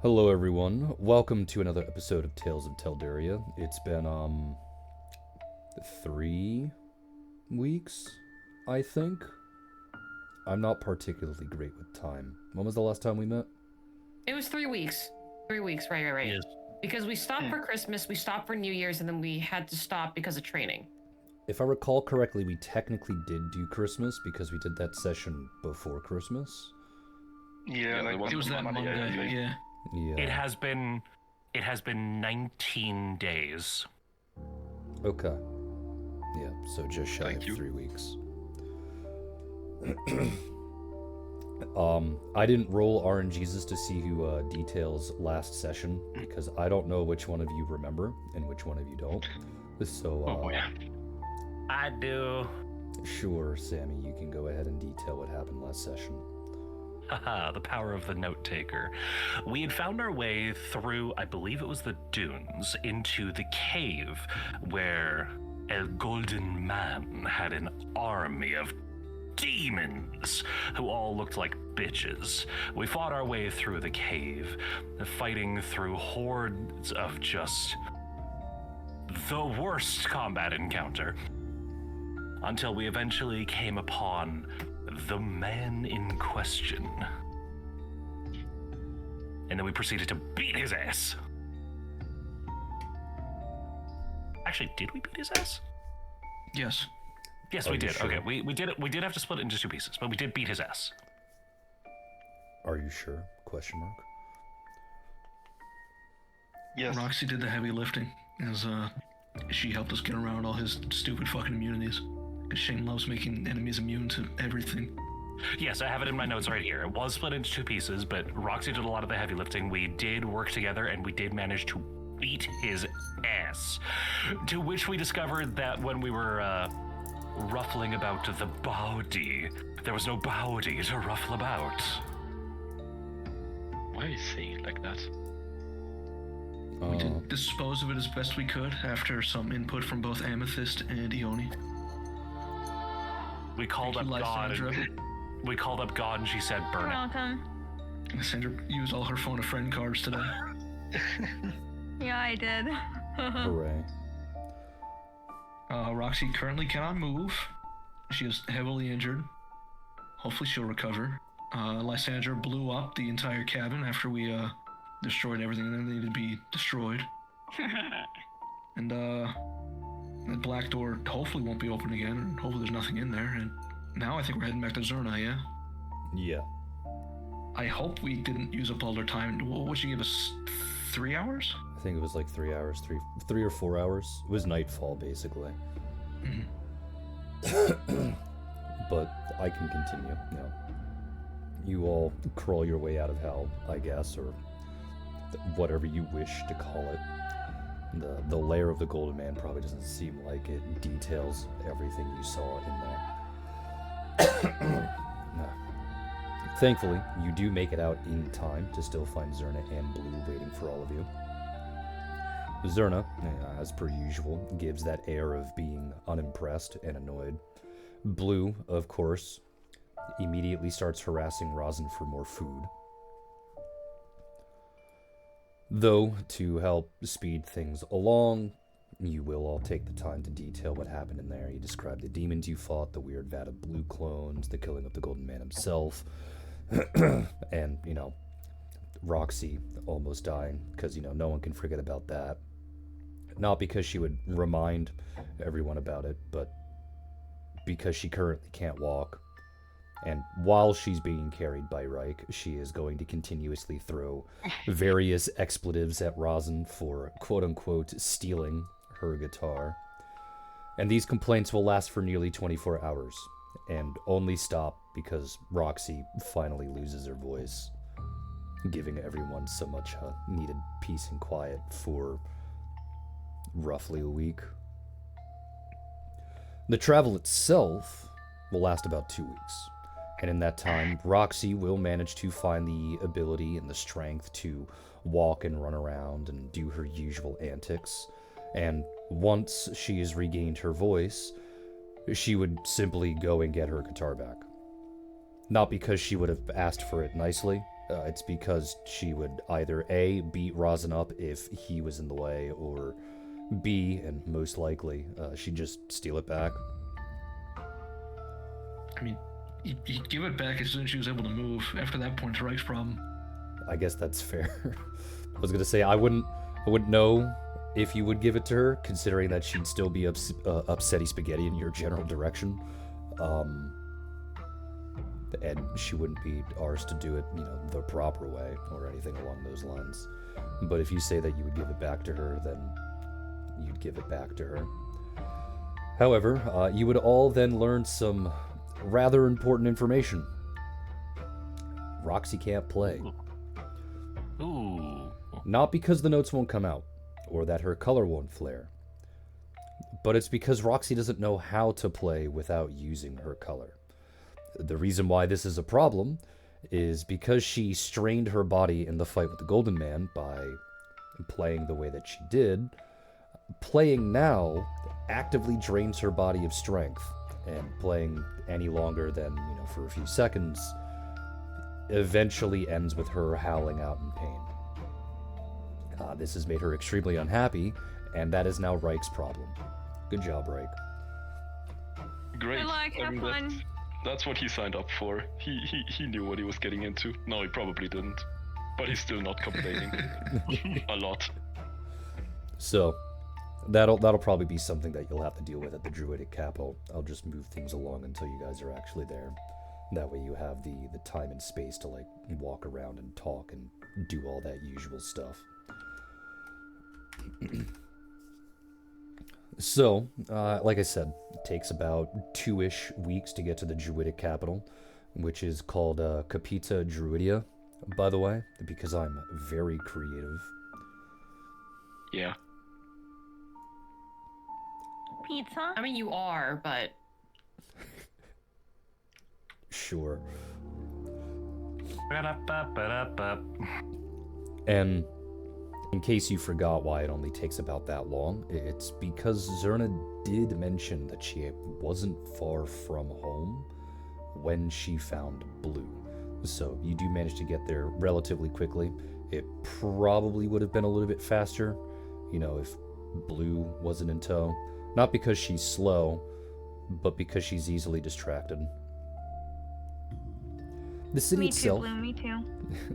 Hello everyone. Welcome to another episode of Tales of Telduria. It's been 3 weeks, I think. I'm not particularly great with time. When was the last time we met? It was 3 weeks. 3 weeks, right. Yes. Because we stopped for Christmas, we stopped for New Year's, and then we had to stop because of training. If I recall correctly, we technically did do Christmas because we did that session before Christmas. Yeah, It was that Monday, yeah. Yeah. It has been 19 days. Okay. Yeah, so just shy Thank of you. 3 weeks. I didn't roll RNGesus to see who details last session because I don't know which one of you remember and which one of you don't. So, Oh boy. I do. Sure, Sammy, you can go ahead and detail what happened last session. Haha, the power of the note taker. We had found our way through, I believe it was the dunes, into the cave where El Golden Man had an army of demons who all looked like bitches. We fought our way through the cave, fighting through hordes of just the worst combat encounter, until we eventually came upon the man in question. And then we proceeded to beat his ass. Actually, did we beat his ass? Yes. Yes, Are we you did. sure? Okay, we did it. We did have to split it into two pieces, but we did beat his ass. Are you sure? Question mark. Yes. Roxy did the heavy lifting, as she helped us get around all his stupid fucking immunities. Because Shane loves making enemies immune to everything. Yes, I have it in my notes right here. It was split into two pieces, but Roxy did a lot of the heavy lifting. We did work together, and we did manage to beat his ass. To which we discovered that when we were ruffling about the body, there was no body to ruffle about. Why are you saying it like that? We did dispose of it as best we could after some input from both Amethyst and Ione. We called up Thank you, God. Lysandra. We called up God, and she said, "Burn You're it." welcome. Sandra used all her phone a friend cards today. Yeah, I did. Hooray. Roxy currently cannot move. She is heavily injured. Hopefully she'll recover. Lysandra blew up the entire cabin after we destroyed everything that needed to be destroyed. And the black door hopefully won't be open again, and hopefully there's nothing in there. And now I think we're heading back to Zerna, yeah? Yeah. I hope we didn't use up all our time. What would you give us? 3 hours? I think it was like 3 hours, three or 4 hours. It was nightfall, basically. But I can continue. You all crawl your way out of hell, I guess, or whatever you wish to call it. The lair of the Golden Man probably doesn't seem like it details everything you saw in there. Thankfully, you do make it out in time to still find Zerna and Blue waiting for all of you. Zerna, as per usual, gives that air of being unimpressed and annoyed. Blue, of course, immediately starts harassing Rosin for more food. Though, to help speed things along, you will all take the time to detail what happened in there. You describe the demons you fought, the weird vat of blue clones, the killing of the Golden Man himself, and, Roxy almost dying, because, no one can forget about that. Not because she would remind everyone about it, but because she currently can't walk. And while she's being carried by Reich, she is going to continuously throw various expletives at Rosin for quote-unquote stealing her guitar. And these complaints will last for nearly 24 hours, and only stop because Roxy finally loses her voice, giving everyone so much needed peace and quiet for roughly a week. The travel itself will last about 2 weeks. And in that time, Roxy will manage to find the ability and the strength to walk and run around and do her usual antics. And once she has regained her voice, she would simply go and get her guitar back. Not because she would have asked for it nicely, It's because she would either A, beat Rosin up if he was in the way, or B, and most likely, she'd just steal it back. I mean, you give it back as soon as she was able to move. After that point, it's Reich's problem. I guess that's fair. I was gonna say, I wouldn't know if you would give it to her, considering that she'd still be upsetty spaghetti in your general direction. And she wouldn't be ours to do it, the proper way or anything along those lines. But if you say that you would give it back to her, then you'd give it back to her. However, you would all then learn some rather important information. Roxy can't play. Ooh. Not because the notes won't come out, or that her color won't flare, but it's because Roxy doesn't know how to play without using her color. The reason why this is a problem is because she strained her body in the fight with the Golden Man by playing the way that she did. Playing now actively drains her body of strength, and playing any longer than, for a few seconds eventually ends with her howling out in pain. This has made her extremely unhappy, and that is now Reich's problem. Good job, Reich. Great. Good luck, have fun. That's what he signed up for. He knew what he was getting into. No, he probably didn't. But he's still not complaining. A lot. So, that'll probably be something that you'll have to deal with at the Druidic Capital. I'll just move things along until you guys are actually there. That way you have the time and space to, walk around and talk and do all that usual stuff. So, like I said, it takes about 2-ish weeks to get to the Druidic Capital, which is called Capita Druidia, by the way, because I'm very creative. Yeah. Pizza? I mean, you are, but Sure. Ba-da-ba-ba-da-ba. And in case you forgot why it only takes about that long, it's because Zerna did mention that she wasn't far from home when she found Blue. So you do manage to get there relatively quickly. It probably would have been a little bit faster, if Blue wasn't in tow. Not because she's slow, but because she's easily distracted. The city Me itself... too, Blue, me too.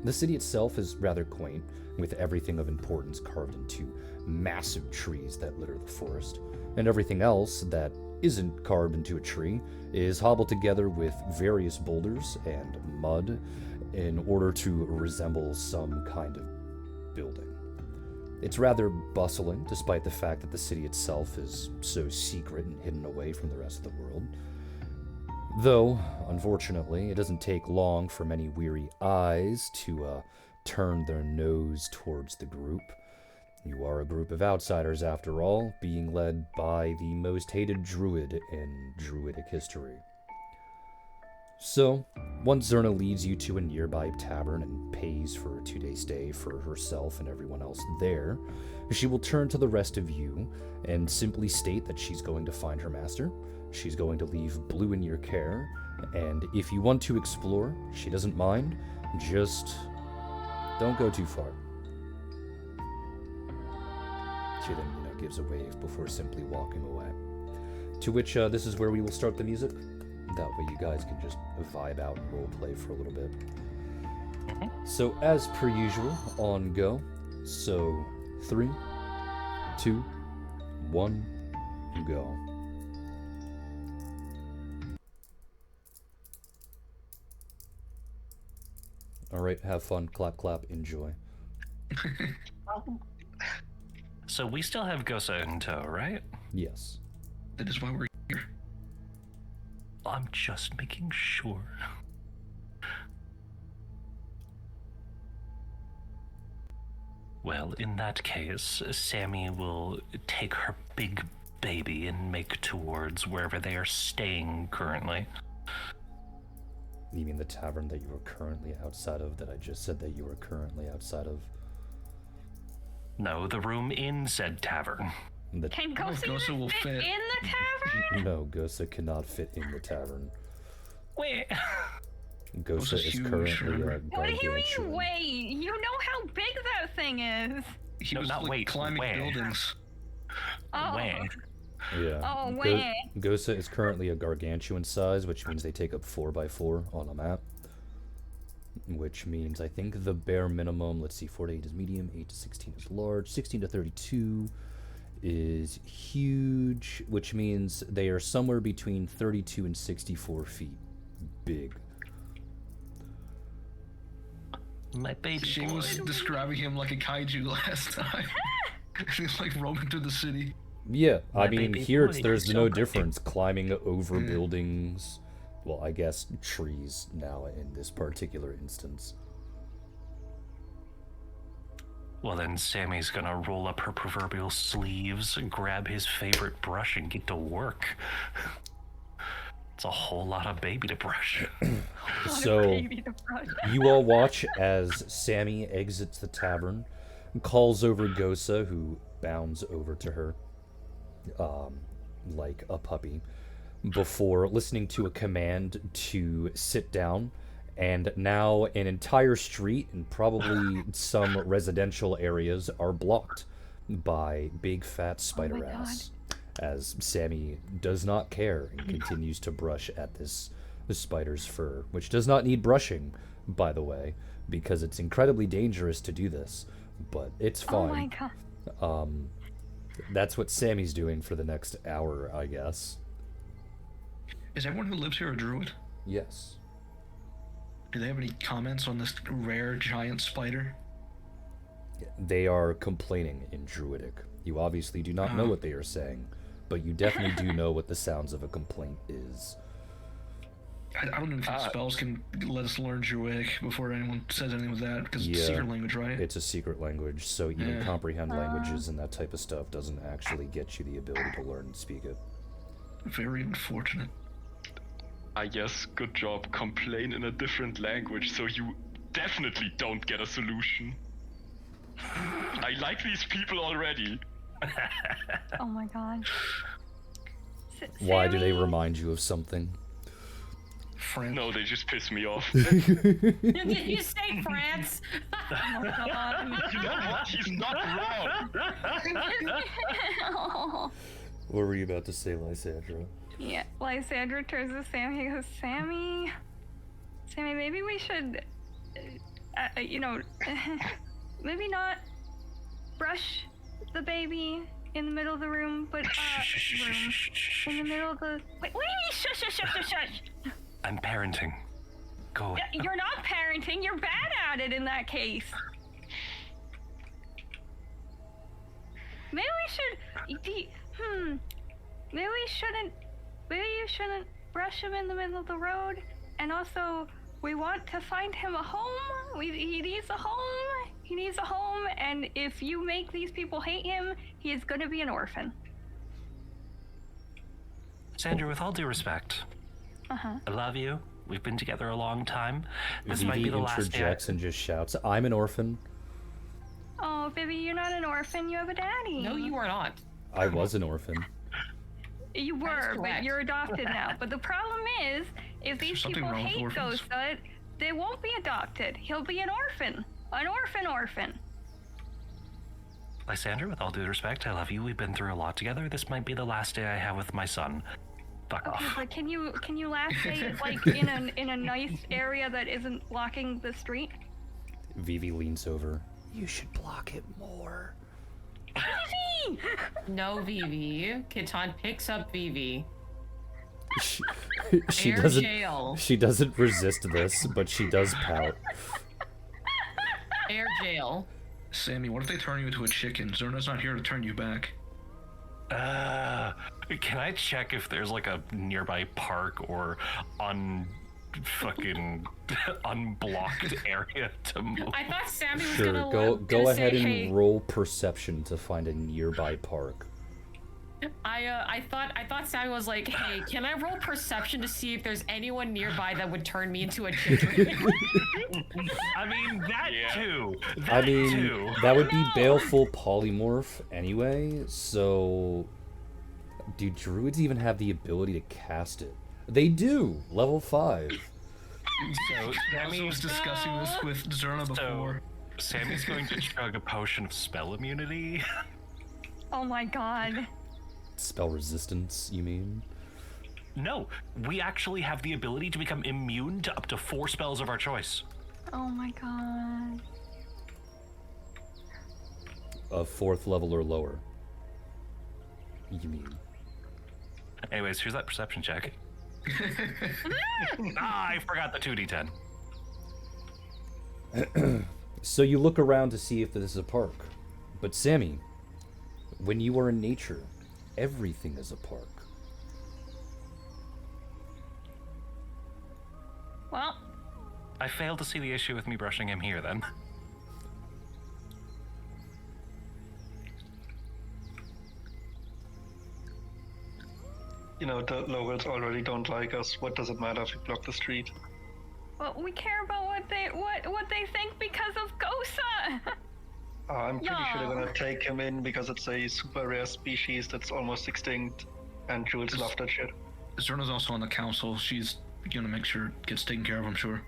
The city itself is rather quaint, with everything of importance carved into massive trees that litter the forest, and everything else that isn't carved into a tree is hobbled together with various boulders and mud in order to resemble some kind of building. It's rather bustling, despite the fact that the city itself is so secret and hidden away from the rest of the world. Though, unfortunately, it doesn't take long for many weary eyes to turn their nose towards the group. You are a group of outsiders, after all, being led by the most hated druid in druidic history. So, once Zerna leads you to a nearby tavern and pays for a 2-day stay for herself and everyone else there, she will turn to the rest of you and simply state that she's going to find her master. She's going to leave Blue in your care, and if you want to explore, she doesn't mind, just don't go too far. She then, gives a wave before simply walking away. To which, this is where we will start the music. That way you guys can just vibe out and roleplay for a little bit. So, as per usual, on go. So, 3, 2, 1, go. Alright, have fun, clap, clap, enjoy. So we still have Gosa in tow, right? Yes. That is why we're here. I'm just making sure. Well, in that case, Sammy will take her big baby and make towards wherever they are staying currently. You mean the tavern that you are currently outside of, that I just said that you were currently outside of? No, the room in said tavern. Can Gosa Gosa will fit fit. in the tavern? No, Gosa cannot fit in the tavern. Wait. Gosa is huge, currently remember? a What do you mean, gargantuan. wait? You know how big that thing is. He No, was not like, wait, climbing where? buildings. Oh. Way. Yeah. Oh, wait. Gosa is currently a gargantuan size, which means they take up 4x4 on a map. Which means I think the bare minimum, let's see, 4 to 8 is medium, 8 to 16 is large, 16 to 32 is huge, which means they are somewhere between 32 and 64 feet big. My baby She boy. was describing him like a kaiju last time. He's like roaming through the city. Yeah, I My mean, baby here boy, there's so no great. difference climbing over buildings. Well, I guess trees now in this particular instance. Well, then Sammy's gonna roll up her proverbial sleeves, grab his favorite brush, and get to work. It's a whole lot of baby to brush. So, you all watch as Sammy exits the tavern, calls over Gosa, who bounds over to her, like a puppy, before listening to a command to sit down. And now an entire street and probably some residential areas are blocked by big fat spider ass. As Sammy does not care and continues to brush at this spider's fur, which does not need brushing, by the way, because it's incredibly dangerous to do this, but it's fine. Oh my god. That's what Sammy's doing for the next hour, I guess. Is everyone who lives here a druid? Yes. Do they have any comments on this rare giant spider? They are complaining in Druidic. You obviously do not know what they are saying, but you definitely do know what the sounds of a complaint is. I don't even think spells can let us learn Druidic before anyone says anything with that, because it's a secret language, right? It's a secret language, so even comprehend languages and that type of stuff doesn't actually get you the ability to learn and speak it. Very unfortunate. I guess, good job. Complain in a different language so you definitely don't get a solution. I like these people already. Oh my god. Why do they Sammy? remind you of something? France. No, they just piss me off. You say France? Oh my god. You know what? He's not wrong. What were you about to say, Lysandra? Yeah, Lysandra turns to Sammy and goes, Sammy, maybe we should, maybe not brush the baby in the middle of the room, but, in the middle of the, wait, shush. I'm parenting. Go. You're not parenting, you're bad at it in that case. Maybe you shouldn't brush him in the middle of the road. And also, we want to find him a home. He needs a home. He needs a home. And if you make these people hate him, he is going to be an orphan. Sandra, with all due respect, I love you. We've been together a long time. This might Vivi be the last day. interjects and just shouts, "I'm an orphan." Oh, baby, you're not an orphan. You have a daddy. No, you are not. I was an orphan. You were, but correct. you're adopted now. But the problem is, if these something people wrong with hate orphans? Gosa, they won't be adopted. He'll be an orphan. An orphan. Lysandra, with all due respect, I love you. We've been through a lot together. This might be the last day I have with my son. Fuck Okay, off. but can you last say it like in a nice area that isn't blocking the street? Vivi leans over. You should block it more. No, Vivi. Kitan picks up Vivi. She Air doesn't. jail. She doesn't resist this, but she does pout. Air jail. Sammy, what if they turn you into a chicken? Zerna's not here to turn you back. Can I check if there's like a nearby park or unblocked area to move? I thought Sammy was Sure, gonna go gonna ahead say, and hey. roll perception to find a nearby park. I thought Sammy was like, hey, can I roll perception to see if there's anyone nearby that would turn me into a chicken? I mean, that too. I That mean, too. that would be baleful polymorph anyway, so... Do druids even have the ability to cast it? They do! Level 5. So I was discussing this with Zerna before. Sammy's going to chug a potion of spell immunity. Oh my god. Spell resistance, you mean? No, we actually have the ability to become immune to up to 4 spells of our choice. Oh my god. Of 4th level or lower. You mean? Anyways, here's that perception check. I forgot the 2d10. So you look around to see if this is a park. But Sammy, when you are in nature, everything is a park. Well, I failed to see the issue with me brushing him here then. You know, the locals already don't like us. What does it matter if we block the street? well, we care about what they think because of Gosa. I'm pretty sure they're Yeah. gonna take him in because it's a super rare species that's almost extinct, and Jules love that shit. Zerna's also on the council. She's gonna make sure it gets taken care of, I'm sure.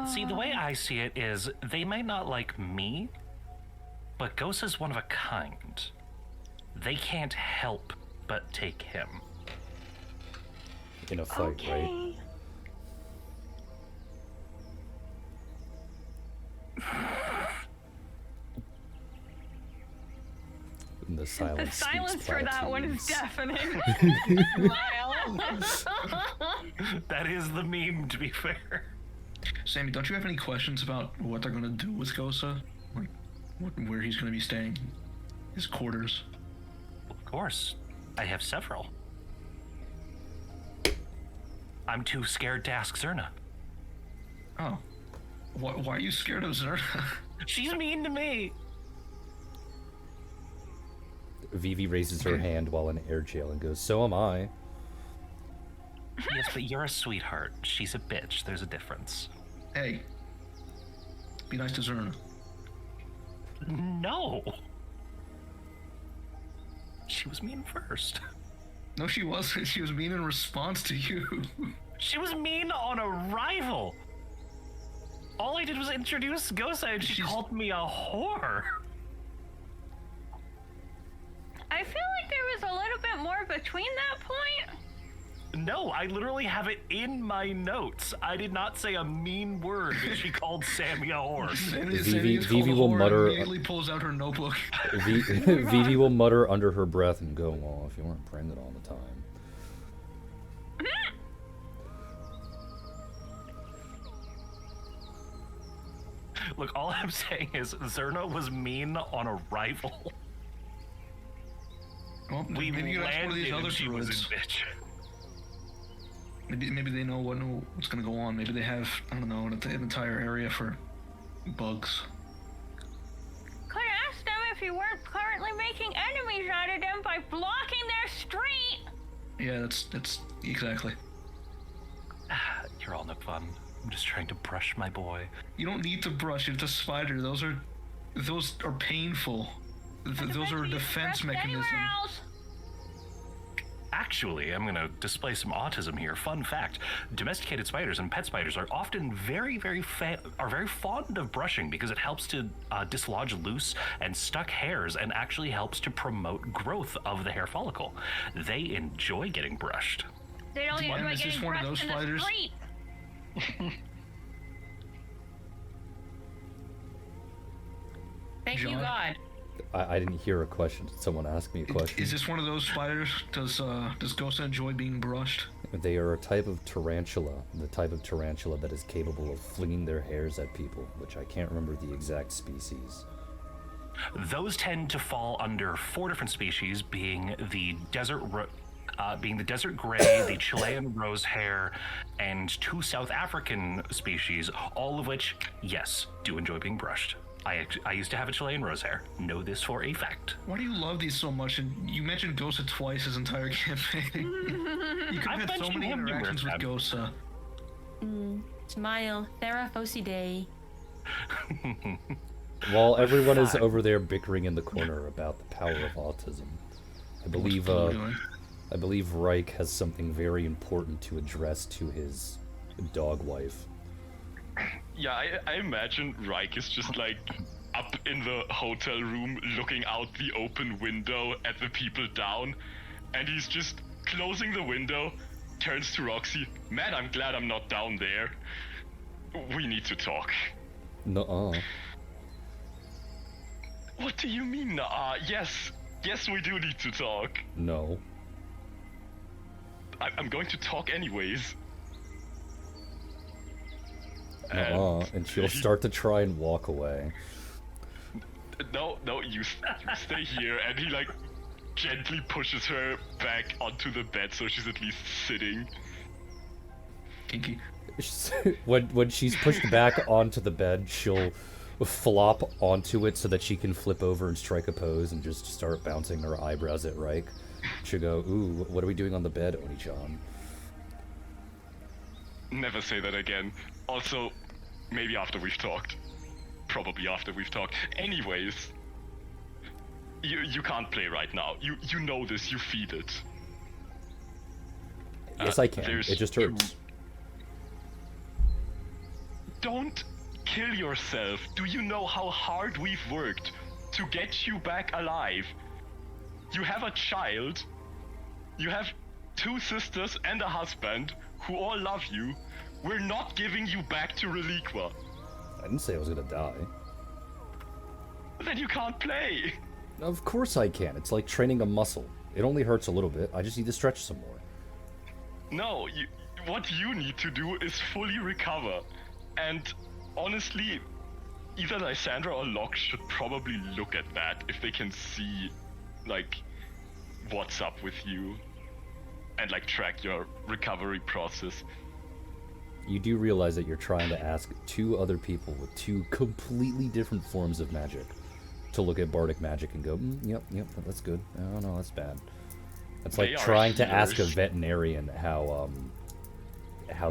See, the way I see it is they might not like me, but Ghost is one of a kind. They can't help but take him. In a fight, right? Okay. And the The silence. silence for that one is deafening. That is the meme, to be fair. Sammy, don't you have any questions about what they're gonna do with Gosa? Like, where he's gonna be staying? His quarters? Of course, I have several. I'm too scared to ask Zerna. Oh. Why are you scared of Zerna? She's mean to me. Vivi raises her hand while in air jail and goes, "So am I." Yes, but you're a sweetheart. She's a bitch. There's a difference. Hey. Be nice to Zerna. No. She was mean first. No, she wasn't. She was mean in response to you. She was mean on arrival. All I did was introduce Gosa and she called me a whore. I feel like there was a little bit more between that point. No, I literally have it in my notes. I did not say a mean word that she called Sammy a whore. Vivi will mutter- Immediately pulls out her notebook. Vivi will mutter under her breath and go, "Well, if you weren't pregnant all the time." Look, all I'm saying is Zerna was mean on arrival. Well, We maybe you ask one of landed these other and she was a druids. bitch. Maybe they know what's gonna go on. Maybe they have, I don't know, an entire area for bugs. Could ask them if you weren't currently making enemies out of them by blocking their street. Yeah, that's exactly. You're all no fun. I'm just trying to brush my boy. You don't need to brush. It's a spider. Those are painful. Those are a defense Rest mechanism. anywhere else. Actually, I'm going to display some autism here. Fun fact: domesticated spiders and pet spiders are often very fond of brushing because it helps to dislodge loose and stuck hairs and actually helps to promote growth of the hair follicle. They enjoy getting brushed. They don't Mine even is get just one of those in the spiders. street. Thank you, John? God. I didn't hear a question. Did someone ask me a question? Is this one of those spiders? Does Gosa enjoy being brushed? They are a type of tarantula, the type of tarantula that is capable of flinging their hairs at people, which I can't remember the exact species. Those tend to fall under 4 different species, being the desert gray, the Chilean rose hair, and 2 South African species, all of which, yes, do enjoy being brushed. I used to have a Chilean rose hair. Know this for a fact. Why do you love these so much? And you mentioned Gosa twice his entire campaign. You could I've have had so mentioned many him interactions with numerous Gosa. Smile. Therafosi Day. While everyone is over there bickering in the corner about the power of autism, I believe What's Blue doing? I believe Reich has something very important to address to his dog wife. Yeah, I imagine Reich is just like up in the hotel room looking out the open window at the people down, and he's just closing the window, turns to Roxy. Man, I'm glad I'm not down there. We need to talk. Nuh-uh. What do you mean, nah? Yes, we do need to talk. No. I'm going to talk anyways. Nuh-uh. And she'll start to try and walk away. No, you stay here. And he like gently pushes her back onto the bed so she's at least sitting. Kinky. When she's pushed back onto the bed, she'll flop onto it so that she can flip over and strike a pose and just start bouncing her eyebrows at Reich. She'll go, ooh, what are we doing on the bed, Oni-chan? Never say that again. Also, maybe after we've talked. Probably after we've talked. Anyways, you can't play right now. You know this. You feed it. Yes, I can. It just hurts. Don't kill yourself. Do you know how hard we've worked to get you back alive? You have a child. You have 2 sisters and a husband who all love you. We're not giving you back to Reliqua. I didn't say I was gonna die. Then you can't play. Of course I can. It's like training a muscle. It only hurts a little bit. I just need to stretch some more. No, what you need to do is fully recover. And honestly, either Lysandra or Locke should probably look at that if they can see, like, what's up with you. And, like, track your recovery process. You do realize that you're trying to ask 2 other people with 2 completely different forms of magic to look at bardic magic and go, yep, that's good. Oh no, that's bad. It's like trying to ask a veterinarian how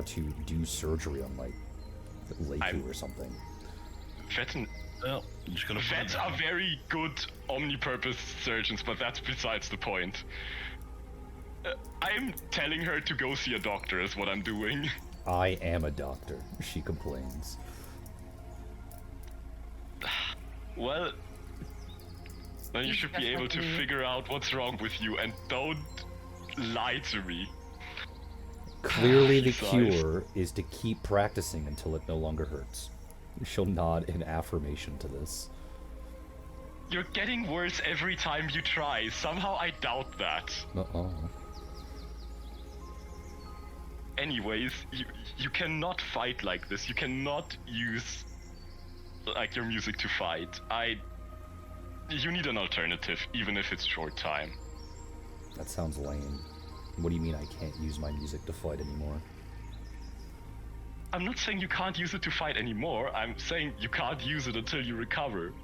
to do surgery on like Leiku or something. Vets are very good omnipurpose surgeons, but that's besides the point. I'm telling her to go see a doctor is what I'm doing. I am a doctor, she complains. Well, then you should be able to figure out what's wrong with you and don't lie to me. Clearly the cure is to keep practicing until it no longer hurts. She'll nod in affirmation to this. You're getting worse every time you try. Somehow I doubt that. Uh-oh. Anyways, you cannot fight like this. You cannot use like your music to fight. You need an alternative, even if it's short time. That sounds lame. What do you mean I can't use my music to fight anymore? I'm not saying you can't use it to fight anymore. I'm saying you can't use it until you recover.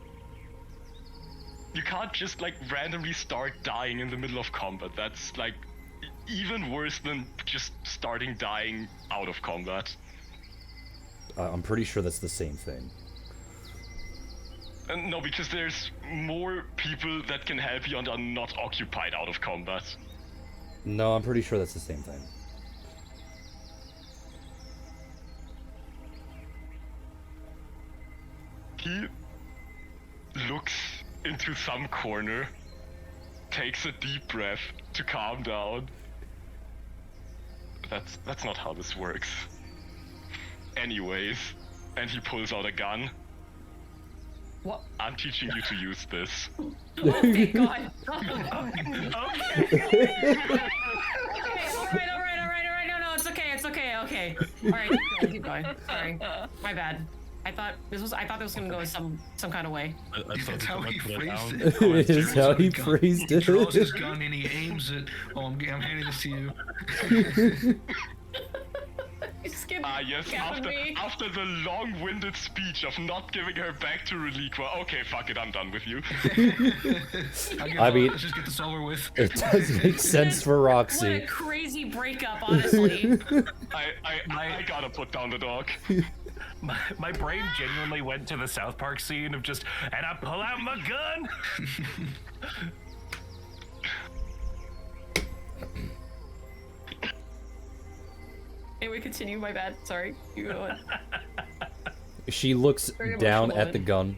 You can't just like randomly start dying in the middle of combat. That's like even worse than just starting dying out of combat. I'm pretty sure that's the same thing. No, because there's more people that can help you and are not occupied out of combat. No, I'm pretty sure that's the same thing. He looks into some corner, takes a deep breath to calm down. That's not how this works. Anyways, and he pulls out a gun. What? I'm teaching you to use this. Oh, thank God. Okay. Alright. No, it's okay. Alright, keep going. Sorry. My bad. I thought this was gonna go some kind of way. That's how he phrased it. It is how he phrased it. He draws his gun and he aims it. Oh, I'm handing this to you. Yes, after the long-winded speech of not giving her back to Reliqua, okay, fuck it, I'm done with you. I mean, let's just get this over with. It does make sense for Roxy. What a crazy breakup, honestly. I gotta put down the dog. My brain genuinely went to the South Park scene of just, and I pull out my gun. Anyway, continue. My bad. Sorry. You go on. She looks Very down emotional at the gun,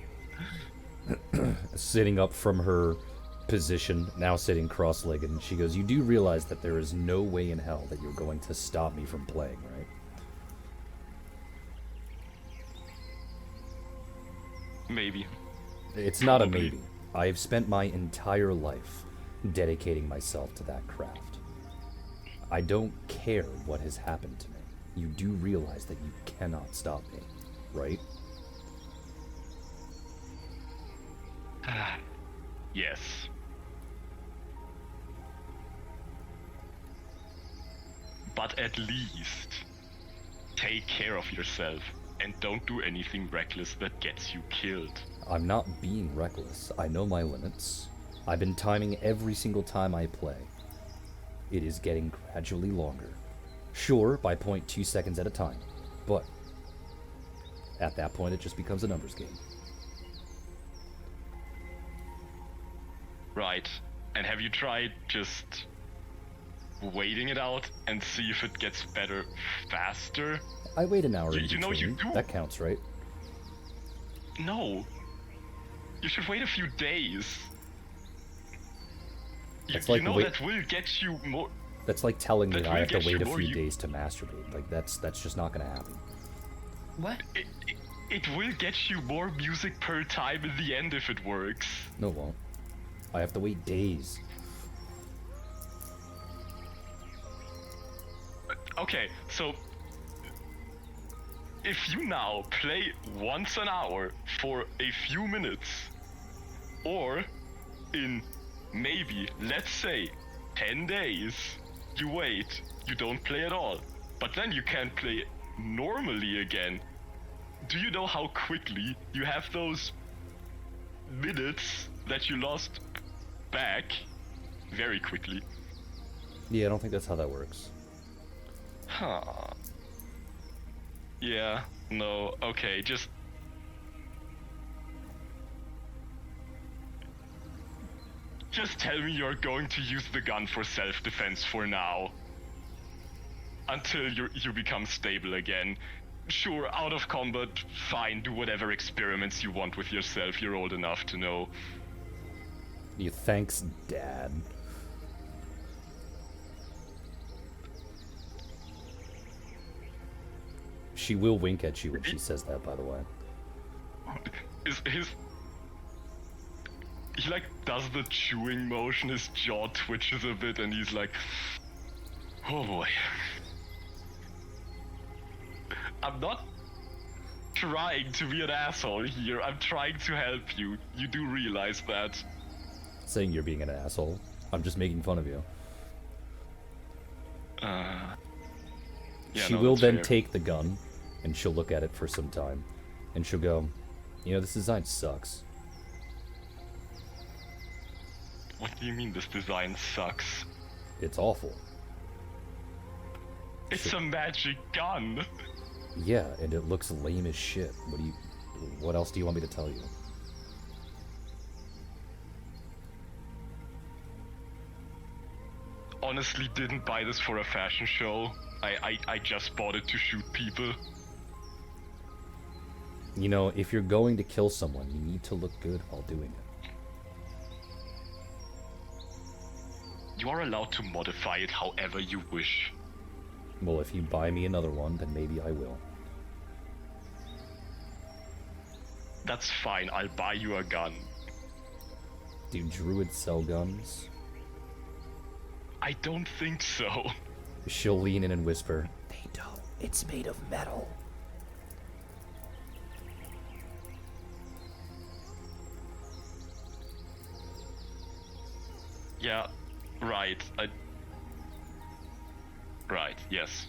sitting up from her position, now sitting cross-legged, and she goes, "You do realize that there is no way in hell that you're going to stop me from playing, right?" Maybe. It's not a Probably. maybe. I have spent my entire life dedicating myself to that craft. I don't care what has happened to me. You do realize that you cannot stop me, right? Yes. But at least take care of yourself and don't do anything reckless that gets you killed. I'm not being reckless. I know my limits. I've been timing every single time I play. It is getting gradually longer. Sure, by 0.2 seconds at a time, but at that point it just becomes a numbers game. Right. And have you tried just waiting it out and see if it gets better faster? I wait an hour in You know you between. do. That counts, right? No. You should wait a few days. It's You like know wait- that will get you more. That's like telling me That that I will have to get you wait a more few you- days to masturbate. Like that's just not gonna happen. What? It will get you more music per time in the end if it works. No, it won't. I have to wait days. Okay, so if you now play once an hour for a few minutes, or in maybe, let's say, 10 days, you wait, you don't play at all, but then you can play normally again. Do you know how quickly you have those minutes that you lost back? Very quickly. Yeah, I don't think that's how that works. Huh. Yeah, no, okay, just... Just tell me you're going to use the gun for self-defense for now. Until you become stable again. Sure, out of combat, fine, do whatever experiments you want with yourself, you're old enough to know. You thanks, Dad. She will wink at you when she says that, by the way. He like does the chewing motion, his jaw twitches a bit, and he's like, oh boy. I'm not trying to be an asshole here, I'm trying to help you. You do realize that. Saying you're being an asshole. I'm just making fun of you. Yeah, She no, will that's then fair. take the gun, and she'll look at it for some time. And she'll go, "You know, this design sucks." What do you mean this design sucks? It's awful. It's a magic gun! Yeah, and it looks lame as shit. What else do you want me to tell you? Honestly, didn't buy this for a fashion show. I just bought it to shoot people. You know, if you're going to kill someone, you need to look good while doing it. You are allowed to modify it however you wish. Well, if you buy me another one, then maybe I will. That's fine, I'll buy you a gun. Do druids sell guns? I don't think so. She'll lean in and whisper, "They don't. It's made of metal." Yeah, right. Right, yes.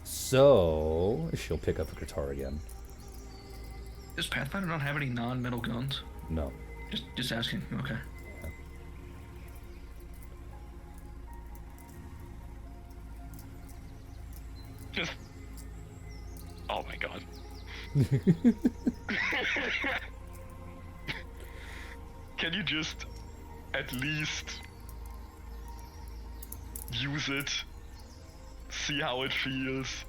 So, she'll pick up a guitar again. Does Pathfinder not have any non-metal guns? No. Just asking. Okay. Just... Oh my god. Can you just at least use it, see how it feels,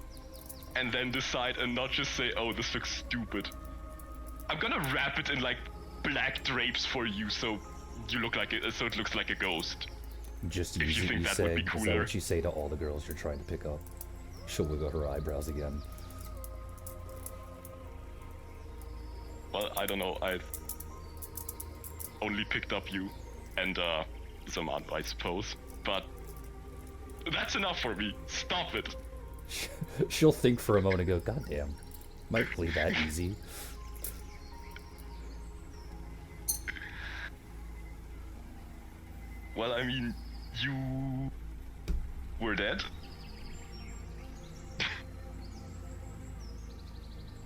and then decide and not just say, oh, this looks stupid. I'm gonna wrap it in like black drapes for you, so you look like it, so it looks like a ghost. Just If you easy think to that say. would be Is that cooler. what you say to all the girls you're trying to pick up? She'll wiggle her eyebrows again. Well, I don't know. I only picked up you and Samantha, I suppose. But that's enough for me. Stop it. She'll think for a moment and go, God damn, might play that easy. Well, I mean, you were dead.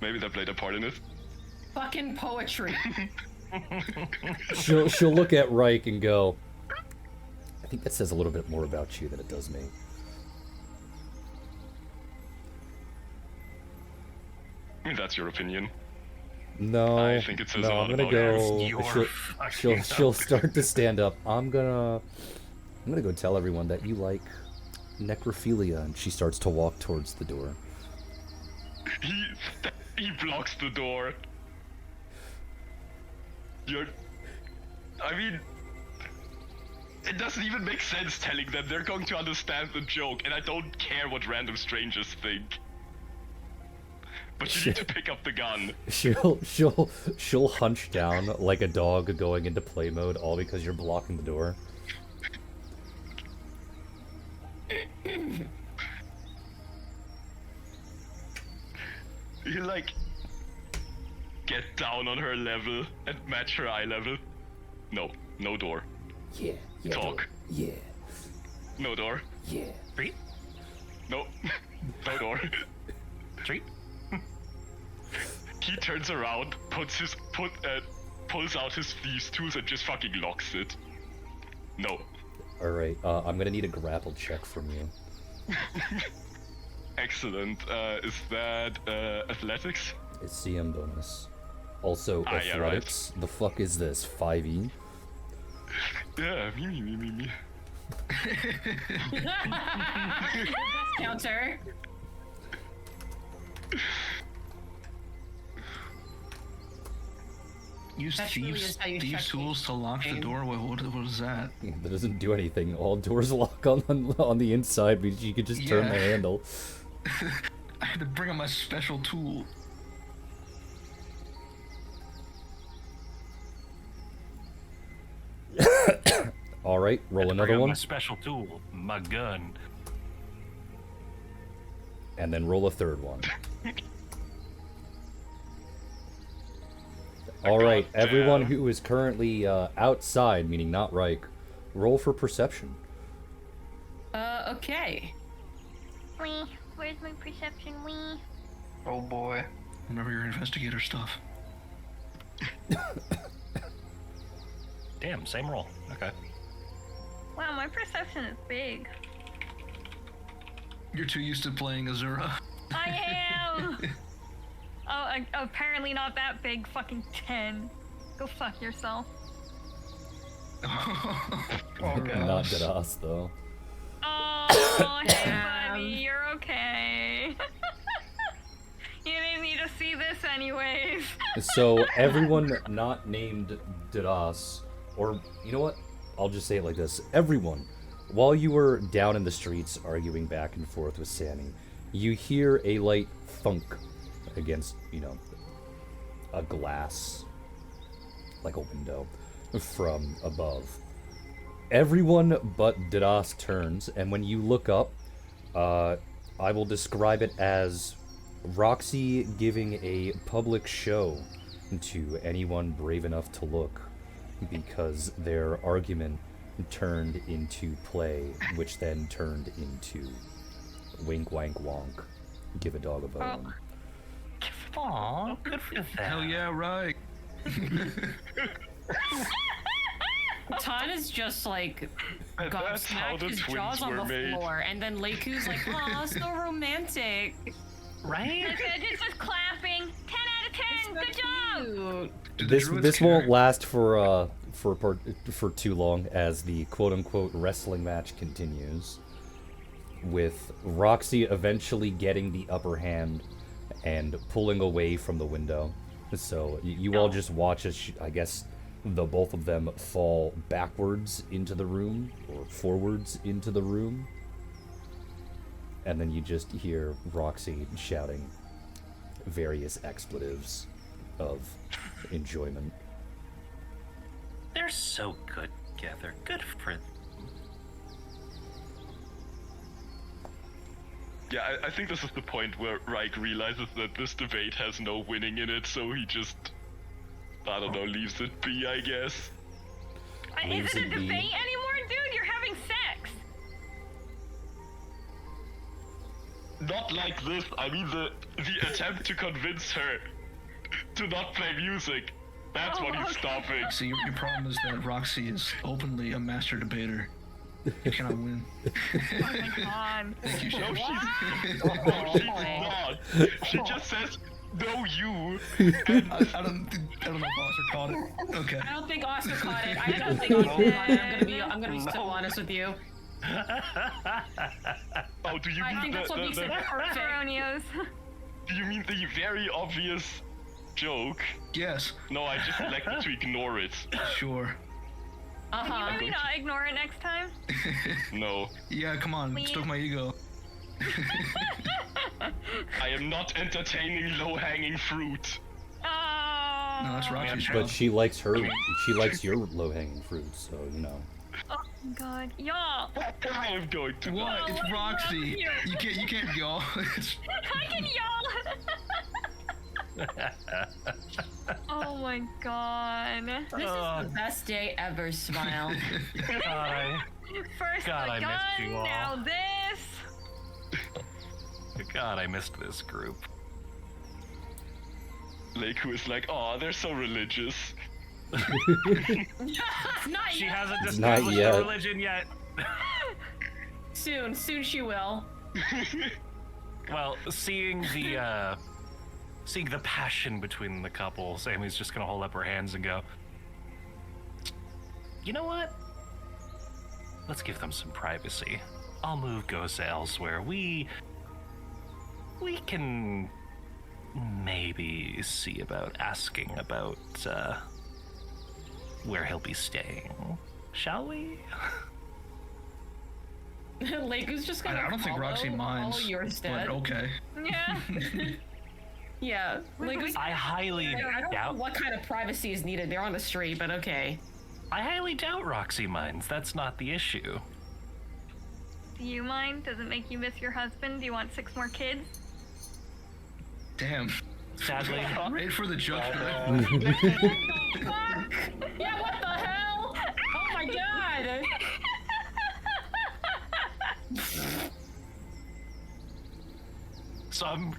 Maybe that played a part in it. Fucking poetry. She'll look at Reich and go, I think that says a little bit more about you than it does me. I mean, that's your opinion. No, I think it says a no, lot I'm gonna about go. you. You're She'll start to stand up. I'm gonna go tell everyone that you like necrophilia, and she starts to walk towards the door. He blocks the door. I mean, it doesn't even make sense telling them. They're going to understand the joke, and I don't care what random strangers think. But you need to pick up the gun. She'll hunch down like a dog going into play mode, all because you're blocking the door. You like get down on her level and match her eye level. No door. Yeah, Talk. door. Yeah, No door. yeah. Three, No. No door. three. He turns around, pulls out his thieves' tools and just fucking locks it. No. Alright, I'm gonna need a grapple check from you. Excellent. Is that athletics? It's CM bonus. Also, Ah, yeah, right. athletics. The fuck is this? 5e? Yeah, me. Counter. Use That really is how you thieves check tools to lock the game. door. What is that? That doesn't do anything. All doors lock on the inside, but you can just turn the Yeah. handle. I had to bring up my special tool. Alright, roll Bring another out one. My special tool, my gun. And then roll a third one. Alright, goddamn. everyone who is currently outside, meaning not Reich, roll for perception. Okay. Wee, where's my perception? Wee. Oh boy. Remember your investigator stuff. Damn, same roll. Okay. Wow, my perception is big. You're too used to playing Azura. I am! Oh, apparently not that big. Fucking 10. Go fuck yourself. Oh Not gosh. to us, though. Oh, hey buddy, you're okay. You didn't need to see this anyways. So, everyone not named Didas, or, you know what? I'll just say it like this. Everyone, while you were down in the streets arguing back and forth with Sammy, you hear a light thunk against, a glass, like a window, from above. Everyone but Didas turns, and when you look up, I will describe it as Roxy giving a public show to anyone brave enough to look, because their argument turned into play, which then turned into wink, wank, wonk, give a dog a bone. Aw, good for that. Hell yeah, right. Todd is just like And that's how gobsmacked, the his twins jaws on were the made. floor, and then Leiku's like, "Aw, so romantic." Right? That's it, it's just clapping. 10 out of 10, good job! Cute. Do the This druids won't care? last for too long as the quote unquote wrestling match continues. with Roxy eventually getting the upper hand and pulling away from the window. So you all just watch as I guess the both of them fall backwards into the room or forwards into the room. And then you just hear Roxy shouting various expletives of enjoyment. They're so good together. Good for them. Yeah, I think this is the point where Reich realizes that this debate has no winning in it, so he just, I don't know, leaves it be, I guess. Leaves Is it a it be. debate anymore, dude? You're having sex. Not like this. I mean the attempt to convince her to not play music. That's what he's stopping. See, your problem is that Roxy is openly a master debater. You cannot win. Oh my god. Thank you, No, Shameless. she's not. She just says, no, you. I don't know if Oscar caught it. Okay. I don't think Oscar caught it. I don't think Oscar caught it. I'm gonna be so honest with you. Oh, do you I mean think that's what makes it perfect. Pepperonios. do you mean the very obvious joke? Yes, No, I just elected to ignore it. sure. Uh-huh. Maybe not ignore it next time. No, Yeah, come on, Please. stoke my ego. I am not entertaining low-hanging fruit. Oh. No, that's Roxy's But job. she likes your low-hanging fruit, so you know. Oh my god. Y'all. I am going to What? die. It's Roxy. You can't y'all. It's- I can y'all. Oh my god. This is the best day ever, Smile. First God, the I gun, missed you all. now this. God, I missed this group. Leiku is like, oh, they're so religious. Not She yet. hasn't Not established yet. a religion yet. Soon she will. Well, seeing the passion between the couple, Sammy's just gonna hold up her hands and go, you know what? Let's give them some privacy. I'll move Gosa elsewhere. We can maybe see about asking about where he'll be staying. Shall we? Leiku's just gonna I don't think Roxy minds, follow your but stead. okay. Yeah. Yeah, Leiku's, I highly I don't know doubt. what kind of privacy is needed. They're on the street, but okay. I highly doubt Roxy minds. That's not the issue. Do you mind? Does it make you miss your husband? Do you want 6 more kids? Damn. Sadly, Ready for the judgment. Fuck! Yeah, what the hell? Oh my god! so I'm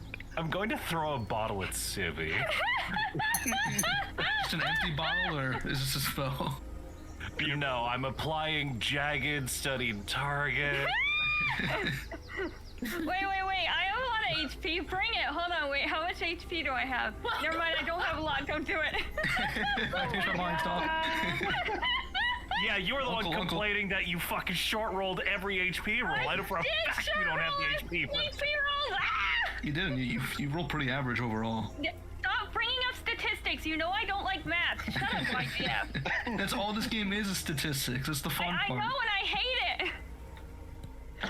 going to throw a bottle at Sibby. Just an empty bottle, or is this a spell? You know, I'm applying jagged, studied target. Wait. I have a lot of HP. Bring it. Hold on. Wait. How much HP do I have? Never mind. I don't have a lot. Don't do it. Here's my line, stop. Yeah, you're the one Uncle. complaining that you fucking short rolled every HP roll. I know for a fact you don't have the HP. HP rolls. Ah! You didn't. You rolled pretty average overall. Stop bringing up statistics. You know I don't like math. Shut up, Mike. Yeah. That's all this game is statistics. That's the fun I know, part. and I hate it.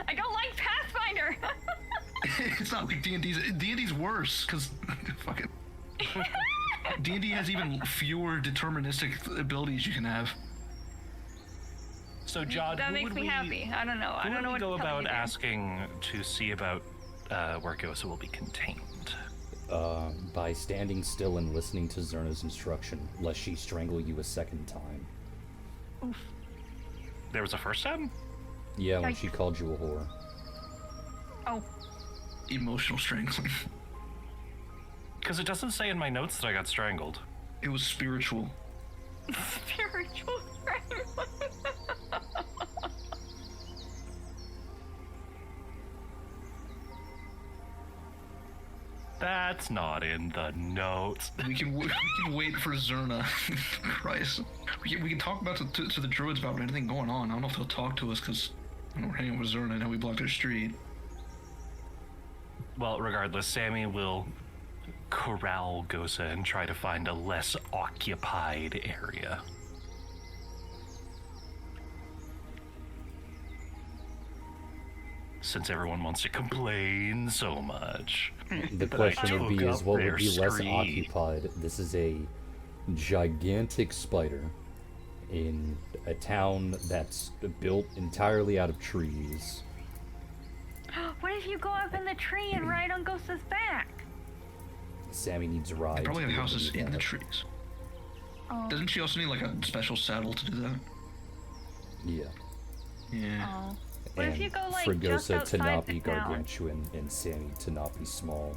I don't like Pathfinder. It's not like D&D's worse, because fuck it. D&D has even fewer deterministic abilities you can have. So, John, That who makes would me we, happy. I don't know. I who don't know would what we go to tell about you there. asking to see about where Gosa will be contained? By standing still and listening to Zerna's instruction, lest she strangle you a second time. There was a first time? Yeah, when she called you a whore. Oh, Emotional strangling. Because it doesn't say in my notes that I got strangled. It was spiritual. spiritual strength. That's not in the notes. We can wait for Zerna. Christ. We can talk about to the druids about anything going on. I don't know if they'll talk to us because We're hanging with Zerna, now we blocked her street. Well, regardless, Sammy will corral Gosa and try to find a less occupied area. Since everyone wants to complain so much. The that I question would be took is up what their would be less street. occupied? This is a gigantic spider in a town that's built entirely out of trees. What if you go up in the tree and ride on Ghosta's back? Sammy needs a ride. They probably to have be able to houses do in the that. trees. Oh. Doesn't she also need like a special saddle to do that? Yeah. Yeah. Oh. What if you go like just Fregosa outside the Tanapi town? Gargantuan and Sammy Tanapi Small.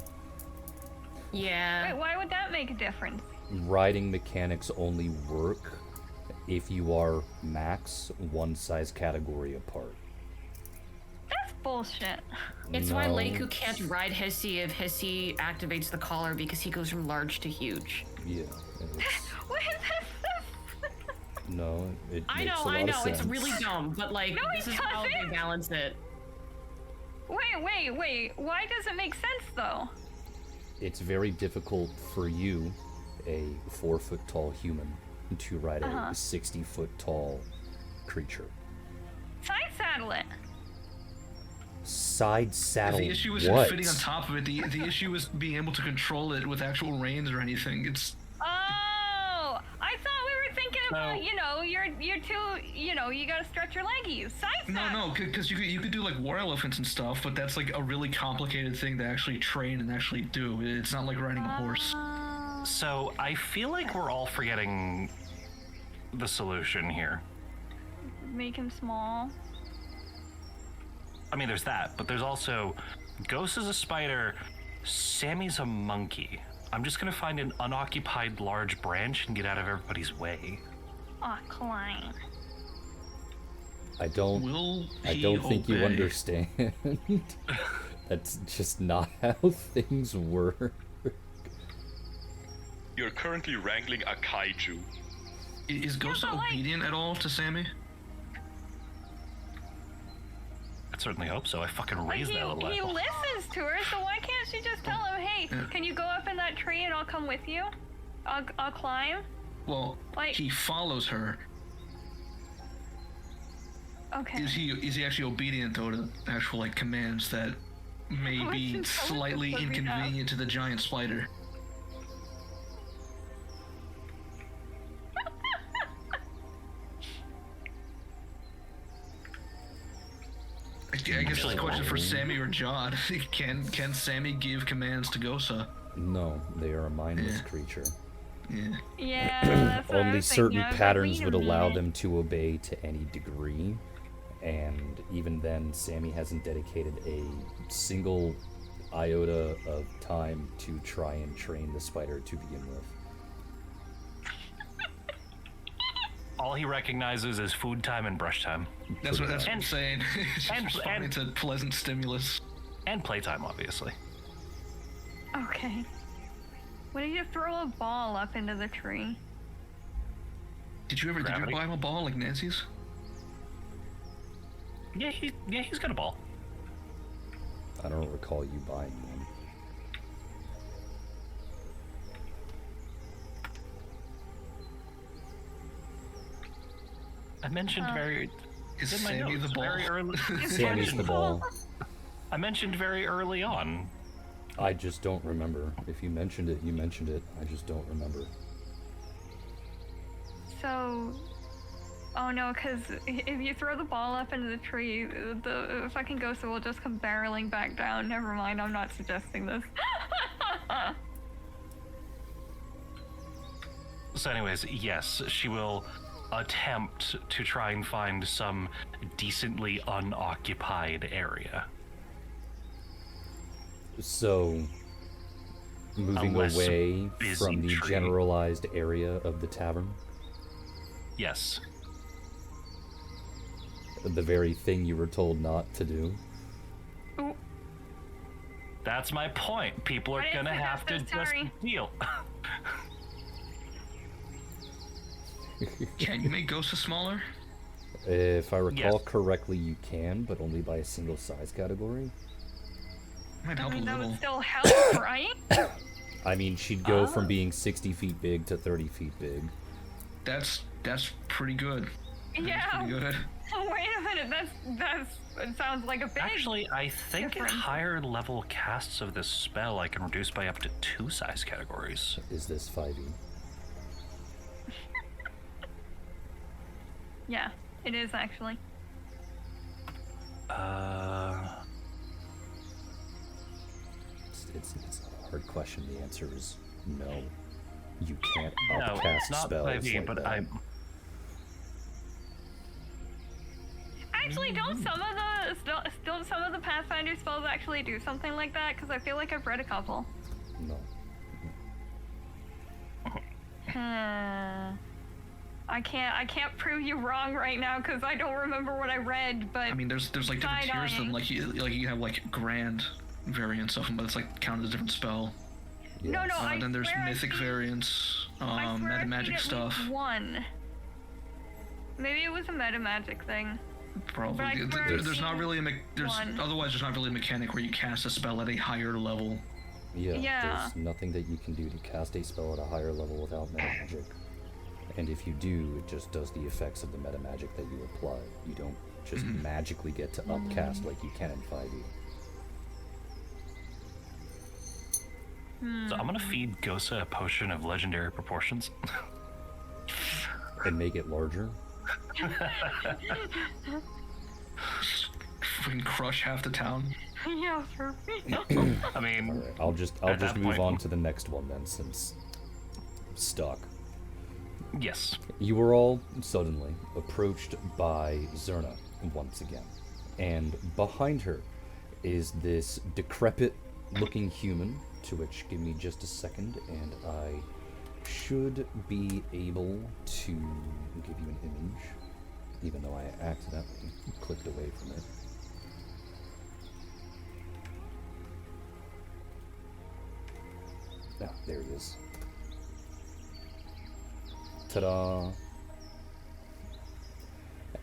Yeah. Wait, why would that make a difference? Riding mechanics only work if you are max one size category apart. That's bullshit. It's why No. Leiku can't ride Hissy if Hissy activates the collar because he goes from large to huge. Yeah. It's, What is this? no, it I makes know, a lot I of know, it's sense. really dumb, but like, No, this it is how they doesn't. balance it. Wait. Why does it make sense though? It's very difficult for you, a 4-foot tall human, to ride a 60-foot tall creature. Side saddle it. Side saddle The issue isn't what? fitting on top of it. The issue is being able to control it with actual reins or anything. It's Oh, I thought we were thinking about, No. you're too, you gotta stretch your leggies. Side saddle. no, because you could do like war elephants and stuff, but that's like a really complicated thing to actually train and actually do. It's not like riding a horse. So I feel like we're all forgetting the solution here. Make him small. I mean, there's that, but there's also Ghost is a spider, Sammy's a monkey. I'm just gonna find an unoccupied large branch and get out of everybody's way. Aw, Klein. I don't think you obey? understand. That's just not how things work. You're currently wrangling a kaiju. Is Ghost but, like- obedient at all to Sammy? I certainly hope so. I fucking Like, raised he that little apple. listens to her, so why can't she just tell him, hey, can you go up in that tree and I'll come with you? I'll climb? Well, Like- he follows her. Okay. Is he actually obedient though to actual like commands that may be What's the slightly put me down? inconvenient to the giant spider? I guess it's a question for Sammy or Jod. Can Sammy give commands to Gosa? No, they are a mindless Yeah. creature. Yeah. Yeah, that's what I Only was certain thinking. I was like, patterns wait a would allow minute. them to obey to any degree. And even then, Sammy hasn't dedicated a single iota of time to try and train the spider to begin with. All he recognizes is food time and brush time. That's what I'm And- saying. It's just and- responding to pleasant stimulus. And playtime, obviously. Okay. What if you throw a ball up into the tree? Did you ever Gravity. buy him a ball like Nancy's? Yeah, he's got a ball. I don't recall you buying one. I mentioned very. Is in my Sammy notes, the ball? Very early. Sammy's the ball. I mentioned very early on. I just don't remember. If you mentioned it, you mentioned it. I just don't remember. So, oh no, because if you throw the ball up into the tree, the fucking ghost will just come barreling back down. Never mind, I'm not suggesting this. So, anyways, yes, she will attempt to try and find some decently unoccupied area. So, moving less away busy from the tree. generalized area of the tavern, Yes. the very thing you were told not to do. Ooh, That's my point. People are I didn't gonna have to suggest it, just sorry. deal. Can you make Gosa smaller? If I recall Yes. correctly, you can, but only by a single size category. Might I help a mean, that little. would still help, right? I mean, she'd go from being 60 feet big to 30 feet big. That's pretty good. Yeah. Pretty good. Wait a minute. It sounds like a big. Actually, I think at difference. higher level casts of this spell, I can reduce by up to 2 size categories. Is this 5e? Yeah, it is actually. It's a hard question. The answer is no. You can't No, upcast it's not spells 5e, like but that. Actually, don't some of the Pathfinder spells actually do something like that? Because I feel like I've read a couple. No. I can't prove you wrong right now because I don't remember what I read. But I mean, there's like different tiers of them. Side-eyeing. Like you have like grand variants of them, but it's like counted as a different spell. No, Yes. I Then there's swear I've mythic seen- variants, I swear I've seen metamagic at stuff. least one. Maybe it was a metamagic thing. Probably. But I swear I've There's not seen really one. otherwise there's not really a mechanic where you cast a spell at a higher level. Yeah. There's nothing that you can do to cast a spell at a higher level without metamagic. And if you do, it just does the effects of the metamagic that you apply. You don't just magically get to upcast like you can in 5e. So I'm gonna feed Gosa a potion of legendary proportions. And make it larger. Freaking crush half the town. Yeah, for I mean, Alright, I'll just At move that point- on to the next one then, since I'm stuck. yes. You were all suddenly approached by Zerna once again. And behind her is this decrepit looking human, to which give me just a second and I should be able to give you an image, even though I accidentally clicked away from it. Ah, there he is. Ta-da!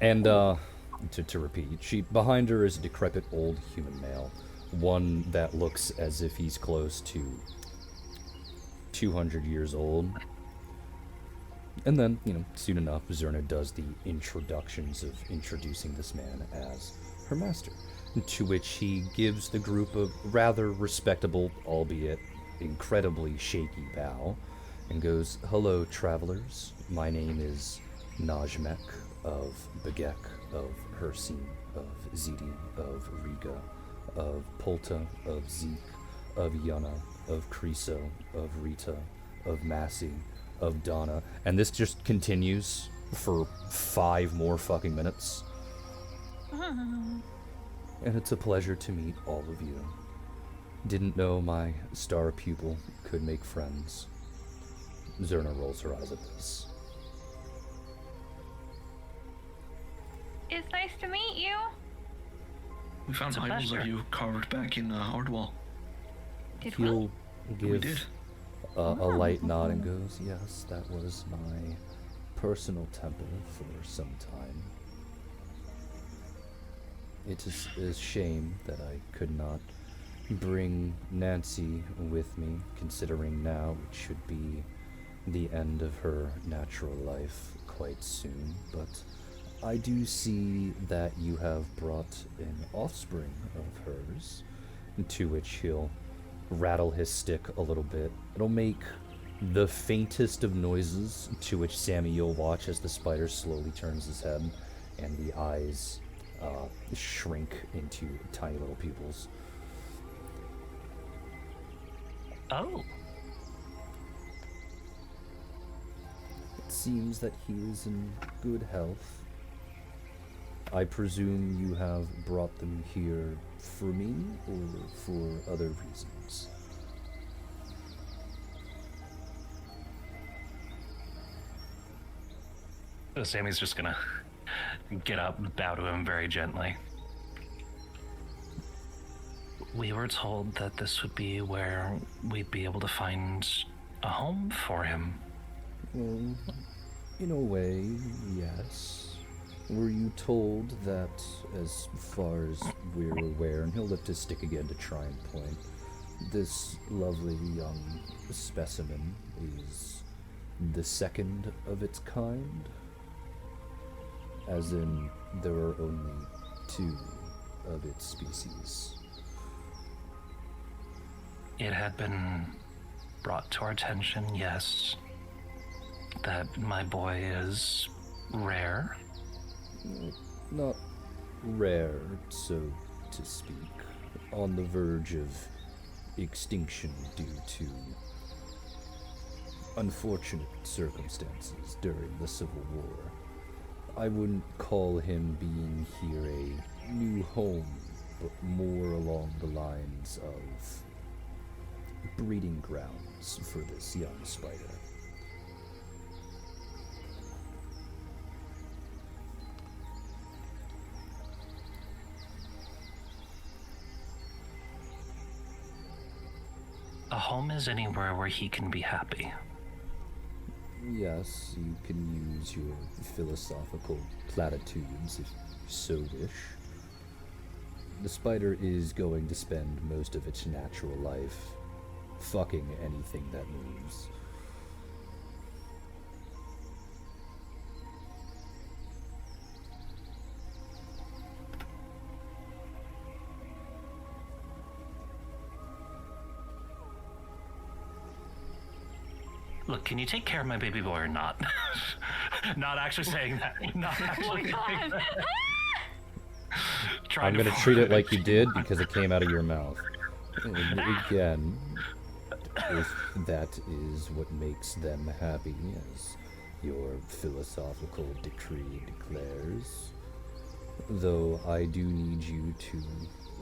And, to repeat, behind her is a decrepit old human male. One that looks as if he's close to 200 years old. And then, soon enough, Zerna does the introductions of introducing this man as her master, to which he gives the group a rather respectable, albeit incredibly shaky bow, and goes, "Hello, travelers. My name is Najmek of Begek, of Hersin, of Zidi, of Riga, of Polta, of Zeke, of Yana, of Kriso, of Rita, of Massey, of Donna." And this just continues for 5 more fucking minutes. And it's a pleasure to meet all of you. Didn't know my star pupil could make friends. Zerna rolls her eyes at this. It's nice to meet you. We found It's a idols of pleasure. you carved back in Ardwall. Did we? He'll We give did. a light nod and goes, "Yes, that was my personal temple for some time. It is a shame that I could not bring Nancy with me, considering now it should be the end of her natural life quite soon, but I do see that you have brought an offspring of hers," to which he'll rattle his stick a little bit. It'll make the faintest of noises, to which Sammy, you'll watch as the spider slowly turns his head and the eyes shrink into tiny little pupils. Oh. It seems that he is in good health. I presume you have brought them here for me or for other reasons? So Sammy's just gonna get up and bow to him very gently. We were told that this would be where we'd be able to find a home for him. Well, in a way, yes. Were you told that, as far as we're aware, and he'll lift his stick again to try and point, this lovely young specimen is the second of its kind? As in, there are only two of its species. It had been brought to our attention, yes, that my boy is rare. Not rare, so to speak, on the verge of extinction due to unfortunate circumstances during the Civil War. I wouldn't call him being here a new home, but more along the lines of breeding grounds for this young spider. A home is anywhere where he can be happy. Yes, you can use your philosophical platitudes if you so wish. The spider is going to spend most of its natural life fucking anything that moves. Look, can you take care of my baby boy or not? Not actually saying that. Not actually saying that. I'm gonna treat it like you did because it came out of your mouth. And again, if that is what makes them happy, as your philosophical decree declares, though I do need you to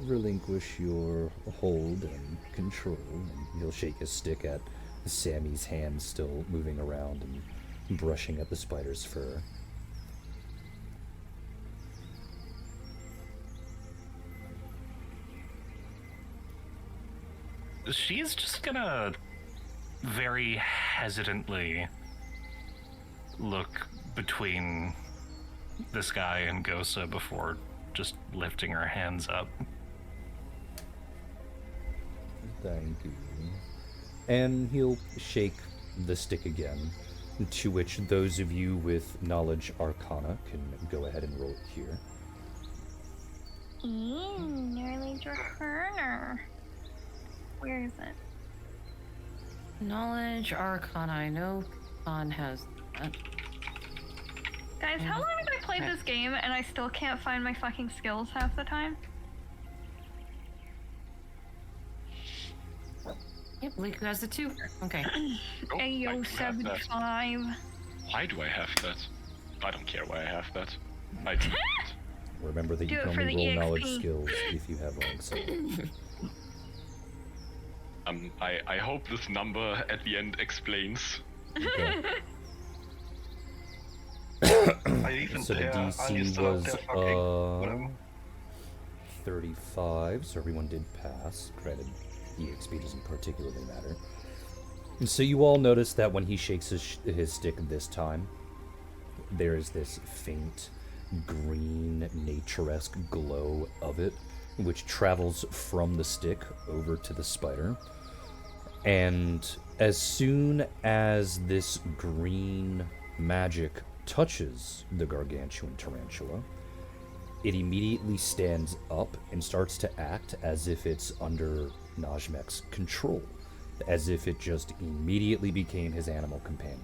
relinquish your hold and control, and he'll shake his stick at Sammy's hand still moving around and brushing at the spider's fur. She's just gonna very hesitantly look between this guy and Gosa before just lifting her hands up. Thank you. And he'll shake the stick again, to which those of you with knowledge arcana can go ahead and roll it here. Knowledge arcana. Where is it? Knowledge Arcana. I know Khan has that. Guys, how long have I played this game and I still can't find my fucking skills half the time? Yep, Liku has the 2. Okay. Oh, I do have that. 75. Why do I have that? I don't care why I have that. I do. Remember that you Do can it for only the roll knowledge EXP. skills if you have long soul. I hope this number at the end explains. Okay. I even So the dare, and you DC still out was there fucking whatever. 35, so everyone did pass. Granted, EXP doesn't particularly matter. And so you all notice that when he shakes his stick this time, there is this faint green nature-esque glow of it, which travels from the stick over to the spider. And as soon as this green magic touches the gargantuan tarantula, it immediately stands up and starts to act as if it's under Najmek's control, as if it just immediately became his animal companion.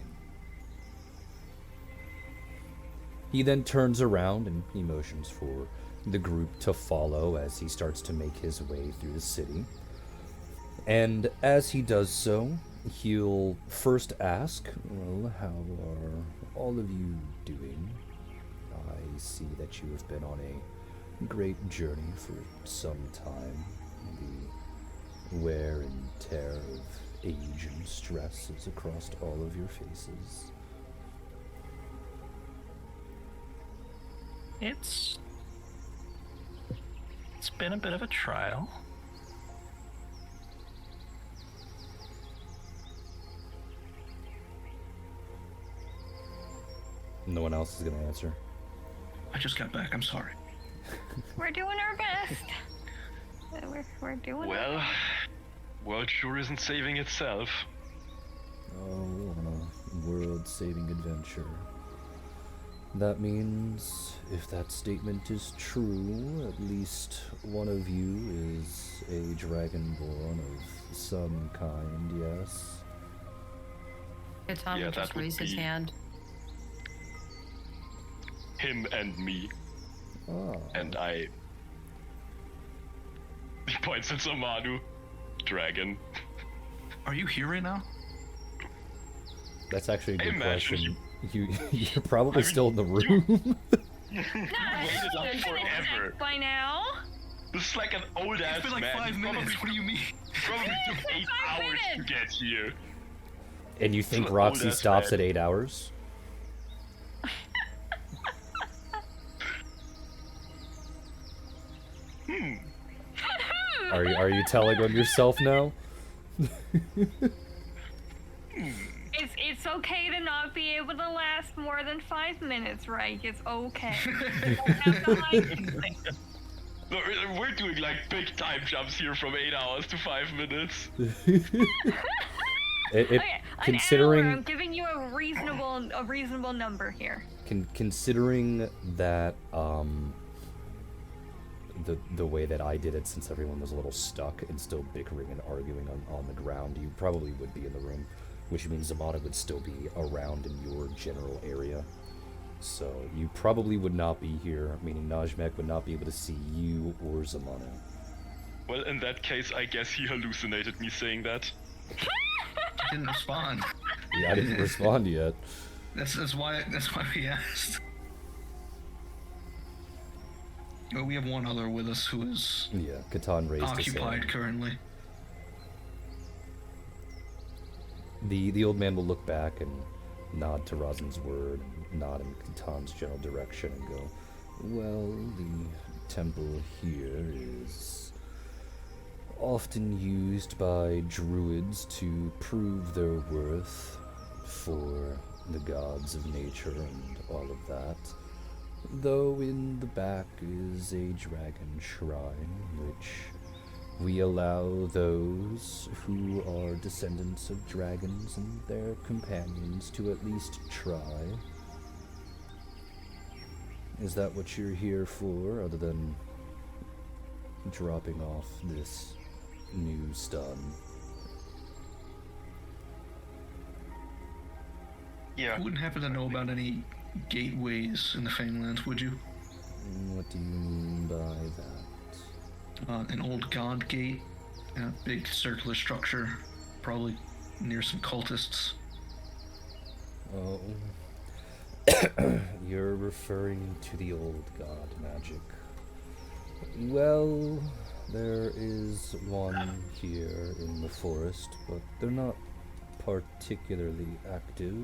He then turns around and he motions for the group to follow as he starts to make his way through the city. And as he does so, he'll first ask, well, how are all of you doing? I see that you have been on a great journey for some time. The wear and tear of age and stress is across all of your faces. It's been a bit of a trial. No one else is going to answer. I just got back. I'm sorry. We're doing our best. We're doing Well, world sure isn't saving itself. Oh, on a world-saving adventure. That means, if that statement is true, at least one of you is a dragonborn of some kind, yes? Tom Yeah, just that would raised his be- hand. Him and me. Ah, And I... He points at Zamanu. Dragon. Are you here right now? that's actually a good imagine question. You're probably still in the room. Waited up forever. by now. This is like an old ass It's been like man. 5 He minutes. What do you mean? Probably took 8 5 hours to minutes. get here. And you think Old Roxy ass stops man. at 8 hours? Are you telling on yourself now? It's okay to not be able to last more than 5 minutes, right? It's okay. You don't have to hide anything. No, we're doing like big time jumps here from 8 hours to 5 minutes. It, Okay, considering an hour, I'm giving you a reasonable number here. considering that the way that I did it, since everyone was a little stuck and still bickering and arguing on the ground, you probably would be in the room, which means Zamana would still be around in your general area. So you probably would not be here, meaning Najmek would not be able to see you or Zamana. Well, in that case, I guess he hallucinated me saying that. Didn't respond. Yeah, I didn't respond yet. That's why we asked. Well, we have one other with us who is Yeah, Catan raised his occupied hand. currently. The old man will look back and nod to Rosin's word, and nod in Catan's general direction, and go, well, the temple here is often used by druids to prove their worth for the gods of nature and all of that. Though in the back is a dragon shrine, which we allow those who are descendants of dragons and their companions to at least try. Is that what you're here for, other than dropping off this new stun? Yeah. You wouldn't happen to know about any gateways in the Famelands, would you? What do you mean by that? An old god gate, a big circular structure, probably near some cultists. Oh. You're referring to the old god magic. Well, there is one here in the forest, but they're not particularly active.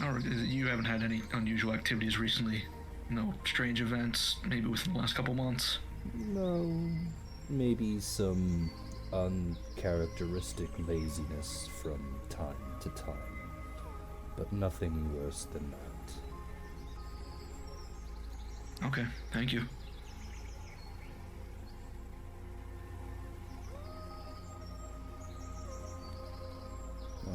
Or you haven't had any unusual activities recently? No strange events, maybe within the last couple months? No, maybe some uncharacteristic laziness from time to time, but nothing worse than that. Okay, thank you.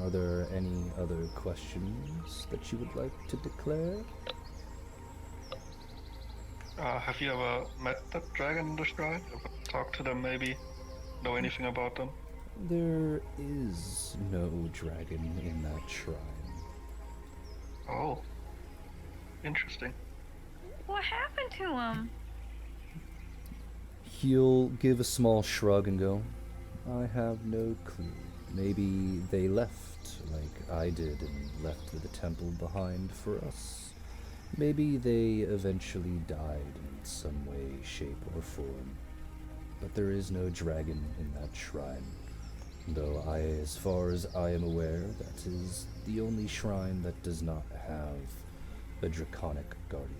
Are there any other questions that you would like to declare? Have you ever met that dragon in the shrine? Ever talked to them, maybe? Know anything about them? There is no dragon in that shrine. Oh. Interesting. What happened to him? He'll give a small shrug and go, I have no clue. Maybe they left like I did and left the temple behind for us. Maybe they eventually died in some way, shape, or form. But there is no dragon in that shrine. Though as far as I am aware, that is the only shrine that does not have a draconic guardian.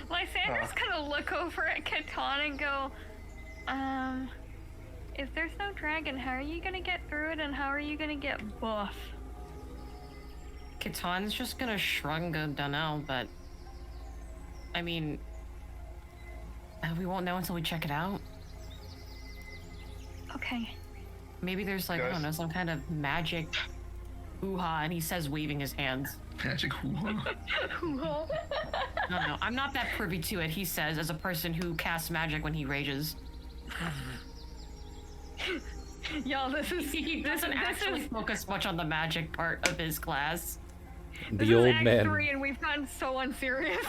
Lysandra's gonna look over at Catan and go, If there's no dragon, how are you gonna get through it, and how are you gonna get buff? Katan's just gonna shrug and go, dunno, but... I mean... we won't know until we check it out. Okay. Maybe there's like, I don't know, some kind of magic hoo-ha, and he says waving his hands. Magic hoo-ha. I don't know. I'm not that privy to it, he says, as a person who casts magic when he rages. Y'all, He doesn't actually focus much on the magic part of his class. This The is old Act man. 3 and we've gotten so unserious.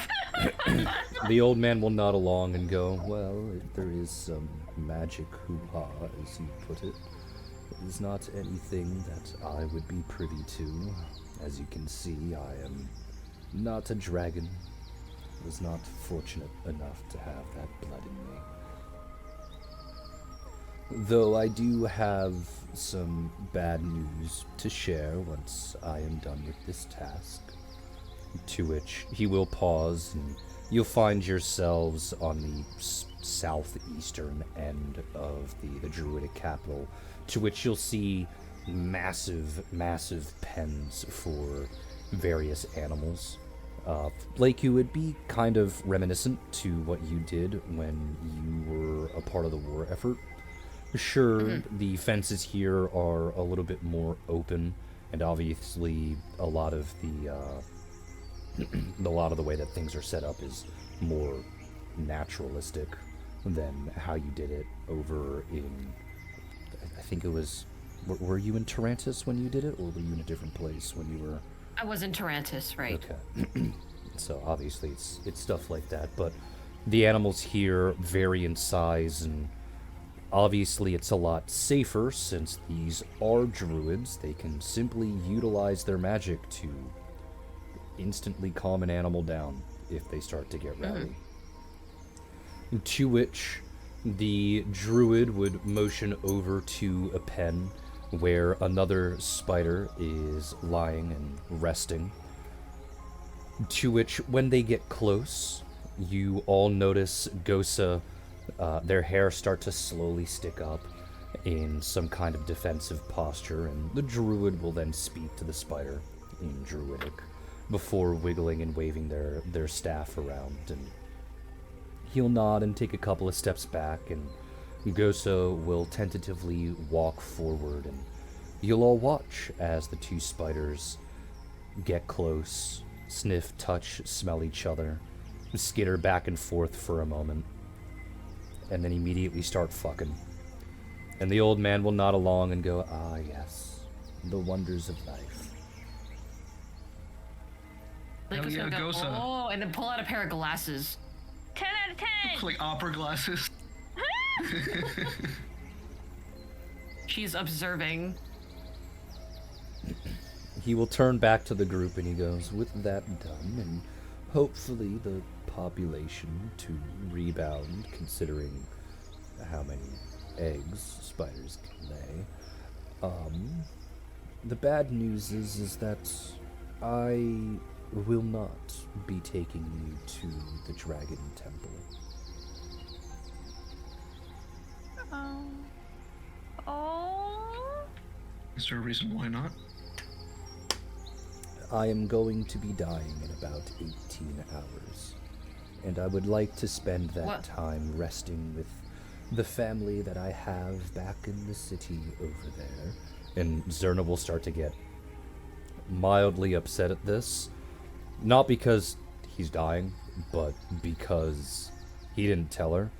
The old man will nod along and go, well, if there is some magic hoo-ha, as you put it, it is not anything that I would be privy to. As you can see, I am not a dragon. Was not fortunate enough to have that blood in me. Though I do have some bad news to share once I am done with this task. To which he will pause, and you'll find yourselves on the southeastern end of the druidic capital, to which you'll see massive pens for various animals. Blake, you would be kind of reminiscent to what you did when you were a part of the war effort. Sure, the fences here are a little bit more open, and obviously a lot of the way that things are set up is more naturalistic than how you did it over in, I think it was, were you in Tarantus when you did it, or were you in a different place when you were? I was in Tarantus, right? Okay. So obviously it's stuff like that, but the animals here vary in size, and obviously it's a lot safer since these are druids. They can simply utilize their magic to instantly calm an animal down if they start to get rowdy. To which the druid would motion over to a pen where another spider is lying and resting. To which, when they get close, you all notice Gosa, their hair start to slowly stick up in some kind of defensive posture, and the druid will then speak to the spider in druidic before wiggling and waving their staff around, and he'll nod and take a couple of steps back, and Gosa will tentatively walk forward, and you'll all watch as the two spiders get close, sniff, touch, smell each other, skitter back and forth for a moment, and then immediately start fucking. And the old man will nod along and go, ah yes, the wonders of life. Like, Hell yeah, go, Gosa. oh, and then pull out a pair of glasses. 10 out of 10! Like opera glasses. She's observing. He will turn back to the group and he goes, with that done, and hopefully the population to rebound, considering how many eggs spiders can lay. The bad news is that I will not be taking you to the Dragon Temple. Oh. Is there a reason why not? I am going to be dying in about 18 hours, and I would like to spend that time resting with the family that I have back in the city over there. And Zerna will start to get mildly upset at this, not because he's dying, but because he didn't tell her.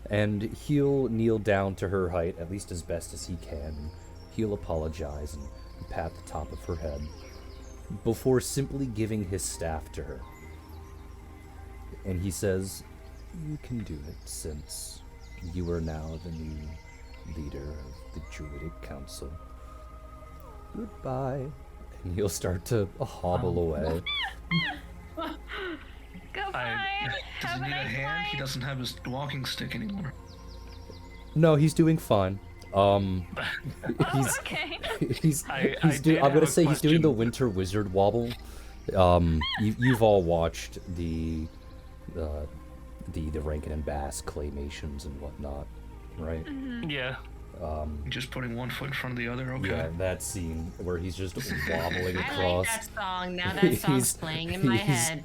And he'll kneel down to her height, at least as best as he can. He'll apologize and pat the top of her head, before simply giving his staff to her. And he says, you can do it, since you are now the new leader of the Druidic Council. Goodbye. And he'll start to hobble away. Goodbye. Does Have he a need a nice hand? night. He doesn't have his walking stick anymore. No, he's doing fine. Okay. I'm gonna say he's doing the Winter Wizard wobble. You've all watched the Rankin and Bass claymations and whatnot. right? Yeah. Just putting one foot in front of the other. Okay. Yeah, that scene where he's just wobbling I like across. that song. Now that song's playing in my head.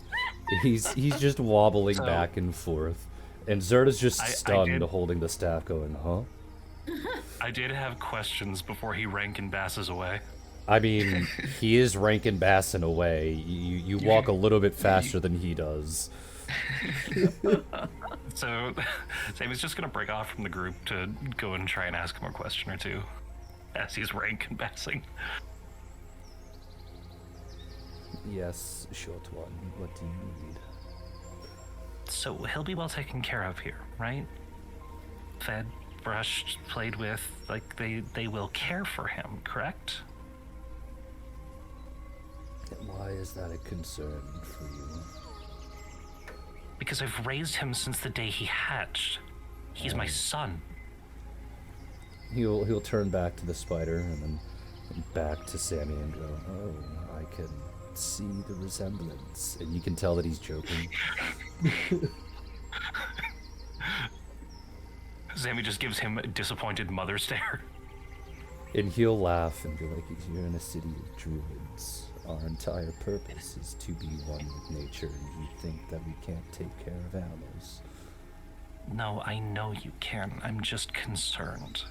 He's just wobbling So- back and forth, and Zerda's just I stunned, did- holding the staff, going, "Huh?" I did have questions before he Rankin Basses away. I mean, he is Rankin Bass in a way. You walk a little bit faster than he does. So Sammy's just gonna break off from the group to go and try and ask him a question or two as he's Rankin Bassing. Yes, short one. What do you need? So he'll be well taken care of here, right? Fed, brushed, played with, like they will care for him, correct? Why is that a concern for you? Because I've raised him since the day he hatched. He's my son. He'll turn back to the spider and then back to Sammy and go, "Oh, I can see the resemblance," and you can tell that he's joking. Sammy just gives him a disappointed mother stare. And he'll laugh and be like, "You're in a city of druids. Our entire purpose is to be one with nature, and you think that we can't take care of animals." No, I know you can. I'm just concerned.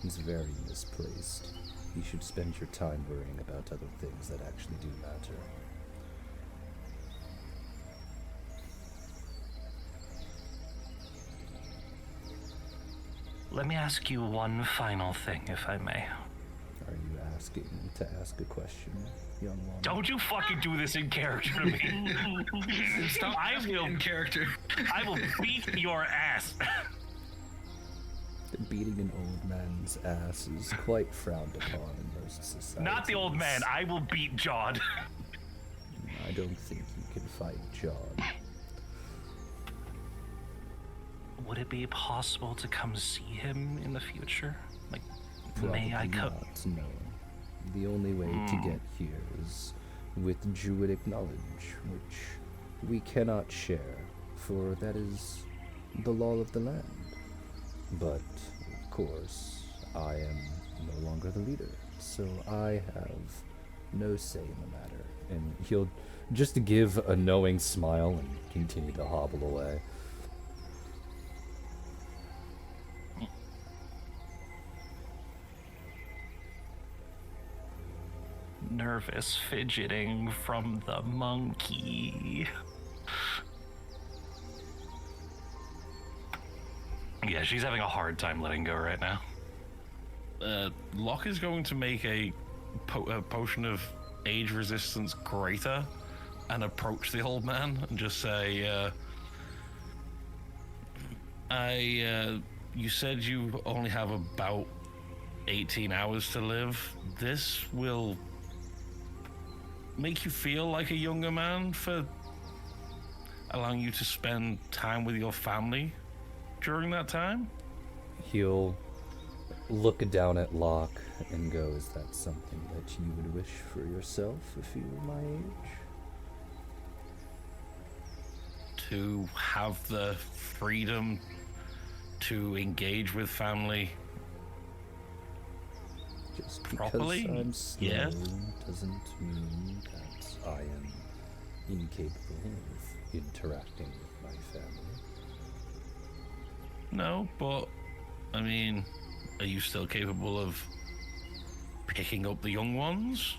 It's very misplaced. You should spend your time worrying about other things that actually do matter. Let me ask you one final thing, if I may. Are you asking to ask a question, young one? Don't you fucking do this in character to me. Stop. I will in character. I will beat your ass. Beating an old man's ass is quite frowned upon in most societies. Not the old man. I will beat Jod. I don't think you can fight John. Would it be possible to come see him in the future? Like, Probably may I come? not, no. The only way to get here is with druidic knowledge, which we cannot share, for that is the law of the land. But, of course, I am no longer the leader, so I have no say in the matter. And he'll just give a knowing smile and continue to hobble away. Nervous fidgeting from the monkey. Yeah, she's having a hard time letting go right now. Locke is going to make a potion of age resistance greater and approach the old man and just say, you said you only have about 18 hours to live. This will make you feel like a younger man for allowing you to spend time with your family during that time? He'll look down at Locke and go, "Is that something that you would wish for yourself if you were my age?" To have the freedom to engage with family Just because properly? I'm slow Yes. doesn't mean that I am incapable of interacting with my family. No, but I mean, are you still capable of picking up the young ones?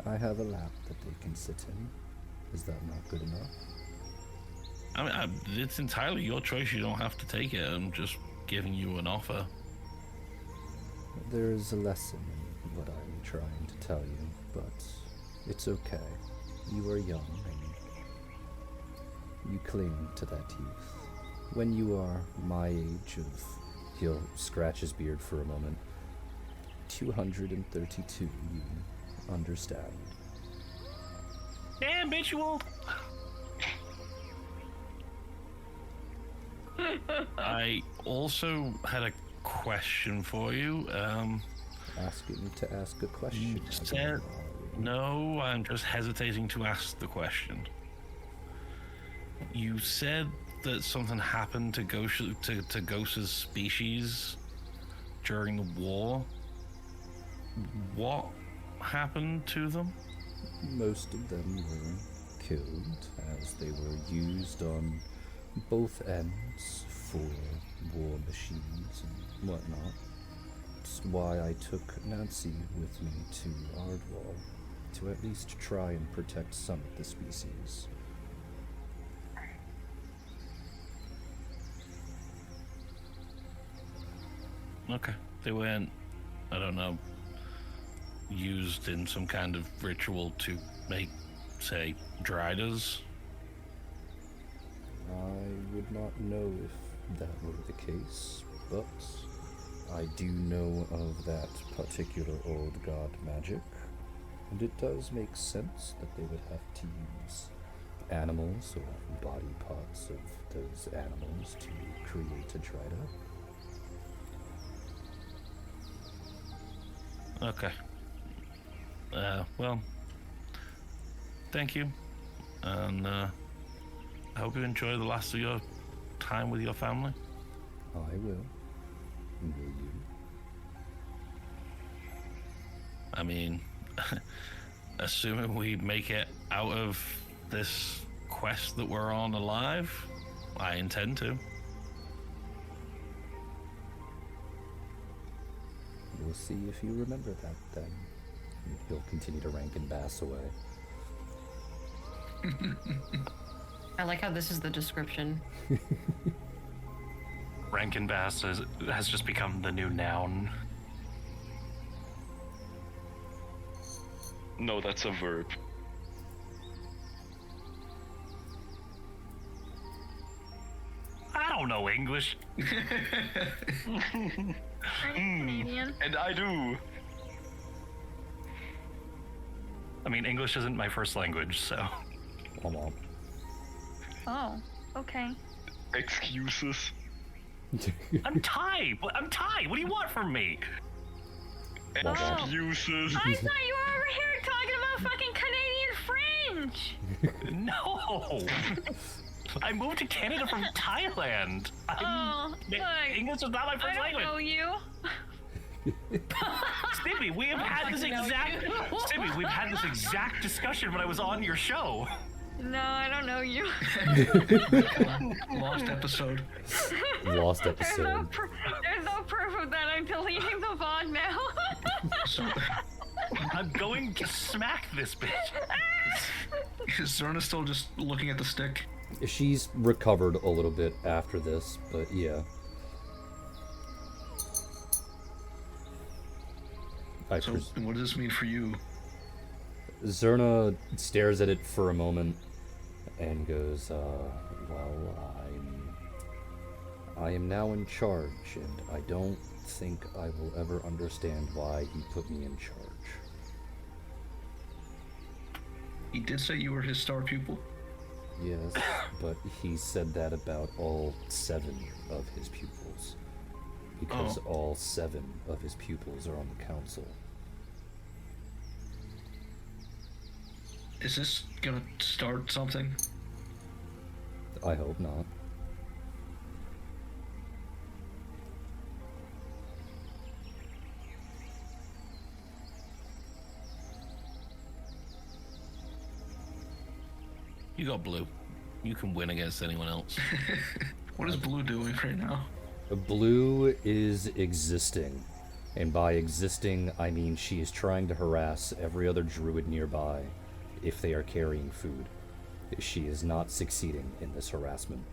I have a lap that they can sit in. Is that not good enough? I mean, it's entirely your choice. You don't have to take it. I'm just giving you an offer. There is a lesson in what I'm trying to tell you, but it's okay. You are young and you cling to that youth. When you are my age of, he'll scratch his beard for a moment, 232, you understand. Damn, bitch, you old. I also had a question for you. Asking to ask a question. You said no. I'm just hesitating to ask the question. You said that something happened to Ghost's species during the war. What happened to them? Most of them were killed as they were used on both ends for war machines and whatnot. It's why I took Nancy with me to Ardwall, to at least try and protect some of the species. Okay. They weren't, I don't know, used in some kind of ritual to make, say, driders? I would not know if that were the case, but I do know of that particular old god magic, and it does make sense that they would have to use animals or body parts of those animals to create a drider. Okay. Well, thank you, and I hope you enjoy the last of your time with your family. I will. Will you? I mean, assuming we make it out of this quest that we're on alive, I intend to. We'll see if you remember that then. He'll continue to rank and bass away. I like how this is the description. Rankin Bass has just become the new noun. No, that's a verb. I don't know English. Canadian. And I do. I mean, English isn't my first language, so. Womp Oh, okay. Excuses. I'm Thai. I'm Thai. What do you want from me? womp. Excuses. I thought you were over here talking about fucking Canadian French. No. I moved to Canada from Thailand. Oh, look. English is not my I first don't language. know you. Stibby, we have had this exact. Stibby, we've had this exact discussion when I was on your show. No, I don't know you. Lost episode. Lost There's no, episode. there's no proof of that. I'm deleting the VOD now. So, I'm going to smack this bitch. is Zerna still just looking at the stick? She's recovered a little bit after this, but yeah. So, what does this mean for you? Zerna stares at it for a moment and goes, well, I am now in charge, and I don't think I will ever understand why he put me in charge. He did say you were his star pupil. Yes, but he said that about all 7 of his pupils. Because all 7 of his pupils are on the council. Is this gonna start something? I hope not. You got Blue. You can win against anyone else. What is Blue doing right now? Blue is existing. And by existing, I mean she is trying to harass every other druid nearby if they are carrying food. She is not succeeding in this harassment.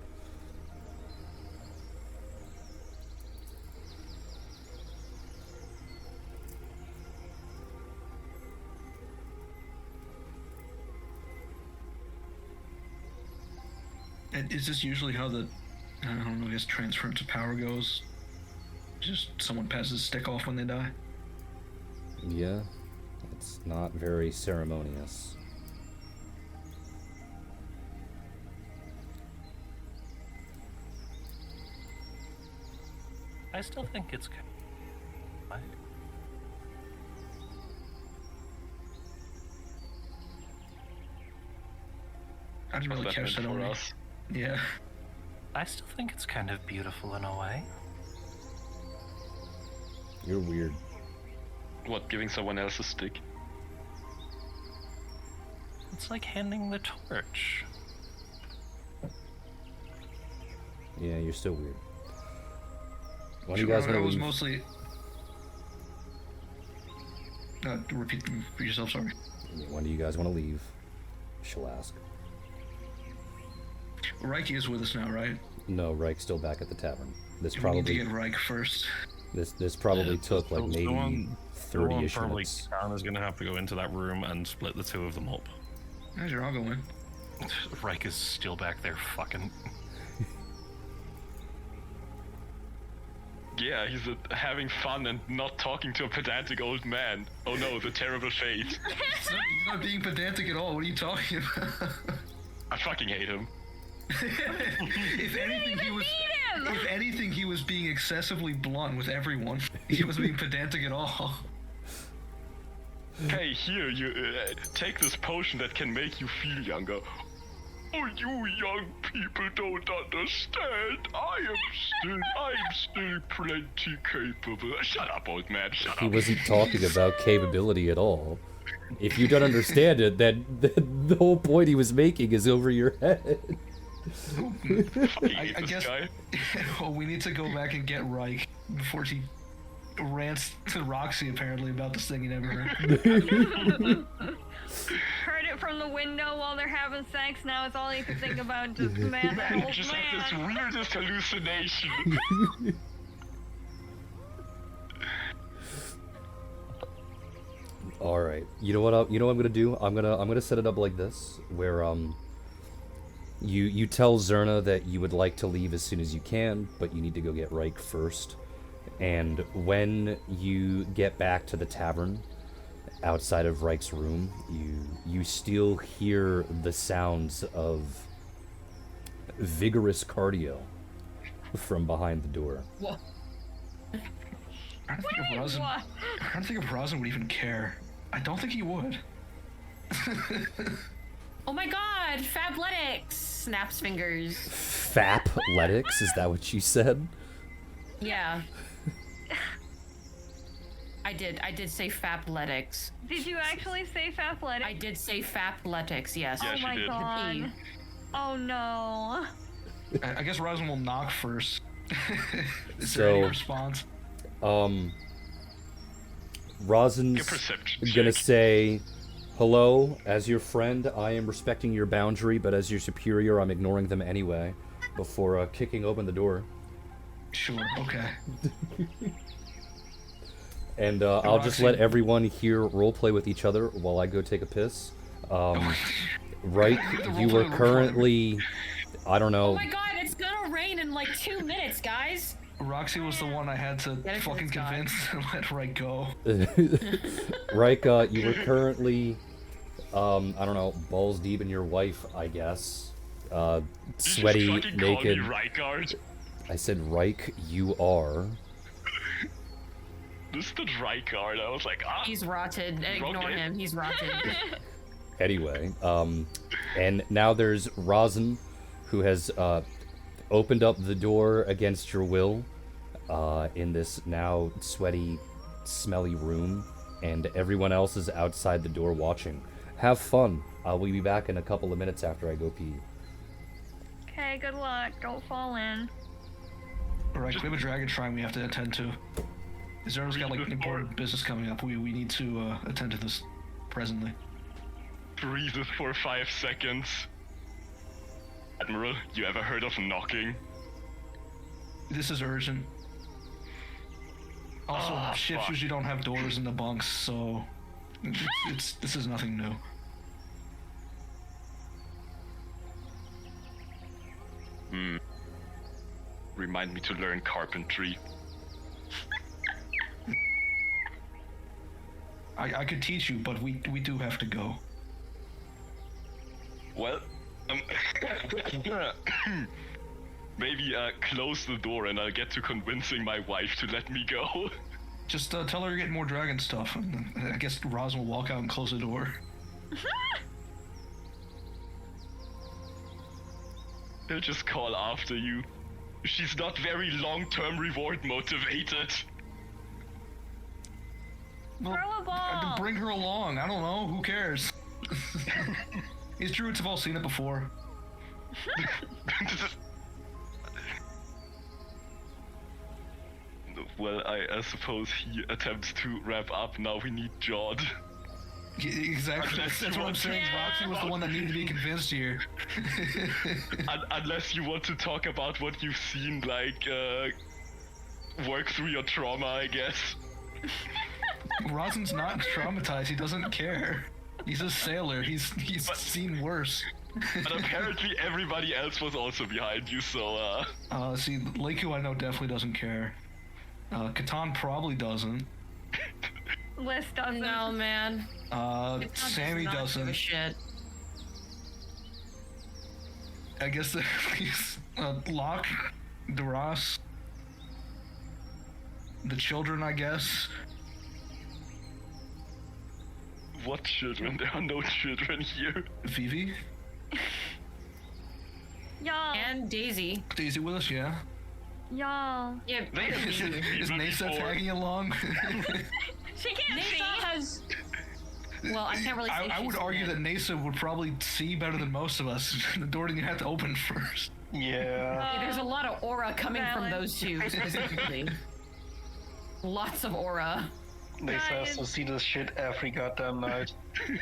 And is this usually how the, I don't know, I guess transference of power goes? Just someone passes a stick off when they die? Yeah, it's not very ceremonious. I still think it's good. I didn't really catch that for on us. Yeah. I still think it's kind of beautiful in a way. You're weird. What, giving someone else a stick? It's like handing the torch. Yeah, you're still weird. When do you Sure, guys I want to was leave? mostly. Repeat yourself. Sorry. When do you guys want to leave? She'll ask. Reiki is with us now, right? No, Reich's still back at the tavern. This We need to probably get Reich first. this probably took like maybe Someone 30-ish probably minutes. Anna's gonna have to go into that room and split the two of them up. As you're all going. Reich is still back there fucking. Yeah, he's having fun and not talking to a pedantic old man. Oh no, the terrible fate. He's not being pedantic at all. What are you talking about? I fucking hate him. If anything, he was. Beat him! If anything, he was being excessively blunt with everyone. He wasn't being pedantic at all. Hey, here, you take this potion that can make you feel younger. Oh, you young people don't understand. I'm still plenty capable. Shut up, old man, shut He up. wasn't talking about capability at all. If you don't understand it, then the whole point he was making is over your head. I hate I this guess. guy. Well, we need to go back and get Reich before he rants to Roxy apparently about this thing he never heard. Heard it from the window while they're having sex. Now it's all he can think about. Just man, that Man, old just had this man. weirdest hallucination. All right. You know what? You know what I'm gonna do? I'm gonna set it up like this, where you tell Zerna that you would like to leave as soon as you can, but you need to go get Reich first. And when you get back to the tavern, outside of Reich's room, you still hear the sounds of vigorous cardio from behind the door. Whoa. I'm trying to think if Rosin. What? I'm trying to think if Rosin would even care. I don't think he would. Oh my god, Fabletics! Snaps fingers. Fapletics? Is that what you said? Yeah. I did say Fabletics. Did you actually say athletic? I did say Fabletics, yes. Yeah, Oh she my did. god. Oh no. I guess Rosin will knock first. Is there any So- response? Rosin's Give perception gonna check. say, "Hello, as your friend, I am respecting your boundary, but as your superior, I'm ignoring them anyway." Before kicking open the door, Sure. Okay. and I'll just let everyone here roleplay with each other while I go take a piss. Right, you were currently, I don't Oh know. my god, it's gonna rain in like 2 minutes, guys! Roxy was the one I had to Get it to fucking the sky. convince to let Reich go. Right, you were currently, I don't know, balls deep in your wife, I guess. Sweaty, You just fucking naked. Call me Rykard. I said, Reich, you are. Mr. Rykard. I was like, ah. He's rotted. Ignore Okay. him, he's rotted. Anyway, and now there's Rosin, who has opened up the door against your will in this now sweaty, smelly room, and everyone else is outside the door watching. Have fun. We'll be back in a couple of minutes after I go pee. Okay, good luck. Don't fall in. Reich, we have a dragon shrine we have to attend to. Zerna's got like important business coming up. We need to attend to this presently. Breathe it for 5 seconds. Admiral, you ever heard of knocking? This is urgent. Also, Ah, ships fuck. usually don't have doors in the bunks, so this is nothing new. Remind me to learn carpentry. I could teach you, but we do have to go. Well, maybe close the door and I'll get to convincing my wife to let me go. Just tell her you're getting more dragon stuff, and then I guess Roz will walk out and close the door. He'll just call after you. She's not very long-term reward motivated. Well, Throw a I ball. can bring her along. I don't know. Who cares? These druids have all seen it before. Well, I suppose he attempts to wrap up. Now we need Jod. Exactly. Unless That's you what I'm want saying. to- Roxy was the one that needed to be convinced here. Unless you want to talk about what you've seen, like, work through your trauma, I guess. Rosin's not traumatized. He doesn't care. He's a sailor. He's seen worse. But apparently everybody else was also behind you, so, See, Leiku I know definitely doesn't care. Catan probably doesn't. Liz doesn't. No, man. Sammy Does not give a doesn't. shit. I guess he's Locke, Duras, the children, I guess. what children? There are no children here. Vivi, Y'all. And Daisy. Daisy with us, yeah. Y'all. Yeah, They have Is, seen is people Nasa before. tagging along? She can't see. Nasa has. Well, I can't really say I would she's argue dead. that Nasa would probably see better than most of us. The door didn't have to open first. Yeah. There's a lot of aura coming from Valid. those two specifically. Lots of aura. They have to see this shit every goddamn night.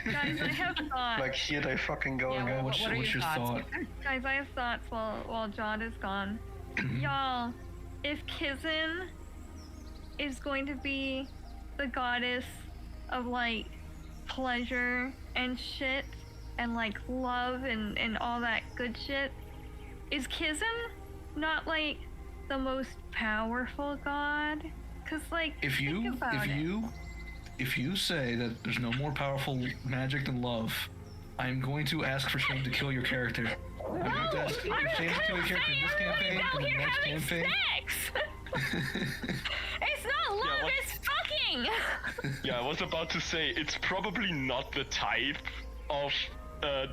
Guys, I have thoughts. Like, here they fucking go Yeah, again. what are What's your your thoughts? thought? Guys, I have thoughts while Jod is gone. Y'all, if Kizin is going to be the goddess of like pleasure and shit and like love and all that good shit, is Kizin not like the most powerful god? Cause like If think you about it. if you say that there's no more powerful magic than love, I'm going to ask for Shane to kill your character. I'm going to ask for I'm Shane to kill your character in this campaign out and the here next having campaign. sex. It's not love, what- it's fucking. Yeah, I was about to say, it's probably not the type of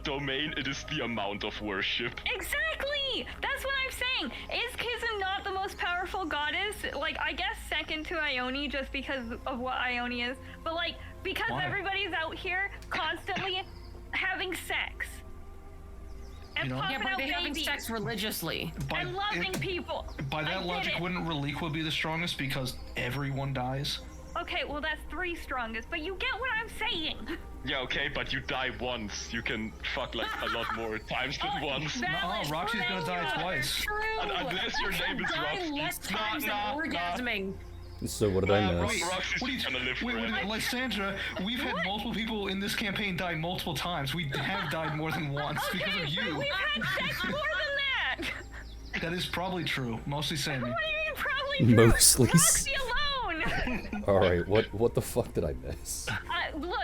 domain, it is the amount of worship. Exactly! That's what I'm saying. Is Kizin not the most powerful goddess? Like, I guess second to Ione just because of what Ione is. But like, because Why? everybody's out here constantly having sex. And You know- popping Yeah, but out they're having babies. sex religiously. And loving people. By I that get logic, it. wouldn't Reliqua be the strongest because everyone dies? Okay, well that's 3 strongest, but you get what I'm saying. Yeah, okay, but you die once. You can fuck like a lot more times than once. Valid. Roxy's gonna die twice. True. Unless your name is Die Roxy. less times Nah, than orgasming. So what did I miss? Wait, Roxy's what do you, gonna live wait, forever. Lysandra, we've had multiple people in this campaign die multiple times. We have died more than once because of Okay, but you. we've had sex more than that. That is probably true. Mostly Sammy. What do you mean probably true? Mostly. Roxy alone. All right, what the fuck did I miss? Look.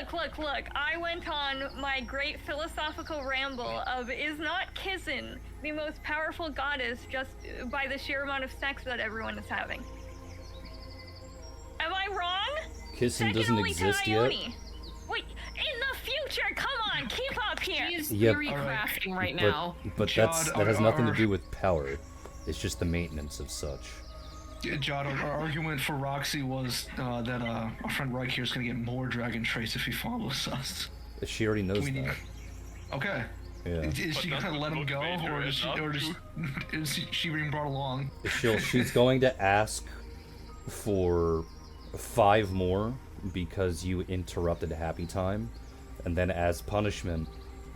I went on my great philosophical ramble of is not Kizin the most powerful goddess just by the sheer amount of sex that everyone is having? Am I wrong? Kissing Second doesn't only to exist yet. Ione. Wait, in the future, come on, keep up here. He's Yep. theory crafting right But now. but Jod, that has nothing to our- do with power. It's just the maintenance of such. Jod, our argument for Roxy was that our friend Reich here is going to get more dragon traits if he follows us. She already knows We need- that. Okay. Yeah. Is she But going to let him go, motivate her or is she being brought along? She's going to ask for 5 more because you interrupted Happy Time, and then as punishment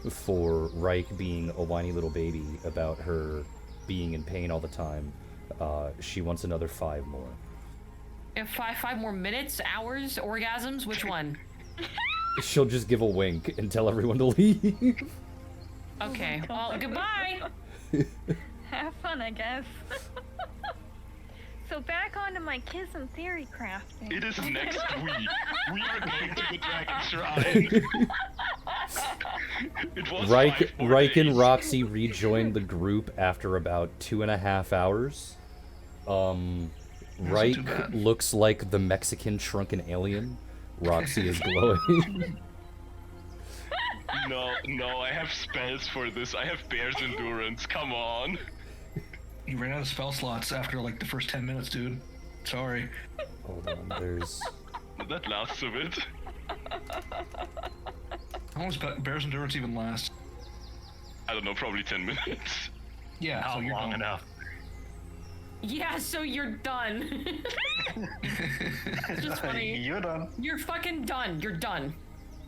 for Reich being a whiny little baby about her being in pain all the time, she wants another 5 more. If five more minutes, hours, orgasms, which one? She'll just give a wink and tell everyone to leave. Okay. Well, goodbye. Have fun, I guess. So back onto my Kizin theory crafting. It is next week. We are going to the Dragon Shrine. It was Reich 5 more and days. Roxy rejoined the group after about 2.5 hours. Reich too bad. looks like the Mexican shrunken alien. Roxy is glowing. No, I have spells for this. I have bear's endurance. Come on. You ran out of spell slots after like the first 10 minutes, dude. Sorry. Hold on, there's... That lasts a bit. How long does Bear's Endurance even last? I don't know, probably 10 minutes. Yeah, Not so you're long done. enough. Yeah, so you're done. It's just funny. You're done. You're fucking done. You're done.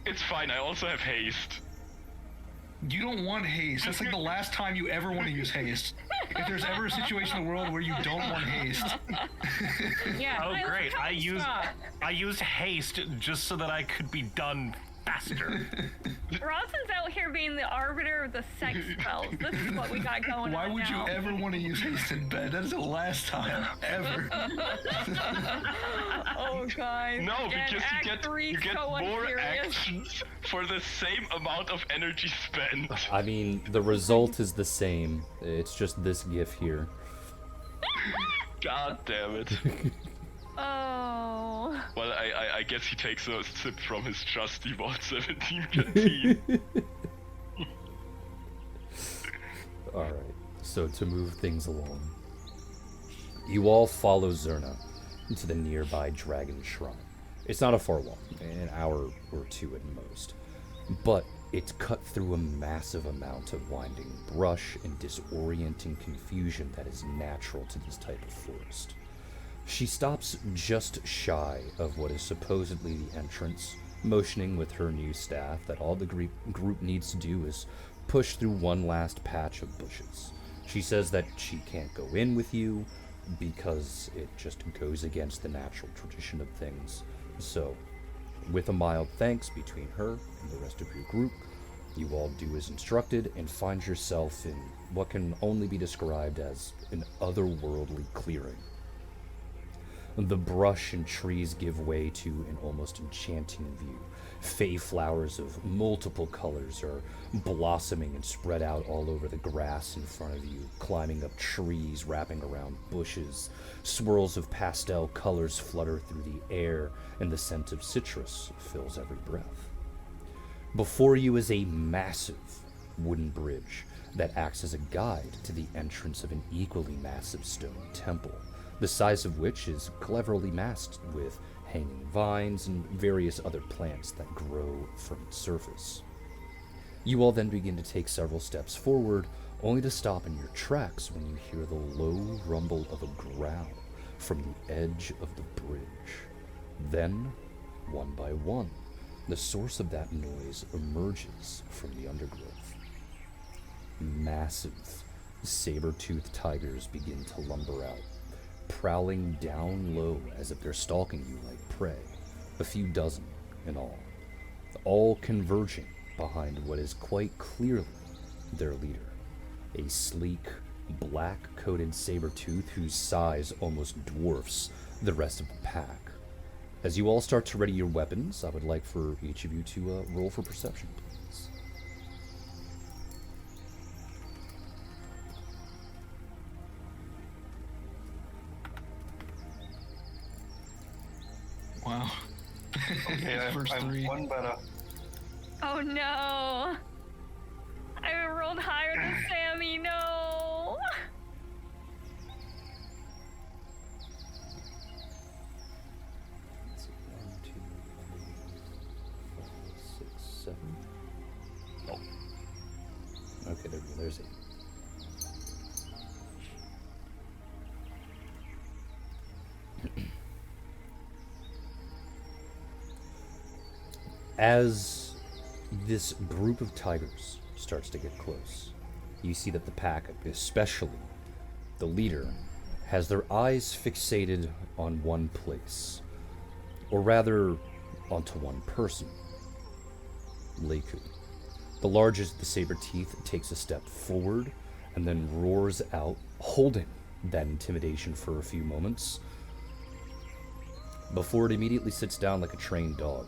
It's fine, I also have haste. You don't want haste. That's like the last time you ever want to use haste. If there's ever a situation in the world where you don't want haste. Yeah. Oh, I great. like how you stop. I used haste just so that I could be done faster. Rawson's out here being the arbiter of the sex spells. This is what we got going Why on would now. you ever want to use haste in bed? That is the last time ever. Oh, guys. No, Again, because Act you three, get so more unserious. actions for the same amount of energy spent. I mean, the result is the same. It's just this gif here. God damn it. Oh. Well, I guess he takes a sip from his trusty Vault 17 canteen. Alright, so to move things along, you all follow Zerna to the nearby dragon shrine. It's not a far walk, an hour or two at most, but it's cut through a massive amount of winding brush and disorienting confusion that is natural to this type of forest. She stops just shy of what is supposedly the entrance, motioning with her new staff that all the group needs to do is push through one last patch of bushes. She says that she can't go in with you because it just goes against the natural tradition of things. So, with a mild thanks between her and the rest of your group, you all do as instructed and find yourself in what can only be described as an otherworldly clearing. The brush and trees give way to an almost enchanting view. Fey flowers of multiple colors are blossoming and spread out all over the grass in front of you, climbing up trees, wrapping around bushes. Swirls of pastel colors flutter through the air, and the scent of citrus fills every breath. Before you is a massive wooden bridge that acts as a guide to the entrance of an equally massive stone temple, the size of which is cleverly masked with hanging vines and various other plants that grow from its surface. You all then begin to take several steps forward, only to stop in your tracks when you hear the low rumble of a growl from the edge of the bridge. Then, one by one, the source of that noise emerges from the undergrowth. Massive, saber-toothed tigers begin to lumber out, prowling down low as if they're stalking you like prey, a few dozen in all converging behind what is quite clearly their leader, a sleek, black-coated saber-tooth whose size almost dwarfs the rest of the pack. As you all start to ready your weapons, I would like for each of you to roll for perception, please. Wow. Okay, First I'm three. one better. Oh no. I rolled higher than Sammy, no. Let's see, 1, 2, 3, 4, 5, 6, 7. Oh. Okay, there's 8. As this group of tigers starts to get close, you see that the pack, especially the leader, has their eyes fixated on one place, or rather, onto one person, Leiku. The largest of the saber teeth takes a step forward and then roars out, holding that intimidation for a few moments, before it immediately sits down like a trained dog.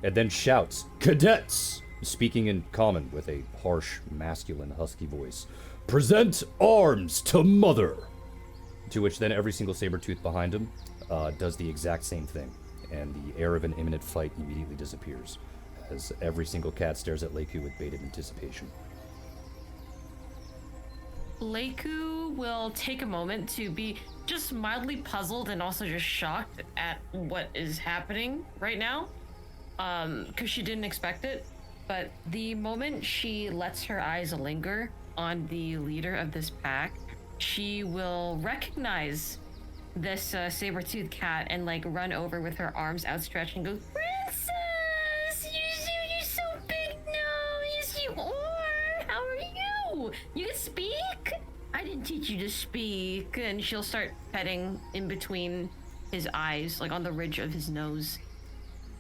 And then shouts, "Cadets!" speaking in common with a harsh, masculine, husky voice. "Present arms to Mother!" To which then every single saber-tooth behind him does the exact same thing, and the air of an imminent fight immediately disappears as every single cat stares at Leiku with bated anticipation. Leiku will take a moment to be just mildly puzzled and also just shocked at what is happening right now, because she didn't expect it. But the moment she lets her eyes linger on the leader of this pack, she will recognize this saber-toothed cat and like run over with her arms outstretched and go, "Princess, you're so big now. Yes, you are. How are you? You can speak? I didn't teach you to speak." And she'll start petting in between his eyes, like on the ridge of his nose.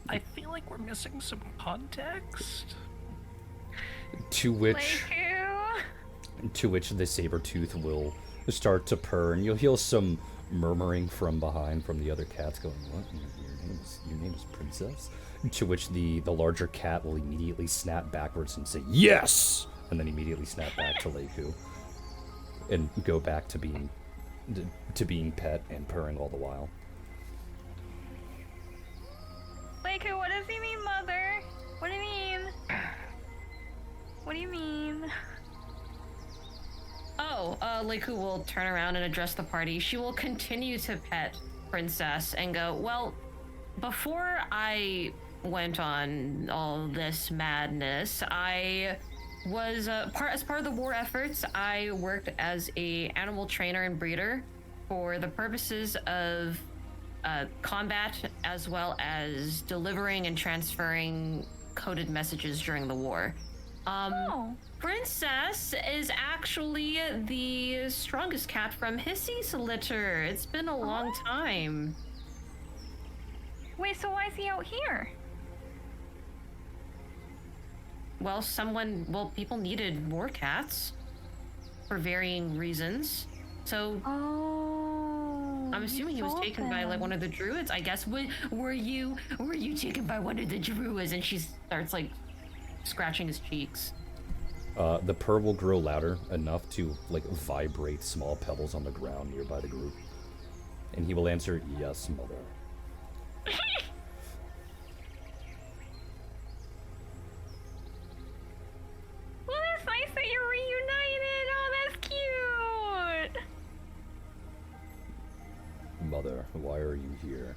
I feel like we're missing some context. To which Leiku. the saber-tooth will start to purr, and you'll hear some murmuring from behind from the other cats going, "What? Your name is Princess?" To which the larger cat will immediately snap backwards and say, "Yes!" And then immediately snap back to Leiku. And go back to being pet and purring all the while. Leiku, what does he mean, mother? What do you mean? What do you mean? Oh, Leiku will turn around and address the party. She will continue to pet Princess and go, "Well, before I went on all this madness, I was as part of the war efforts, I worked as a animal trainer and breeder for the purposes of combat, as well as delivering and transferring coded messages during the war. Oh. Princess is actually the strongest cat from Hissy's litter. It's been a long time. Wait, so why is he out here? Well, people needed more cats for varying reasons. So Oh. I'm assuming he was taken by like one of the druids. I guess. Were you taken by one of the druids? And she starts like scratching his cheeks. The purr will grow louder enough to like vibrate small pebbles on the ground nearby the group, and he will answer, "Yes, mother." Well, that's nice that you're reunited. Oh, that's cute. Mother, why are you here?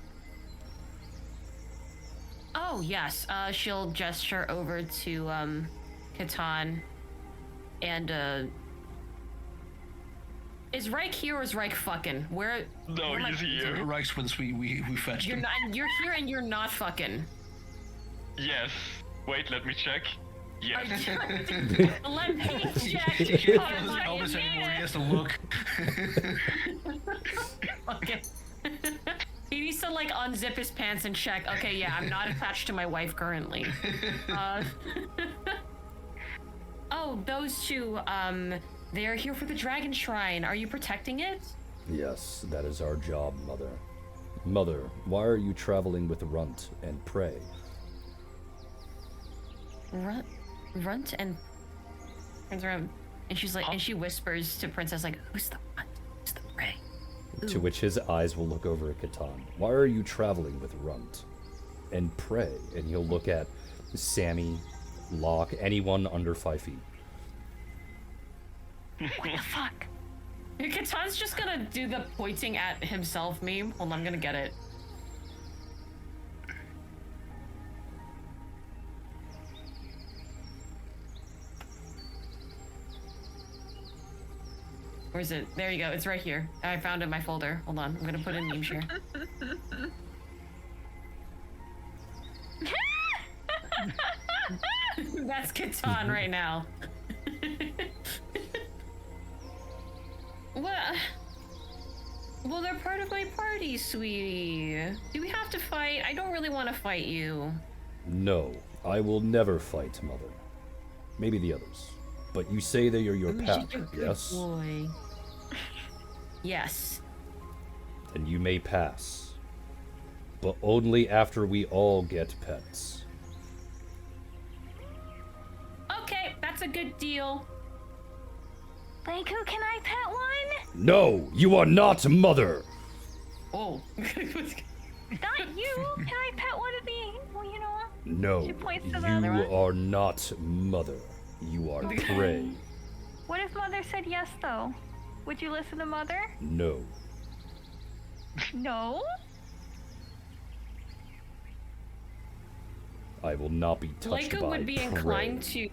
Oh yes. She'll gesture over to Catan, and is Reich here or is Reich fucking? Where? No, where am I- he's here. Reich's with us. We fetched You're him. not. You're here and you're not fucking. Yes. Wait, let me check. Yes. Let me check. He can't Oh, feel his my pelvis anymore. He goodness. has to look. Okay. He needs to like unzip his pants and check. Okay, yeah, I'm not attached to my wife currently. Oh, those two. They are here for the Dragon Shrine. Are you protecting it? Yes, that is our job, Mother. Mother, why are you traveling with Runt and Prey? Runt and turns around, and she's like, and she whispers to Princess like, "Who's the Runt? Who's the Prey?" To which his eyes will look over at Catan. Why are you traveling with Runt and Prey? And he'll look at Sammy, Locke, anyone under 5 feet. What the fuck? Catan's just gonna do the pointing at himself meme. Hold on, I'm gonna get it. Where is it? There you go. It's right here. I found it in my folder. Hold on. I'm gonna put in meme share. That's Catan right now. Well, they're part of my party, sweetie. Do we have to fight? I don't really want to fight you. No, I will never fight, Mother. Maybe the others. But you say they are your pack, You're a good yes? boy. Yes. Then you may pass. But only after we all get pets. Okay, that's a good deal. Leiku, can I pet one? No, you are not Mother! Oh. Not you. Can I pet one of the, well, you know? No, She points to the you other one. are not mother. You are prey. What if Mother said yes, though? Would you listen to Mother? No. No? I will not be touched Leica by would be prey. inclined to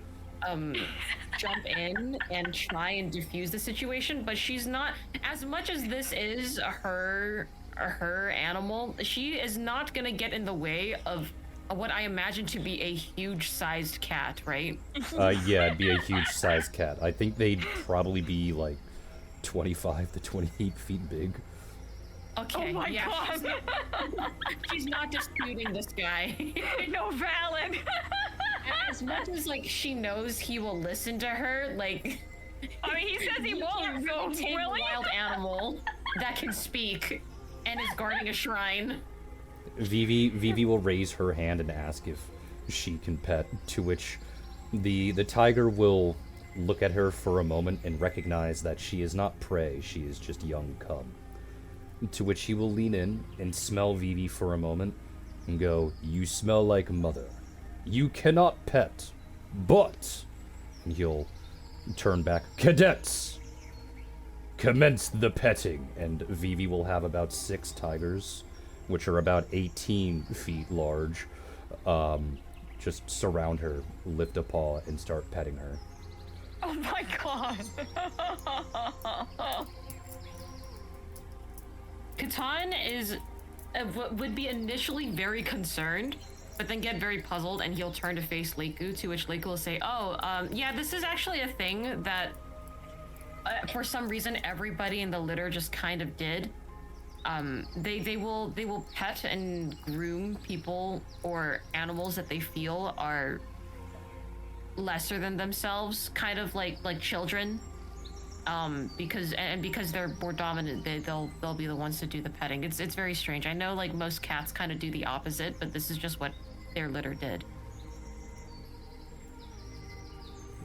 jump in and try and defuse the situation, but she's not. As much as this is her animal, she is not gonna get in the way of what I imagine to be a huge-sized cat, right? Yeah, it'd be a huge sized cat. I think they'd probably be like 25 to 28 feet big. Okay. Oh my yeah, god! she's not disputing this guy. No, valid! As much as like she knows he will listen to her, like I mean, he says he you won't, can't so really take will a he? wild animal that can speak and is guarding a shrine. Vivi will raise her hand and ask if she can pet, to which the tiger will look at her for a moment and recognize that she is not prey, she is just young cub. To which he will lean in and smell Vivi for a moment and go, "You smell like mother. You cannot pet, but..." And he'll turn back, "Cadets! Commence the petting." And Vivi will have about 6 tigers, which are about 18 feet large, just surround her, lift a paw, and start petting her. Oh my god! Catan is would be initially very concerned, but then get very puzzled, and he'll turn to face Leiku, to which Leiku will say, "Oh, yeah, this is actually a thing that for some reason everybody in the litter just kind of did. They will pet and groom people or animals that they feel are lesser than themselves, kind of like children. Because they're more dominant, they'll be the ones to do the petting. It's very strange. I know like most cats kind of do the opposite, but this is just what their litter did."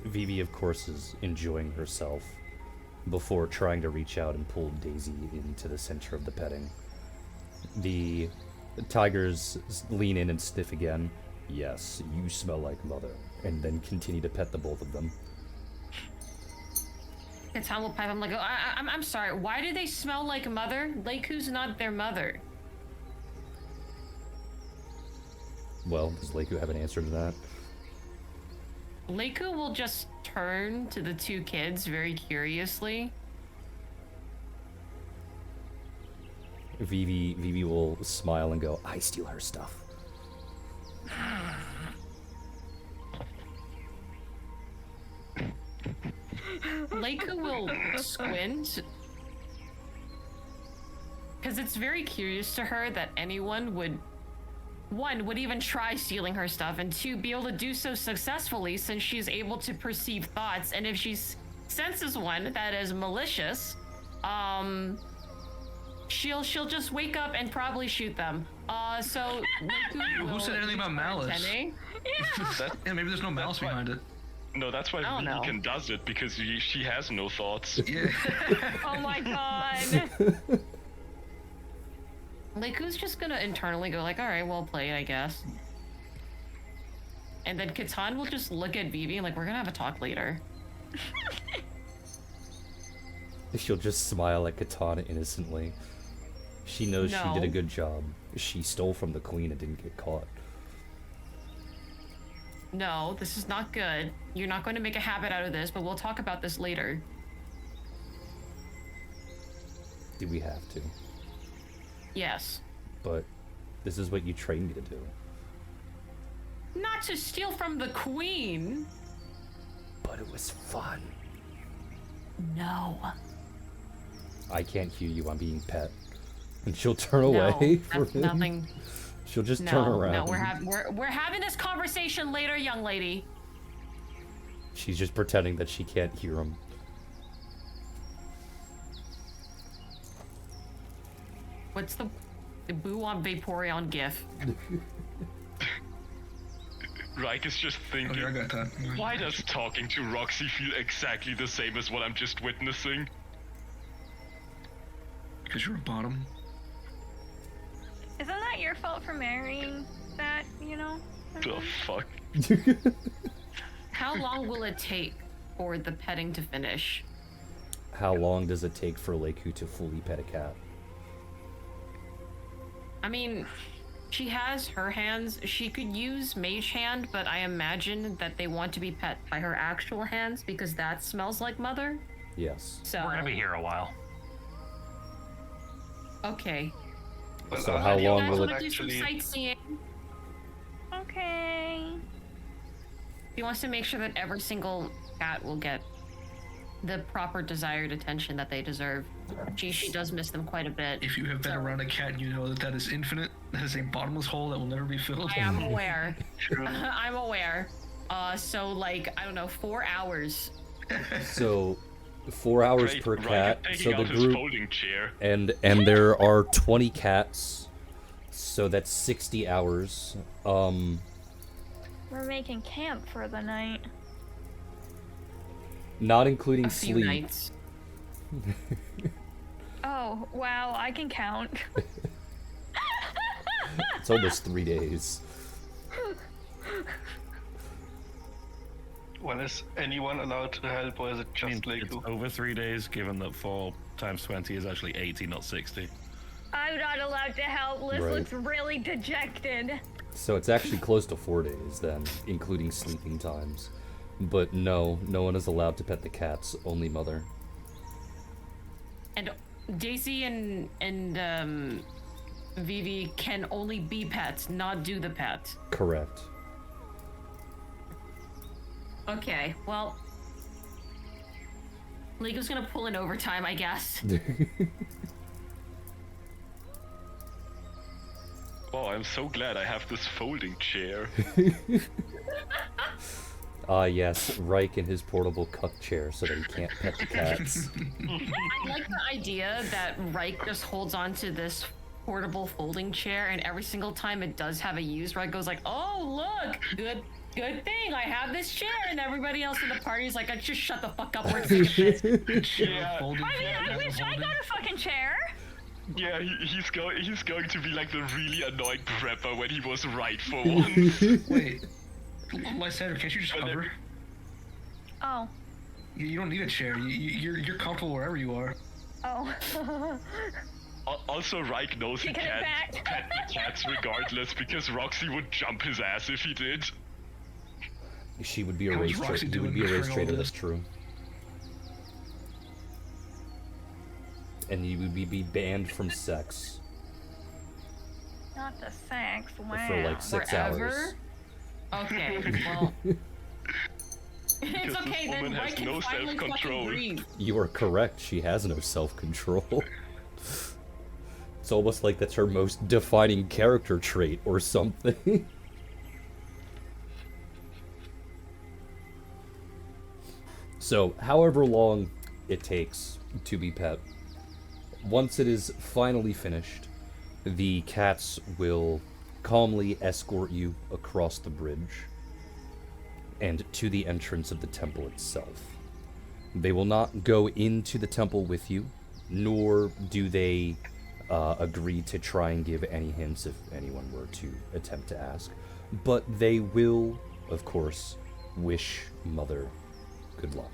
Vivi, of course, is enjoying herself before trying to reach out and pull Daisy into the center of the petting. The tigers lean in and sniff again. "Yes, you smell like mother," and then continue to pet the both of them. Catan will pipe. I'm like, I'm sorry. Why do they smell like mother? Leiku's not their mother. Well, does Leiku have an answer to that? Leiku will just turn to the 2 kids very curiously. Vivi will smile and go, "I steal her stuff." Leiku will squint, because it's very curious to her that anyone would, 1, would even try stealing her stuff, and 2, be able to do so successfully since she's able to perceive thoughts, and if she senses one that is malicious, she'll just wake up and probably shoot them. So Leiku Who said anything about malice? Yeah, maybe there's no malice behind it. No, that's why don't know. Vegan does it, because she has no thoughts. Yeah. Oh my god! Leiku's just gonna internally go like, all right, well played, I guess. And then Catan will just look at Vivi and like, we're gonna have a talk later. She'll just smile at Katana innocently. She knows she did a No. good job. She stole from the queen and didn't get caught. No, this is not good. You're not going to make a habit out of this, but we'll talk about this later. Do we have to? Yes. But this is what you trained me to do. Not to steal from the queen. But it was fun. No. I can't hear you. I'm being pet. And she'll turn No, away from that's him. nothing. She'll just turn around. No, we're having this conversation later, young lady. She's just pretending that she can't hear him. What's the Boo on Vaporeon gif? Reich is just Okay, thinking, I got that. why does talking to Roxy feel exactly the same as what I'm just witnessing? Because you're a bottom. Isn't that your fault for marrying that, you know? The fuck? How long will it take for the petting to finish? How long does it take for Leiku to fully pet a cat? I mean, she has her hands. She could use mage hand, but I imagine that they want to be pet by her actual hands because that smells like mother. Yes. So We're gonna be here a while. Okay. Well, So I how You long guys will want it... to do some actually- sightseeing? Okay. He wants to make sure that every single cat will get the proper desired attention that they deserve. She does miss them quite a bit. If you have been around a cat, you know that that is infinite. That is a bottomless hole that will never be filled. I am aware. I'm aware. So like, I don't know, 4 hours. So, 4 hours Great, per Ryan cat. taking So the out his group... folding chair. And there are 20 cats. So that's 60 hours. We're making camp for the night. Not including A few sleep. nights. Oh, wow, I can count. It's almost 3 days. Well, is anyone allowed to help, or is it I mean, just it's Leiku? over 3 days, given that 4 times 20 is actually 80, not 60. I'm not allowed to help. Liz Right. looks really dejected. So it's actually close to 4 days then, including sleeping times. But no one is allowed to pet the cats, only mother. And Daisy and Vivi can only be pets, not do the pet. Correct. Okay, well, Lego's gonna pull in overtime, I guess. Oh, I'm so glad I have this folding chair. Ah yes, Reich in his portable cuck chair so that he can't pet the cats. I like the idea that Reich just holds on to this portable folding chair, and every single time it does have a use, Reich goes like, "Oh, look, good thing I have this chair," and everybody else in the party is like, "Just shut the fuck up, we're taking this." Yeah. Folding I mean, chair, I wish I folding- got a fucking chair. Yeah, he's going to be like the really annoyed prepper when he was right for once. Wait, Lysander, can't you just But then- hover? Oh. You don't need a chair. You're comfortable wherever you are. Oh. Also, Reich knows he Taking it can't back. pet the cats regardless because Roxy would jump his ass if he did. She would be a How is race Roxy trader. He would doing be a race during all trader, this? that's true. And you would be banned from sex Not the sex. Wow. for like 6 hours. Forever? Okay, well. It's Because okay, this then woman Reich has can no finally fucking self-control. breathe. You are correct, she has no self-control. It's almost like that's her most defining character trait or something. So, however long it takes to be pet, once it is finally finished, the cats will calmly escort you across the bridge and to the entrance of the temple itself. They will not go into the temple with you, nor do they agree to try and give any hints if anyone were to attempt to ask. But they will, of course, wish Mother good luck.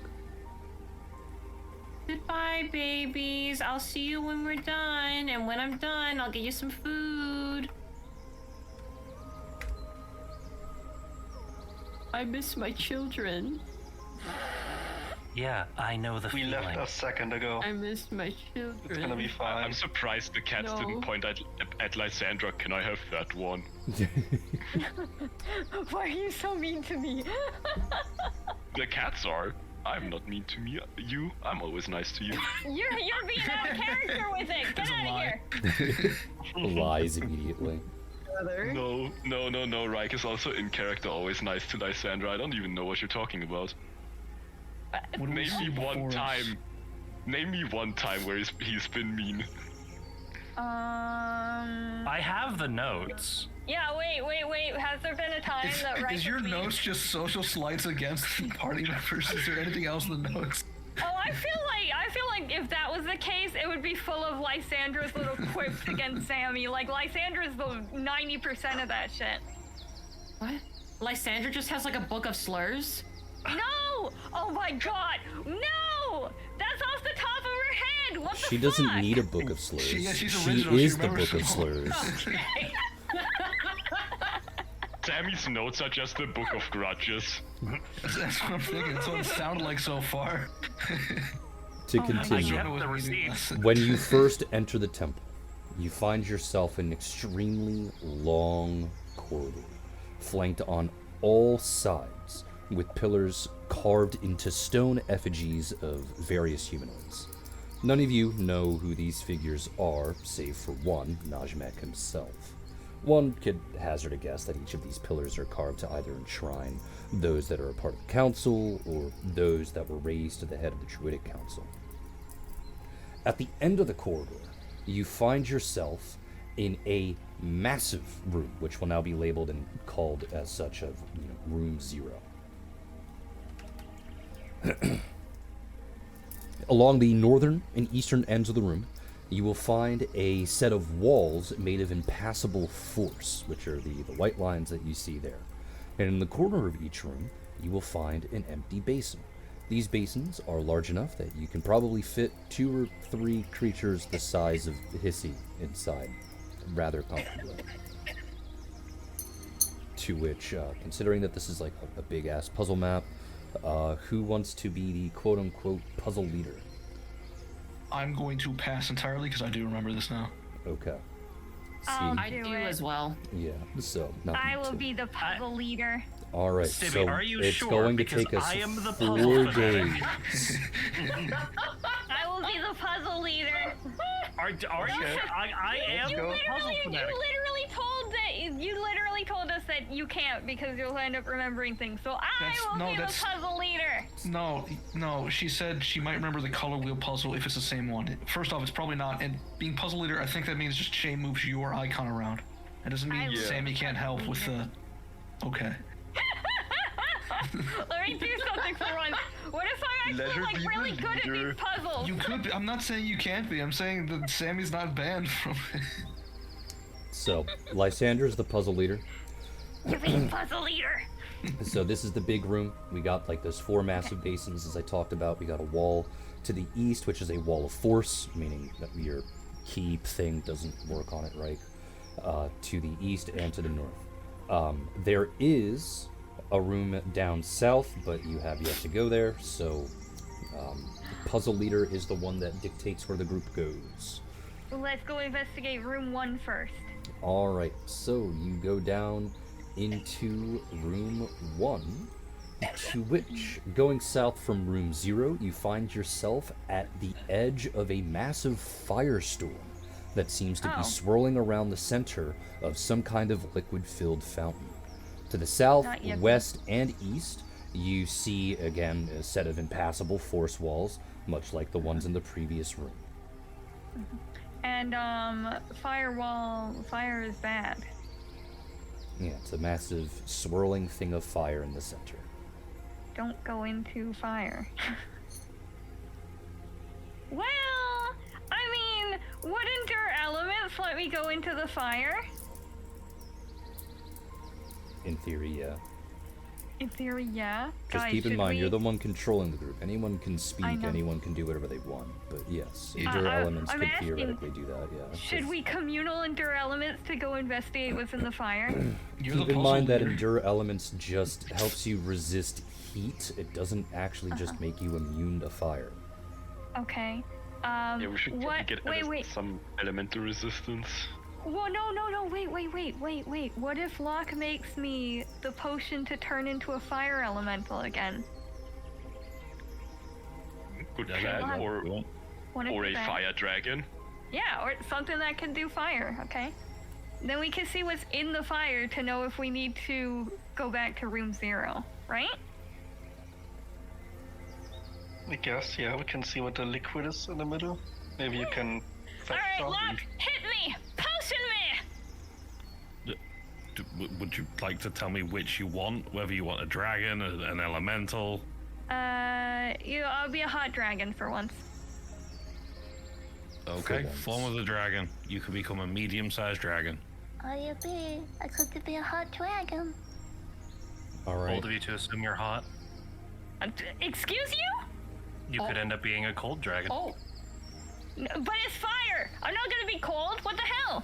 Goodbye, babies. I'll see you when we're done. And when I'm done, I'll get you some food. I miss my children. Yeah, I know the We feeling. left a second ago. I miss my children. It's gonna be fine. I'm surprised the cats No. didn't point at Lysandra. Can I have that one? Why are you so mean to me? The cats are. I'm not mean to me. You, I'm always nice to you. You're being out of character with it. Get That's a out of lie. here. Lies immediately. No. Reich is also in character, always nice to Lysandra. I don't even know what you're talking about. What do we Name see me one before us? time. Name me one time where he's been mean. I have the notes. Yeah, wait. Has there been a time that Reich Is your was being- notes just social slights against party members? Is there anything else in the notes? Oh, I feel like if that was the case, it would be full of Lysandra's little quips against Sammy. Like Lysandra's the 90% of that shit. What? Lysandra just has like a book of slurs? No! Oh my god! No! That's off the top of her head! What the She doesn't fuck? need a book of slurs. She's She original, she is the remembers book of them all. slurs. Sammy's notes are just a book of grudges. That's what I'm thinking. That's what it sounded like so far. To I continue, get What the was reading receipts. last- when you first enter the temple, you find yourself in an extremely long corridor, flanked on all sides with pillars carved into stone effigies of various humanoids. None of you know who these figures are, save for one, Najmek himself. One could hazard a guess that each of these pillars are carved to either enshrine those that are a part of the council or those that were raised to the head of the Druidic Council. At the end of the corridor, you find yourself in a massive room, which will now be labeled and called as such of Room 0. Along the northern and eastern ends of the room, you will find a set of walls made of impassable force, which are the white lines that you see there. And in the corner of each room, you will find an empty basin. These basins are large enough that you can probably fit 2 or 3 creatures the size of Hissy inside rather comfortably. To which, considering that this is like a big-ass puzzle map, who wants to be the quote-unquote puzzle leader? I'm going to pass entirely because I do remember this now. Okay. See, I Do do it. as well. yeah, so not I you will two. be the puzzle leader. All right, Stibby, so are you it's sure? going to Because take us I am the 4 puzzle days. I will be the puzzle leader. Are you? I am You the puzzle literally fanatic. told us that you can't because you'll end up remembering things. So I will be the puzzle leader. No, she said she might remember the color wheel puzzle if it's the same one. First off, it's probably not. And being puzzle leader, I think that means just Shay moves your icon around. It doesn't mean Yeah. Sammy can't help with the. Okay. Let me do something for once. What if I'm Let actually her like be the really good at leader. these puzzles? You could be. I'm not saying you can't be. I'm saying that Sammy's not banned from it. So, Lysandra's the puzzle leader. You're the puzzle leader. So this is the big room. We got like those 4 massive basins, as I talked about. We got a wall to the east, which is a wall of force, meaning that your key thing doesn't work on it right. To the east and to the north. There is a room down south, but you have yet to go there. So, the puzzle leader is the one that dictates where the group goes. Let's go investigate room 1 first. All right, so you go down into room 1, to which, going south from room 0, you find yourself at the edge of a massive firestorm that seems to be swirling around the center of some kind of liquid-filled fountain. To the south, Not yet. west, and east, you see, again, a set of impassable force walls, much like the ones in the previous room. And fire is bad. Yeah, it's a massive swirling thing of fire in the center. Don't go into fire. Well, I mean, wouldn't your elements let me go into the fire? In theory, yeah. In theory, yeah. Just Guys, keep in should mind, we- you're the one controlling the group. Anyone can speak, know. anyone can do whatever they want. But yes, Yeah. Endure elements I'm could asking, theoretically do that, yeah. Should we communal endure elements to go investigate what's in the fire? You're Keep the in puzzle mind that leader. Endure elements just helps you resist heat. It doesn't actually just make you immune to fire. Okay. Yeah, we should what? get Wait. some elemental resistance. Well, no. Wait. What if Locke makes me the potion to turn into a fire elemental again? Good Yeah, plan. that- Or Wanna or do a that? fire dragon. Yeah, or something that can do fire, okay? Then we can see what's in the fire to know if we need to go back to room 0, right? I guess, yeah, we can see what the liquid is in the middle. Maybe you can fetch Alright, some. Locke, hit me! Potion me! Would you like to tell me which you want? Whether you want a dragon, an elemental? I'll be a hot dragon for once. Okay, once. form of the dragon. You could become a medium-sized dragon. I could be a hot dragon. All right. Bold of you to assume you're hot. Excuse you? You could end up being a cold dragon. Oh, No, but it's fire. I'm not gonna be cold. What the hell?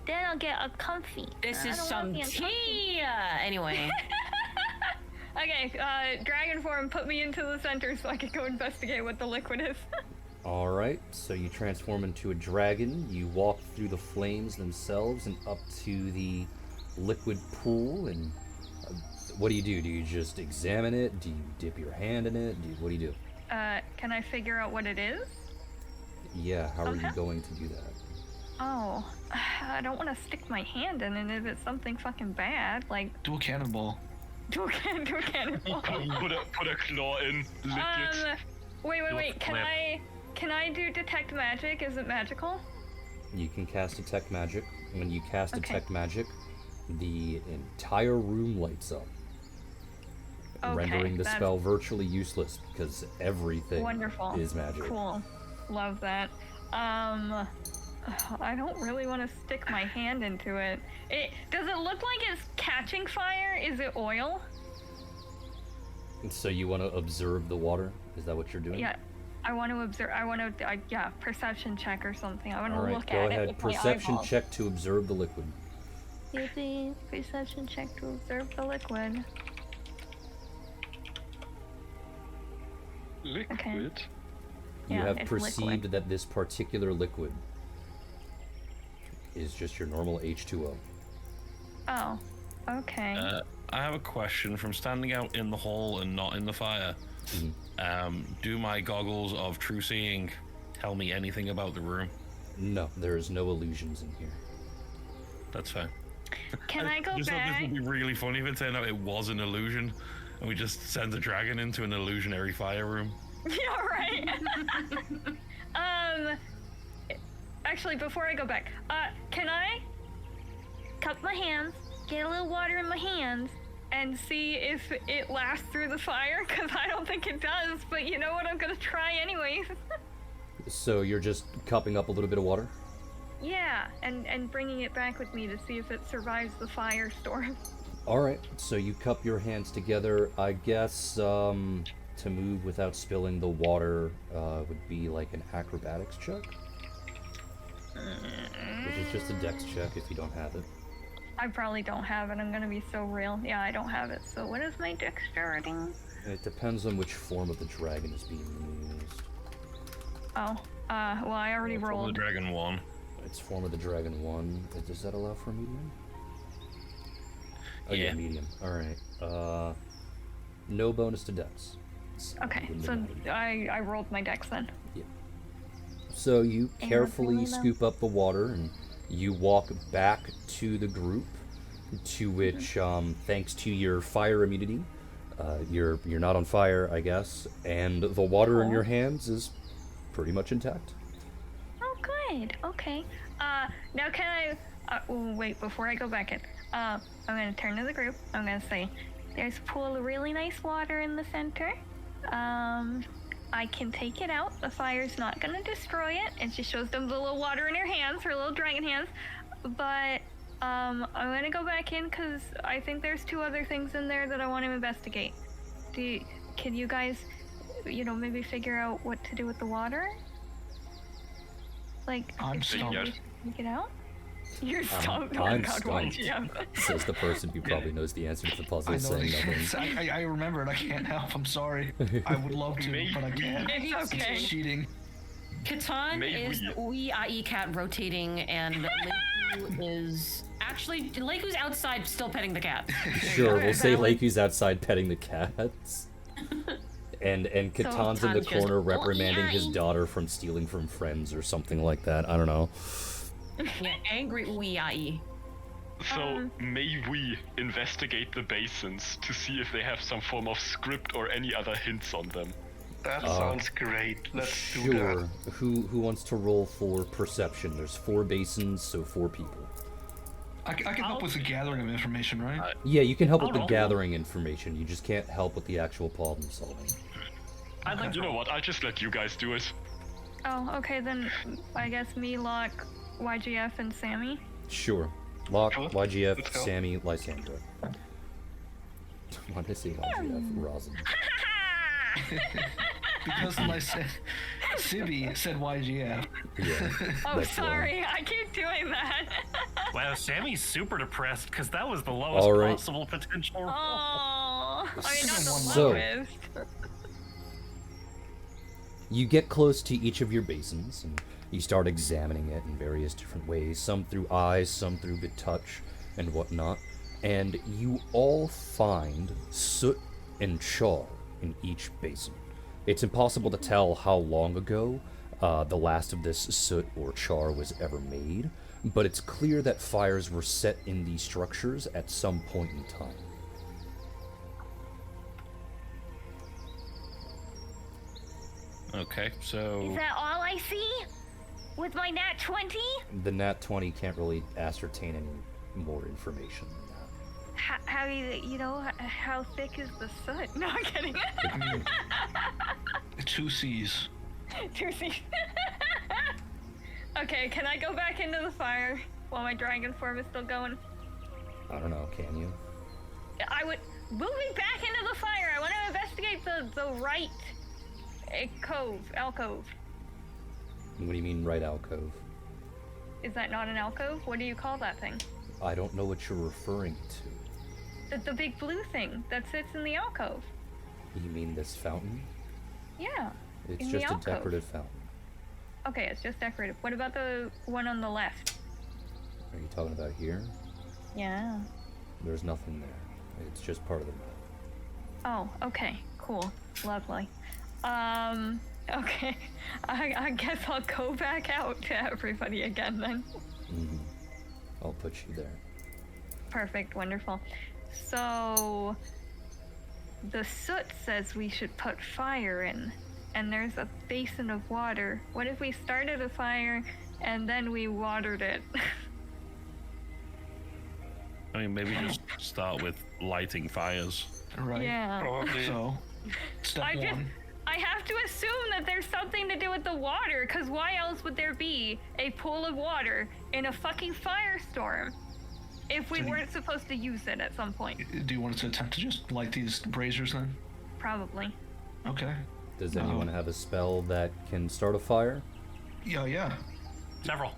Then I'll get a comfy. this I is don't wanna some be uncomfy. tea. Anyway, Okay, dragon form, put me into the center so I can go investigate what the liquid is. All right. So you transform into a dragon. You walk through the flames themselves and up to the liquid pool. And what do you do? Do you just examine it? Do you dip your hand in it? What do you do? Can I figure out what it is? Yeah. How are you Somehow? going to do that? Oh, I don't want to stick my hand in it if it's something fucking bad. Like, Do a cannonball. do a cannonball. Put a claw in, lick it. Wait. flip. Can I do detect magic? Is it magical? You can cast Detect Magic. When you cast Okay. Detect Magic, the entire room lights up, Okay, rendering the that's spell virtually useless because everything wonderful. is magic. Cool. Love that. I don't really want to stick my hand into it. Does it look like it's catching fire? Is it oil? So you want to observe the water? Is that what you're doing? Yeah. I want to observe. I want to, perception check or something. I want to All right, look go at it ahead. with my Perception eyeballs. check to observe the liquid. Yippee. Perception check to observe the liquid. Liquid. You Yeah, have it's perceived liquid. that this particular liquid is just your normal H2O. Oh. Okay. I have a question. From standing out in the hall and not in the fire, do my goggles of true seeing tell me anything about the room? No, there is no illusions in here. That's fine. Can I go just thought back? this would be really funny if it turned out it was an illusion, and we just sent a dragon into an illusionary fire room. Yeah, right. Actually, before I go back, can I cup my hands, get a little water in my hands, and see if it lasts through the fire? Because I don't think it does, but you know what? I'm gonna try anyways. So you're just cupping up a little bit of water? Yeah, and bringing it back with me to see if it survives the firestorm. All right, so you cup your hands together. I guess to move without spilling the water would be like an acrobatics check, which is just a dex check if you don't have it. I probably don't have it. I'm gonna be so real. Yeah, I don't have it. So what is my dexterity? It depends on which form of the dragon is being used. Oh, well, I already From the rolled. dragon one. It's form of the dragon 1. Does that allow for a medium? Oh yeah, Yeah. medium. All right. No bonus to dex. So it Okay, wouldn't so matter. I rolled my dex then. So you And carefully really low. scoop up the water and you walk back to the group, to which, thanks to your fire immunity, you're not on fire, I guess, and the water in Cool. your hands is pretty much intact. Oh, good. Okay. Now can I? Wait, before I go back in, I'm gonna turn to the group. I'm gonna say, "There's a pool of really nice water in the center. I can take it out. The fire's not gonna destroy it." And she shows them the little water in her hands, her little dragon hands. But I'm gonna go back in because I think there's 2 other things in there that I want to investigate. Can you guys, maybe figure out what to do with the water? Like, I'm if stumped. maybe take it out? You're stumped. I'm God, stumped. why'd you have- Says the person who probably knows the answer to the puzzle, I know saying the nothing. answer. I remember it. I can't help. I'm sorry. I would love to, but I can't. It's okay. It's cheating. Catan May is we- Wee Cat rotating, and Leiku is actually Leiku's outside still petting the cat. Sure, we'll say Valid. Leiku's outside petting the cats. And Catan's in the Catan's just, corner "Oh, reprimanding his yay." daughter from stealing from friends or something like that. I don't know. Yeah, angry Wee. So may we investigate the basins to see if they have some form of script or any other hints on them? That sounds great. Let's do Sure. that. Who wants to roll for perception? There's 4 basins, so 4 people. I can help with the gathering of information, right? Yeah, you can help with I'll the roll. gathering information. You just can't help with the actual problem solving. I'd like You to know what? I'll just let you guys do it. Oh, okay, then I guess me, Locke, YGF, and Sammy. Sure. Locke, Sure. YGF, Let's go. Sammy, Lysandra. Why did I say YGF? Rosin. Because like Sibby said YGF. Yeah. Oh, that's sorry. I keep doing that. Wow, Sammy's super depressed because that was the lowest All right. possible potential roll. Oh, I mean, not the So- lowest. You get close to each of your basins, and you start examining it in various different ways, some through eyes, some through the touch, and whatnot. And you all find soot and char in each basin. It's impossible to tell how long ago the last of this soot or char was ever made, but it's clear that fires were set in these structures at some point in time. Okay, so Is that all I see? With my nat 20? The Nat 20 can't really ascertain any more information than that. How you know, how thick is the soot? No, I'm kidding. 2 C's. 2 C's. Okay, can I go back into the fire while my dragon form is still going? I don't know, can you? I would move me back into the fire. I want to investigate the right alcove. What do you mean, right alcove? Is that not an alcove? What do you call that thing? I don't know what you're referring to. The big blue thing that sits in the alcove. You mean this fountain? Yeah. It's in the just a alcove. decorative fountain. Okay, it's just decorative. What about the one on the left? Are you talking about here? Yeah. There's nothing there. It's just part of the map. Oh, okay. Cool. Lovely. Okay. I guess I'll go back out to everybody again then. Mm-hmm. I'll put you there. Perfect. Wonderful. So, the soot says we should put fire in, and there's a basin of water. What if we started a fire and then we watered it? I mean, maybe just start with lighting fires. Right. Yeah. Probably. So, step I just, one. I have to assume that there's something to do with the water, because why else would there be a pool of water in a fucking firestorm if we So you- weren't supposed to use it at some point? Do you want us to attempt to just light these braziers then? Probably. Okay. Does anyone have a spell that can start a fire? Yeah. Several.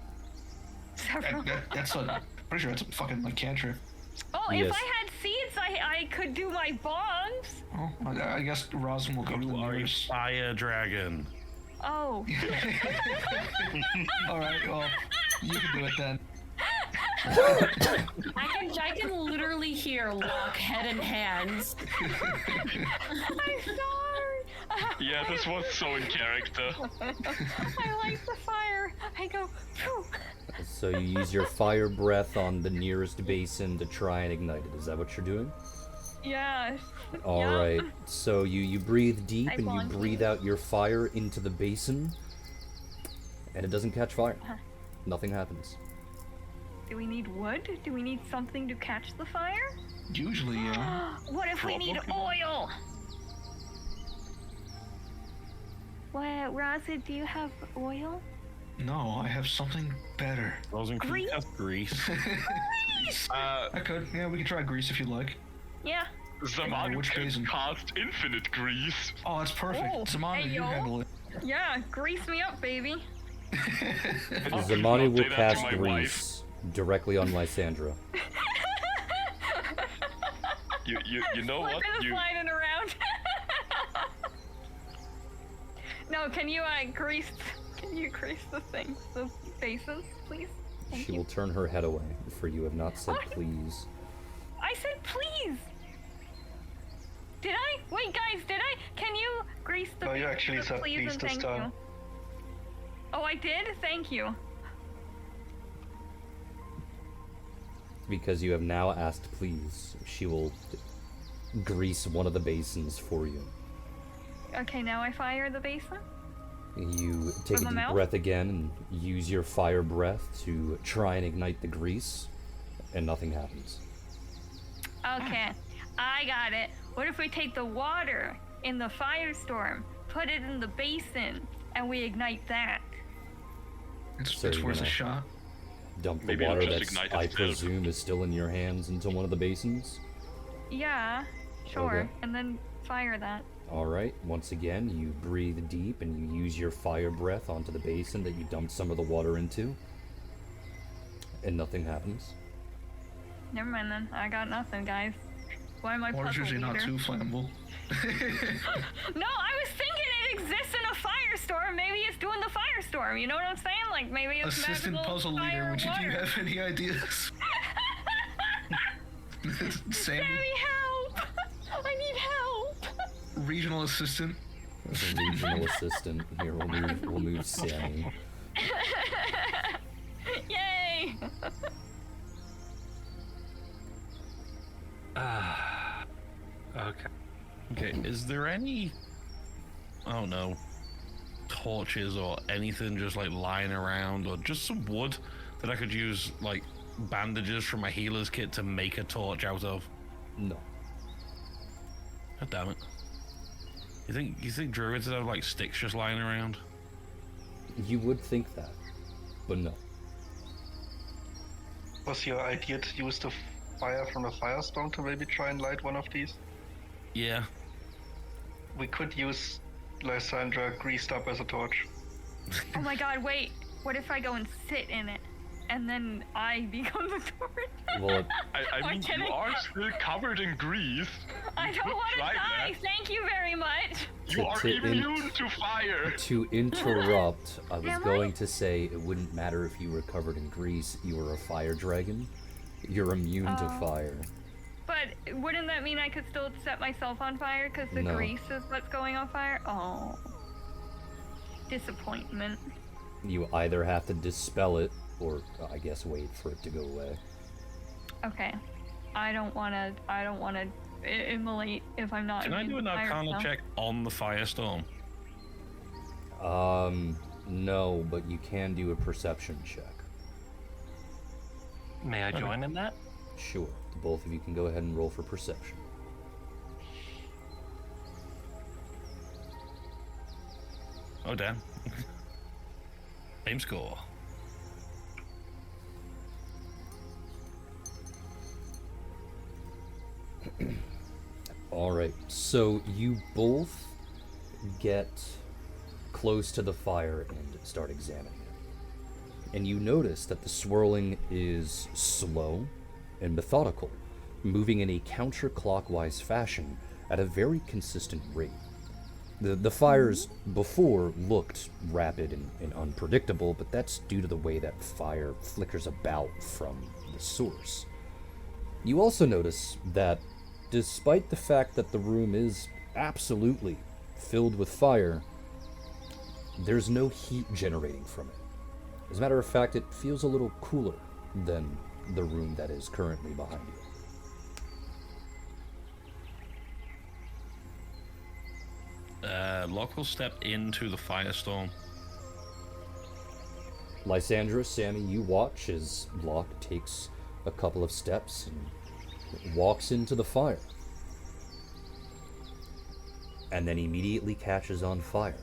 Several. That's a pretty sure that's a fucking like cantrip. Oh, Yes. if I had seeds, I could do my bombs. Oh, I guess Rosin will go to the You are a nearest. fire dragon. Oh. All right. Well, you can do it then. I can literally hear Locke head and hands. I'm sorry. Yeah, this was so in character. I light the fire. I go, phew. So you use your fire breath on the nearest basin to try and ignite it. Is that what you're doing? Yeah. All Yeah. right. So you breathe deep I and you want breathe to. out your fire into the basin, and it doesn't catch fire. Nothing happens. Do we need wood? Do we need something to catch the fire? Usually, yeah. What if we need oil? What, Raza, do you have oil? No, I have something better. Frozen Grease? grease. I could. Yeah, we can try grease if you'd like. Yeah. Zamanu which can basin? cast infinite grease. Oh, that's perfect. Oh, Zamana, hey, you yo. handle it. Yeah, grease me up, baby. Zamani will Say that to cast my grease directly on Lysandra. You know what? Flipping and You sliding around. No, can you grease the things, the basins, please? Thank She you. will turn her head away, for you have not said What? please. I said please. Did I? Wait, guys, did I? Can you grease the No, you basins actually with said please please and this thank time. you? Oh, I did? Thank you. Because you have now asked please, she will grease one of the basins for you. Okay, now I fire the basin. You take With a my deep mouth? breath again and use your fire breath to try and ignite the grease, and nothing happens. Okay, I got it. What if we take the water in the firestorm, put it in the basin, and we ignite that? It's So you're worth a gonna- shot. dump the Maybe not water just that's, ignite I itself. presume, is still in your hands into one of the basins? Yeah, sure. Okay. And then fire that. Alright, once again, you breathe deep and you use your fire breath onto the basin that you dumped some of the water into. And nothing happens. Never mind then. I got nothing, guys. Why am I Water's puzzle usually not leader? too flammable. No, I was thinking it exists in a firestorm. Maybe it's doing the firestorm. You know what I'm saying? Like maybe it's Assistant magical puzzle leader, fire would you do you water. have any ideas? Sammy, Sammy, help! I need help. regional assistant. As a regional assistant, here we'll move Sammy. Yay! Okay. Okay, is there any, I don't know, torches or anything just like lying around, or just some wood that I could use, like bandages from my healer's kit to make a torch out of? No. God damn it. You think druids have like sticks just lying around? You would think that, but no. Was your idea to use the fire from the firestorm to maybe try and light one of these? Yeah. We could use Lysandra greased up as a torch. Oh my god, wait. What if I go and sit in it? And then I become the torch? Well, I I'm mean, you kidding. are still covered in grease. I You don't could want to try die. that. Thank you very much. You are to immune to fire. to interrupt, I was Am I? going to say it wouldn't matter if you were covered in grease, you were a fire dragon. You're immune to Oh. fire. But wouldn't that mean I could still set myself on fire because the No. grease is what's going on fire? Oh. Disappointment. You either have to dispel it, or I guess wait for it to go away. Okay. I don't want to immolate if I'm not Can I immune do to an fire arcana now. check on the firestorm? No, but you can do a perception check. May I join in that? Sure, the both of you can go ahead and roll for perception. Oh damn. Same score. Alright, so you both get close to the fire and start examining it. And you notice that the swirling is slow and methodical, moving in a counterclockwise fashion at a very consistent rate. The fires before looked rapid and unpredictable, but that's due to the way that fire flickers about from the source. You also notice that despite the fact that the room is absolutely filled with fire, there's no heat generating from it. As a matter of fact, it feels a little cooler than the room that is currently behind you. Locke will step into the firestorm. Lysandra, Sammy, you watch as Locke takes a couple of steps and walks into the fire. And then immediately catches on fire.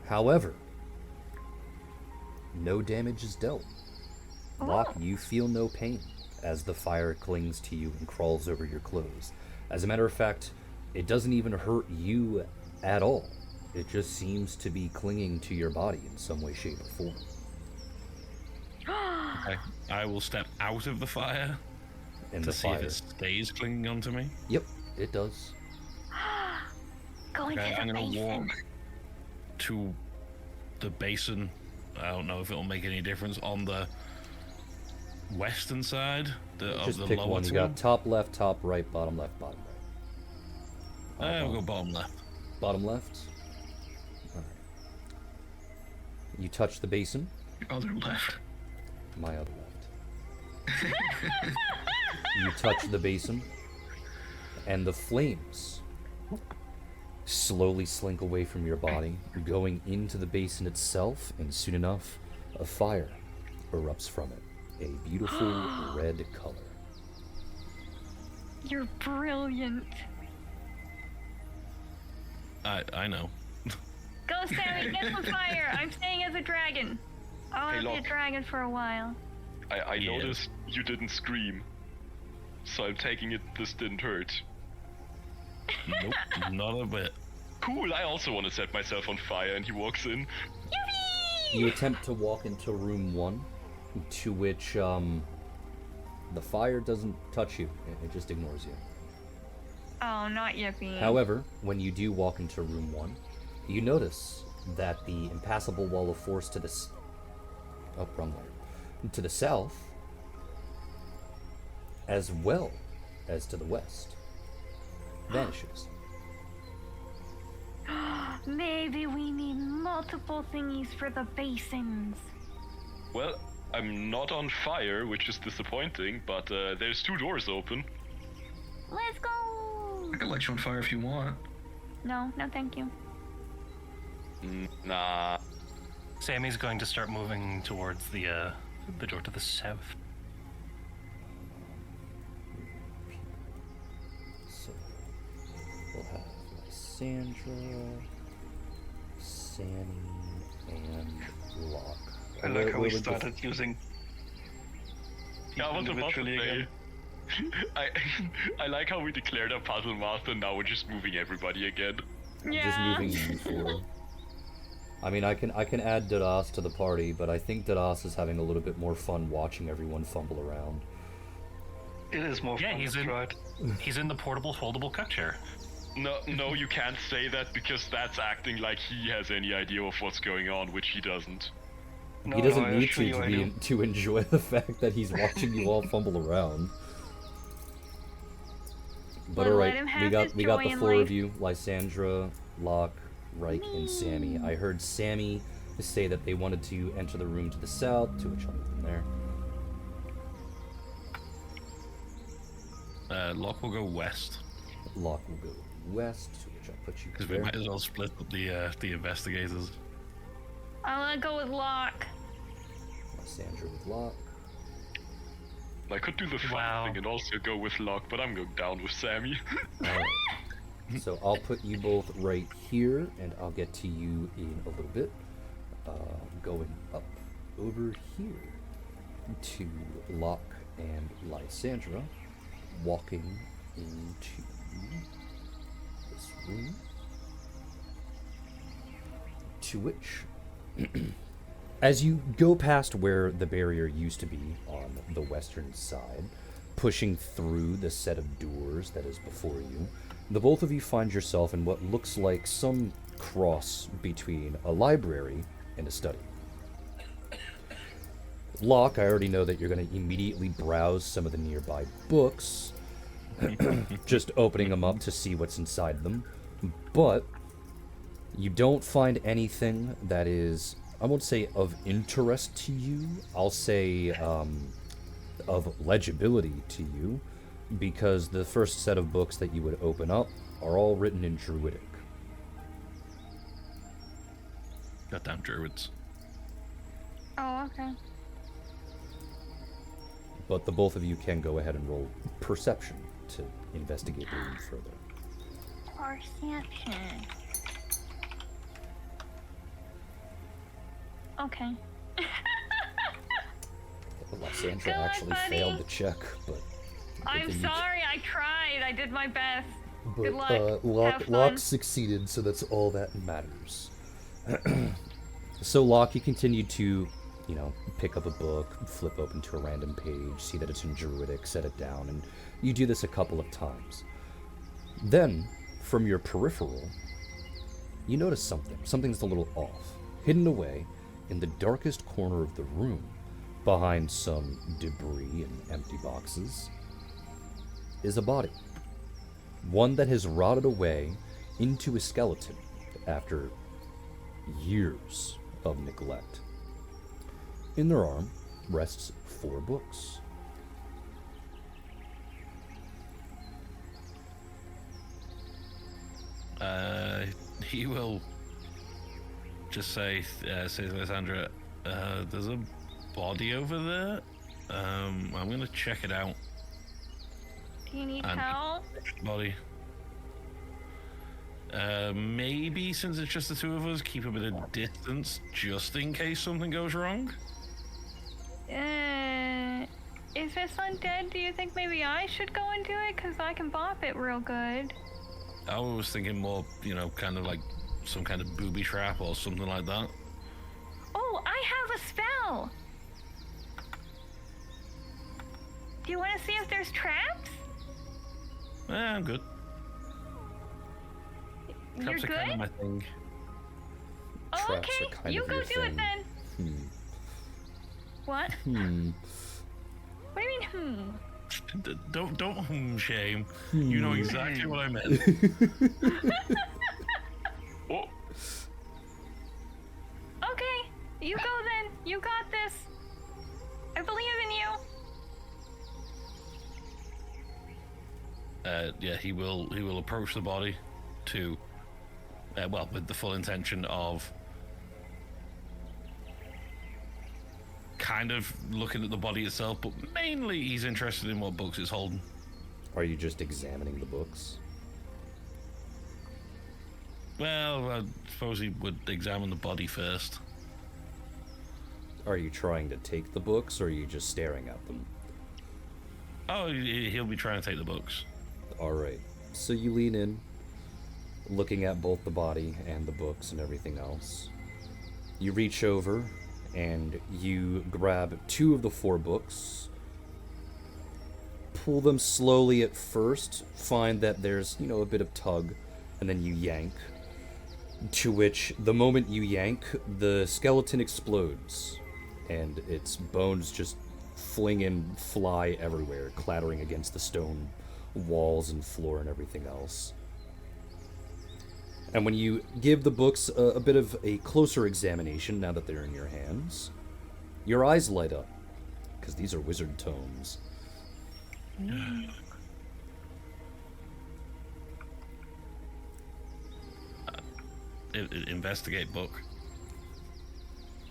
However, no damage is dealt. Locke, you feel no pain as the fire clings to you and crawls over your clothes. As a matter of fact, it doesn't even hurt you at all. It just seems to be clinging to your body in some way, shape, or form. I will step out of the fire And to the see fire. if it stays clinging onto me. Yep, it does. Going Okay, to I'm the gonna basin. walk to the basin. I don't know if it'll make any difference on the western side of Just the pick lower one. You two. got top left, top right, bottom left, bottom right. We'll go bottom left. Bottom left. Alright. You touch the basin. Other left. My other left. You touch the basin, and the flames slowly slink away from your body, going into the basin itself, and soon enough, a fire erupts from it. A beautiful red color. You're brilliant. I know. Go, Sammy, get some fire. I'm staying as a dragon. I want Hey, to be a look. dragon for a while. I Yes. noticed you didn't scream, so I'm taking it this didn't hurt. Nope, not a bit. Cool, I also want to set myself on fire, and he walks in. You attempt to walk into room 1, to which the fire doesn't touch you. It just ignores you. Oh, not Yippee. However, when you do walk into room 1, you notice that the impassable wall of force to the to the south, as well as to the west, vanishes. Maybe we need multiple thingies for the basins. Well, I'm not on fire, which is disappointing, but there's 2 doors open. Let's go! I can light you on fire if you want. No, no, thank you. Nah. Sammy's going to start moving towards the door to the south. So we'll have Lysandra, Sammy, and Locke. I like Where how we would the- started using Yeah, I was about to individually say. again. I like how we declared a puzzle master, and now we're just moving everybody again. Just moving you four. I mean, I can add Dadas to the party, but I think Dadas is having a little bit more fun watching everyone fumble around. It is more Yeah, fun, he's that's in. right. He's in the portable, foldable cut chair. No, you can't say that because that's acting like he has any idea of what's going on, which he doesn't. No, He doesn't I need assure you I do. to enjoy the fact that he's watching you all fumble around. But Well, alright, let him we have got his we got joy the in 4 of life. you: Lysandra, Locke, Reich, and Sammy. I heard Sammy say that they wanted to enter the room to the south, to which I'll move them there. Locke will go west Locke will go west, to which I'll put you because we there. might as well split up the investigators. I want to go with Locke. Lysandra with Locke. I could do the fun Wow. thing and also go with Locke, but I'm going down with Sammy. Alright. So I'll put you both right here, and I'll get to you in a little bit. Going up over here to Locke and Lysandra, walking into this room. To which, as you go past where the barrier used to be on the western side, pushing through the set of doors that is before you, the both of you find yourself in what looks like some cross between a library and a study. Locke, I already know that you're going to immediately browse some of the nearby books, just opening them up to see what's inside them, but you don't find anything that is, I won't say of interest to you, I'll say of legibility to you, because the first set of books that you would open up are all written in Druidic. Goddamn druids. Oh, okay. But the both of you can go ahead and roll perception to investigate the room further. Perception. Okay. Lysandra Go on, actually buddy. failed the check, but... I'm good thing you- sorry, I tried. I did my best. Good luck. But Have fun. Locke succeeded, so that's all that matters. So Locke, you continue to, pick up a book, flip open to a random page, see that it's in Druidic, set it down, and you do this a couple of times. Then, from your peripheral, you notice something. Something's a little off. Hidden away in the darkest corner of the room, behind some debris and empty boxes, is a body. One that has rotted away into a skeleton after years of neglect. In their arm rests 4 books. He will just say to Lysandra, there's a body over there. I'm gonna check it out. Do you need And- help? Body. Maybe since it's just the two of us, keep a bit of distance just in case something goes wrong. Is this undead? Do you think maybe I should go and do it? Because I can bop it real good. I was thinking more, kind of like some kind of booby trap or something like that. Oh, I have a spell! Do you want to see if there's traps? I'm good. You're Traps are good? kind of my thing. Oh, Traps okay. are kind You of go your do it thing. then. What? What do you mean, Don't shame. You know exactly what I meant. Oh, Okay, you go then. You got this. I believe in you. Yeah, he will approach the body to, with the full intention of kind of looking at the body itself, but mainly he's interested in what books it's holding. Are you just examining the books? Well, I suppose he would examine the body first. Are you trying to take the books, or are you just staring at them? Oh, he'll be trying to take the books. Alright, so you lean in, looking at both the body and the books and everything else. You reach over, and you grab 2 of the 4 books, pull them slowly at first, find that there's, a bit of tug, and then you yank. To which, the moment you yank, the skeleton explodes, and its bones just fling and fly everywhere, clattering against the stone walls and floor and everything else. And when you give the books a bit of a closer examination, now that they're in your hands, your eyes light up, because these are wizard tomes. Investigate book.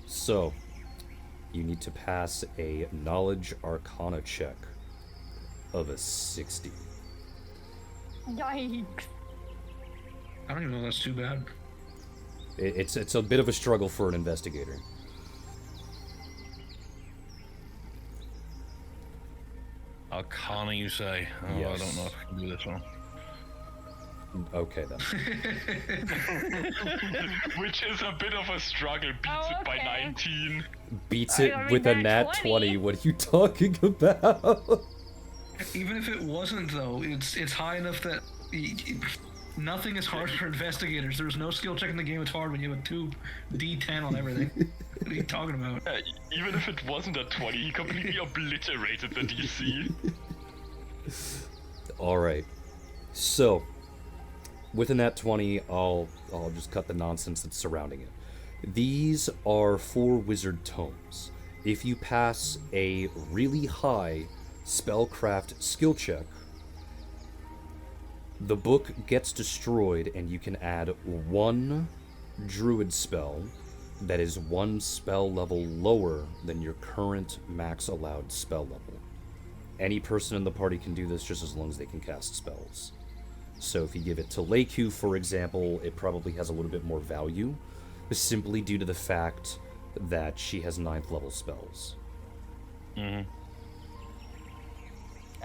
So, you need to pass a knowledge arcana check of a 60. Yikes. I don't even know that's too bad. It's a bit of a struggle for an investigator. Arcana, you say? Oh, Yes. I don't know if I can do this one. Okay, then. which is a bit of a struggle. Beats it by okay. 19. Beats it I mean, with a nat nat 20. 20. What are you talking about? Even if it wasn't, though, it's high enough that nothing is hard for investigators. There's no skill check in the game. It's hard when you have a 2d10 on everything. What are you talking about? Even if it wasn't a 20, he completely obliterated the DC. Alright. So, with a nat 20, I'll just cut the nonsense that's surrounding it. These are 4 wizard tomes. If you pass a really high spellcraft skill check, the book gets destroyed and you can add 1 druid spell that is 1 spell level lower than your current max allowed spell level. Any person in the party can do this just as long as they can cast spells. So if you give it to Leiku, for example, it probably has a little bit more value, simply due to the fact that she has 9th level spells. I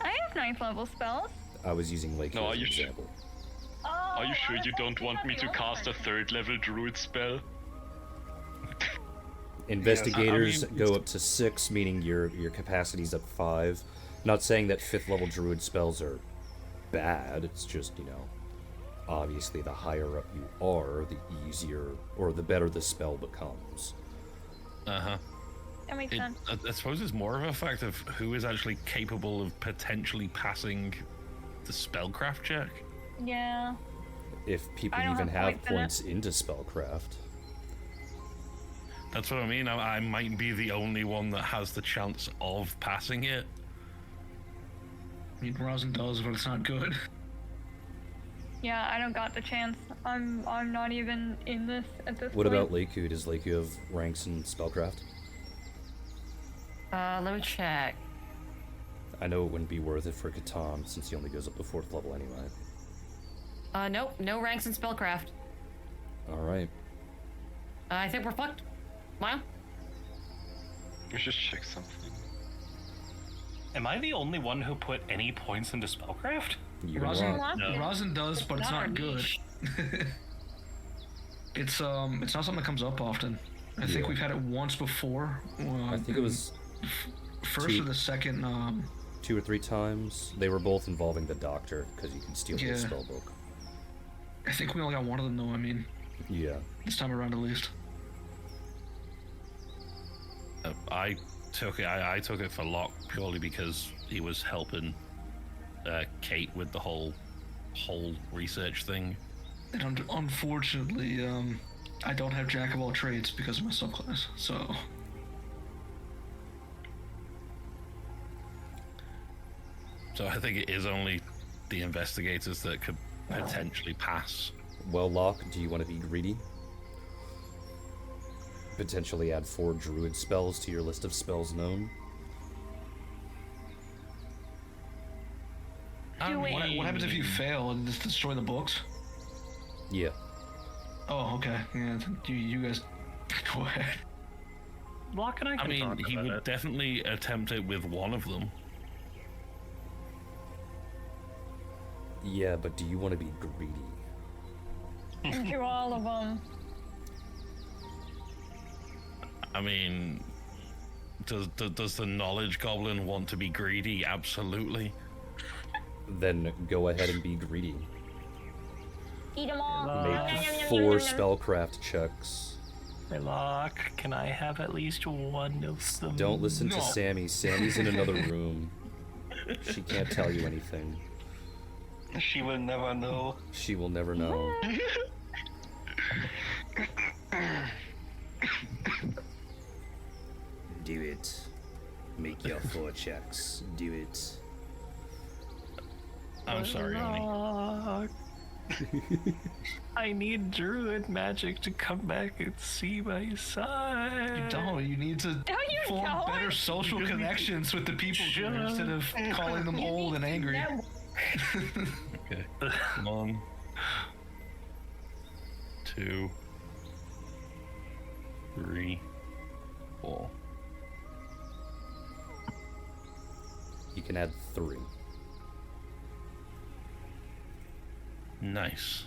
have 9th level spells. I was using Leiku No, are as an you sure? example. Oh, Are you sure I you thought don't want me had to the cast a old 3rd level druid spell? Investigators I mean, go up to 6, meaning your capacity's up 5. Not saying that 5th level druid spells are bad, it's just, obviously the higher up you are, the easier or the better the spell becomes. Uh-huh. That makes sense. I suppose it's more of a fact of who is actually capable of potentially passing the spellcraft check. Yeah. If people I don't even have have points in it. points into spellcraft. That's what I mean. I might be the only one that has the chance of passing it. I mean, Rosin does, but it's not good. Yeah, I don't got the chance. I'm not even in this at this What point. about Leiku? Does Leiku have ranks in spellcraft? Let me check. I know it wouldn't be worth it for Catan since he only goes up to 4th level anyway. Nope, no ranks in spellcraft. All right. I think we're fucked. Wow. We should check something. Am I the only one who put any points into spellcraft? You Rosin, are. No. Rosin does, but it's Not our not good. niche. It's not something that comes up often. I think Yeah. we've had it once before. I think it was first two- or the second. 2 or 3 times. They were both involving the doctor because you can steal his Yeah. spell book. I think we only got one of them though. I mean, Yeah. this time around at least. I took it. I took it for Locke purely because he was helping Kate with the whole research thing. And unfortunately, I don't have Jack of all trades because of my subclass. So So I think it is only the investigators that could potentially pass. Well, Locke, do you want to be greedy? Potentially add 4 druid spells to your list of spells known? what happens if you fail and just destroy the books? Yeah. Oh, okay. Yeah, you guys go ahead. Locke and I I can mean, talk he about would it. definitely attempt it with one of them. Yeah, but do you want to be greedy? Do all of them. I mean, does the knowledge goblin want to be greedy? Absolutely. Then go ahead and be greedy. Eat them all. Make 4 spellcraft checks. Hey, Locke, can I have at least one of them? Don't listen to No. Sammy. Sammy's in another room. She can't tell you anything. She will never know. She will never know. Do it. Make your 4 checks. Do it. I'm sorry, Oni. Locke. I need druid magic to come back and see my side. You don't. You need to No, you form don't. better social connections with the people here instead of calling them old and angry. Okay. Come on. 2, 3, 4. You can add 3. Nice.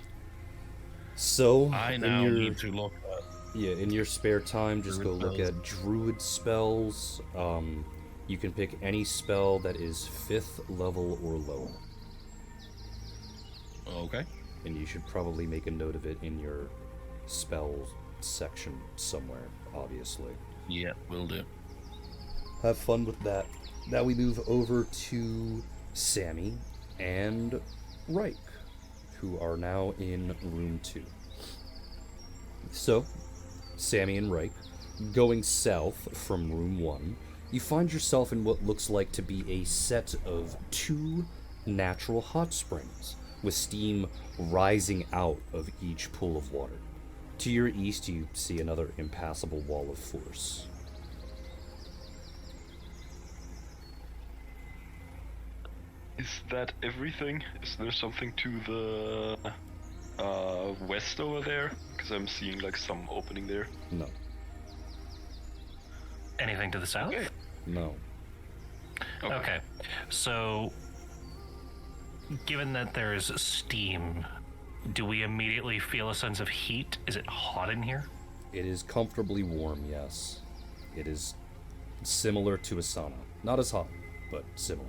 So, I in now your, need to look at. yeah, in your spare time, just go Druid look spells. at druid spells. You can pick any spell that is 5th level or lower. Okay. And you should probably make a note of it in your spells section somewhere, obviously. Yeah, will do. Have fun with that. Now we move over to Sammy and Reich, who are now in room 2. So, Sammy and Reich, going south from room 1, you find yourself in what looks like to be a set of 2 natural hot springs, with steam rising out of each pool of water. To your east, you see another impassable wall of force. Is that everything? Is there something to the west over there? Because I'm seeing like some opening there. No, Anything to the south? Okay. no. Okay. So, given that there's steam, do we immediately feel a sense of heat? Is it hot in here? It is comfortably warm, yes. It is similar to a sauna. Not as hot, but similar.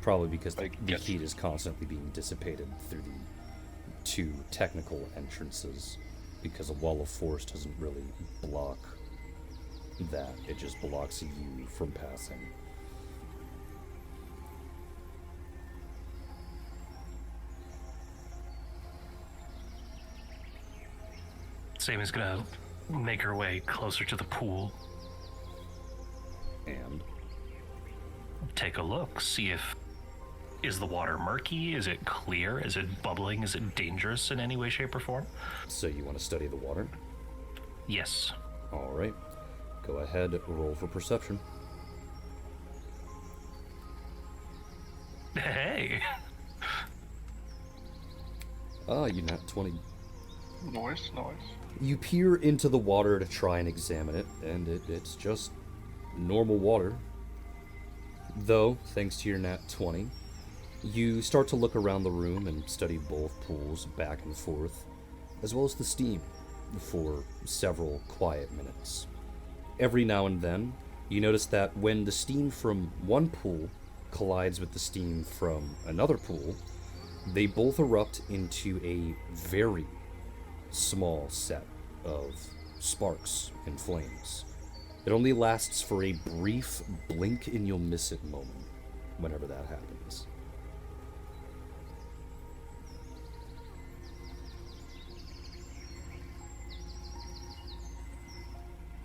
Probably because the guess. heat is constantly being dissipated through the 2 technical entrances, because a wall of force doesn't really block that. It just blocks you from passing. Sammy's gonna make her way closer to the pool, And take a look, see if is the water murky, is it clear, is it bubbling, is it dangerous in any way, shape, or form? so you want to study the water? Yes. Alright. Go ahead, roll for perception. Hey, You nat 20. Nice. You peer into the water to try and examine it, and it's just normal water. Though, thanks to your nat 20, you start to look around the room and study both pools back and forth, as well as the steam, for several quiet minutes. Every now and then, you notice that when the steam from one pool collides with the steam from another pool, they both erupt into a very small set of sparks and flames. It only lasts for a brief blink and you'll miss it moment whenever that happens.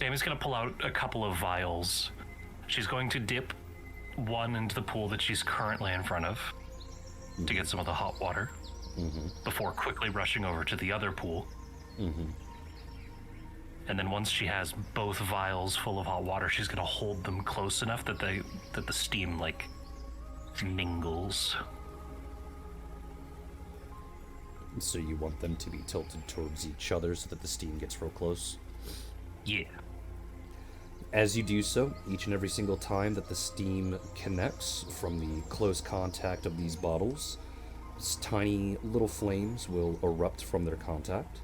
Sammy's gonna pull out a couple of vials. She's going to dip one into the pool that she's currently in front of to get some of the hot water before quickly rushing over to the other pool. And then once she has both vials full of hot water, she's gonna hold them close enough that the steam like mingles. So you want them to be tilted towards each other so that the steam gets real close? Yeah. As you do so, each and every single time that the steam connects from the close contact of these bottles, tiny little flames will erupt from their contact.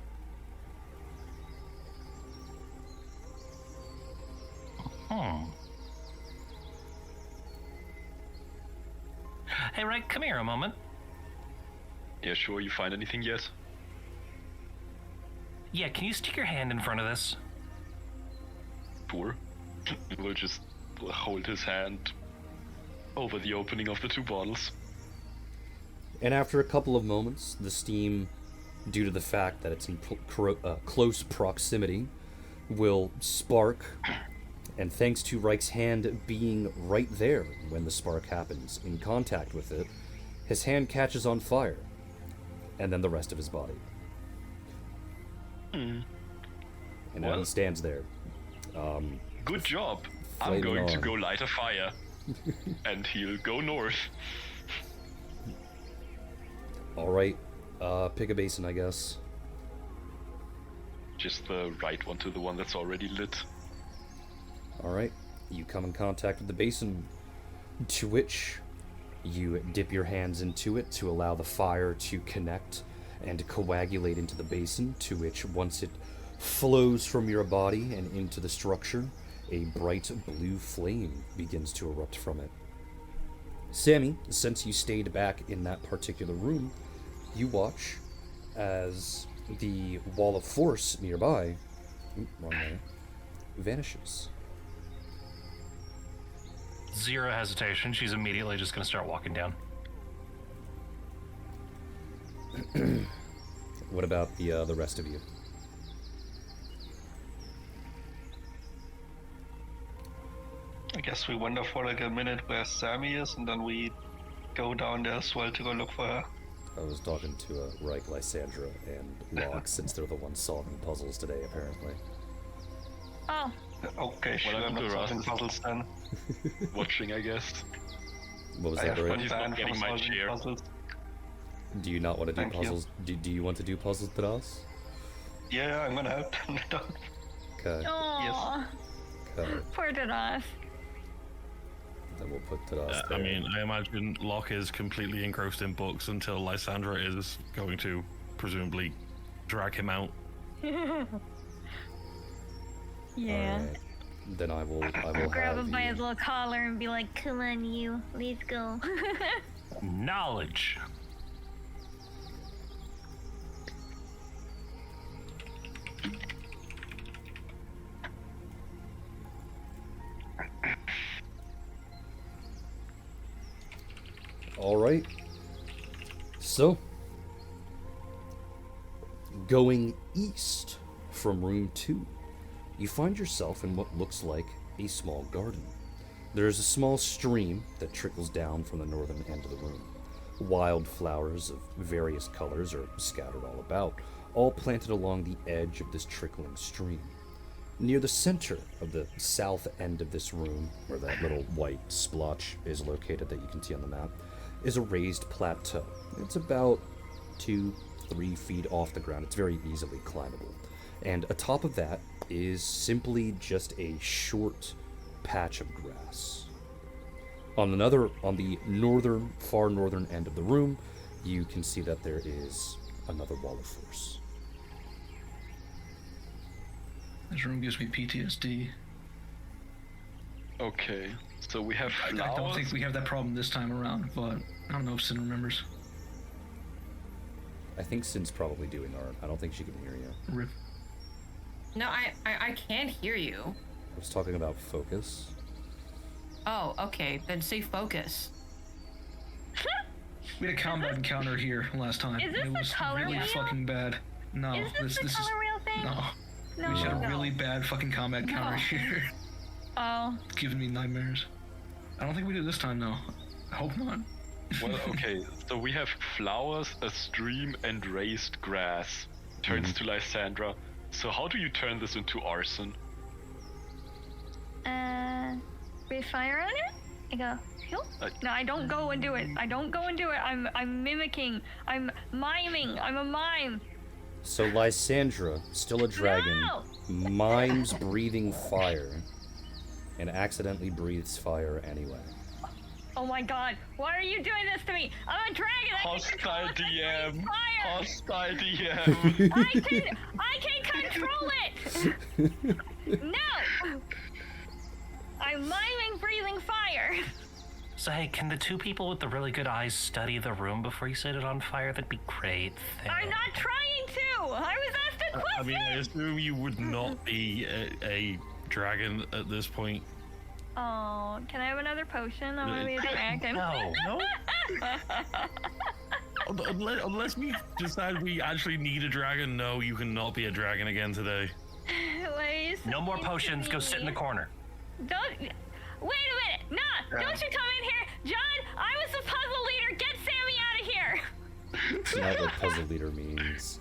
Hey, Ray, come here a moment. Yeah, sure. You find anything yet? Yeah, can you stick your hand in front of this? Sure. We'll just hold his hand over the opening of the two bottles. And after a couple of moments, the steam, due to the fact that it's in close proximity, will spark. And thanks to Reich's hand being right there when the spark happens, in contact with it, his hand catches on fire. And then the rest of his body. And now he stands there. Good job. I'm Flaming going to on. go light a fire. And he'll go north. Alright, pick a basin, I guess. Just the right one to the one that's already lit. Alright, you come in contact with the basin, to which you dip your hands into it to allow the fire to connect and coagulate into the basin, to which, once it flows from your body and into the structure, a bright blue flame begins to erupt from it. Sammy, since you stayed back in that particular room, you watch as the wall of force nearby, wrong way, vanishes. Zero hesitation. She's immediately just gonna start walking down. What about the rest of you? I guess we wonder for like a minute where Sammy is, and then we go down there as well to go look for her. I was talking to Reich, Lysandra, and Locke, since they're the ones solving puzzles today, apparently. Oh, Okay, sure, I'm happened not to solving Ross? puzzles then. Watching, I guess. What was I that, have Reich? one He's not fan for getting my solving chair. puzzles. Do you not want to do Thank you. puzzles? Do you want to do puzzles with us? Yeah, I'm gonna help them. Okay, oh, okay. poor Dadas. Then we'll put Tadas I there. mean, I imagine Locke is completely engrossed in books until Lysandra is going to presumably drag him out. Yeah. Alright. Then I will Grab have him by you- his little collar and be like, "Come on, you, let's go." Knowledge. Alright. So, going east from room 2, you find yourself in what looks like a small garden. There is a small stream that trickles down from the northern end of the room. Wild flowers of various colors are scattered all about, all planted along the edge of this trickling stream. Near the center of the south end of this room, where that little white splotch is located that you can see on the map, is a raised plateau. It's about 2, 3 feet off the ground. It's very easily climbable. And atop of that is simply just a short patch of grass. On the far northern end of the room, you can see that there is another wall of force. This room gives me PTSD. Okay, so we have I flowers. don't think we have that problem this time around, but I don't know if Sin remembers. I think Sin's probably doing art. I don't think she can hear you. Rip. No, I can't hear you. I was talking about focus. Oh, okay. Then say focus. We had a combat encounter here last time. Is this and it the was color really wheel? fucking bad. No, Is this the is color wheel thing? no. No. We just had a No. really bad fucking combat encounter here. Oh. It's giving me nightmares. I don't think we do this time though. I hope not. Well, okay, so we have flowers, a stream, and raised grass. Turns to Lysandra. So how do you turn this into arson? Breathe fire on it? I go, "Phew." No, I don't go and do it. I'm mimicking. I'm miming. I'm a mime. So Lysandra, still a dragon, No! mimes breathing fire, and accidentally breathes fire anyway. Oh my god, why are you doing this to me? I'm a dragon. I can control Hostile it. DM! Fire. Hostile DM! I can control it. No. I'm miming breathing fire. So hey, can the two people with the really good eyes study the room before you set it on fire? That'd be great. I'm not trying to. I was asked a question. I mean, I assume you would not be a dragon at this point. Oh, can I have another potion? I want to be a dragon. No. Unless we decide we actually need a dragon, no, you cannot be a dragon again today. Wait, No more potions. Go sit in the corner. Don't. Wait a minute. Nah, don't you come in here. John, I was the puzzle leader. Get Sammy out of here. It's not what puzzle leader means.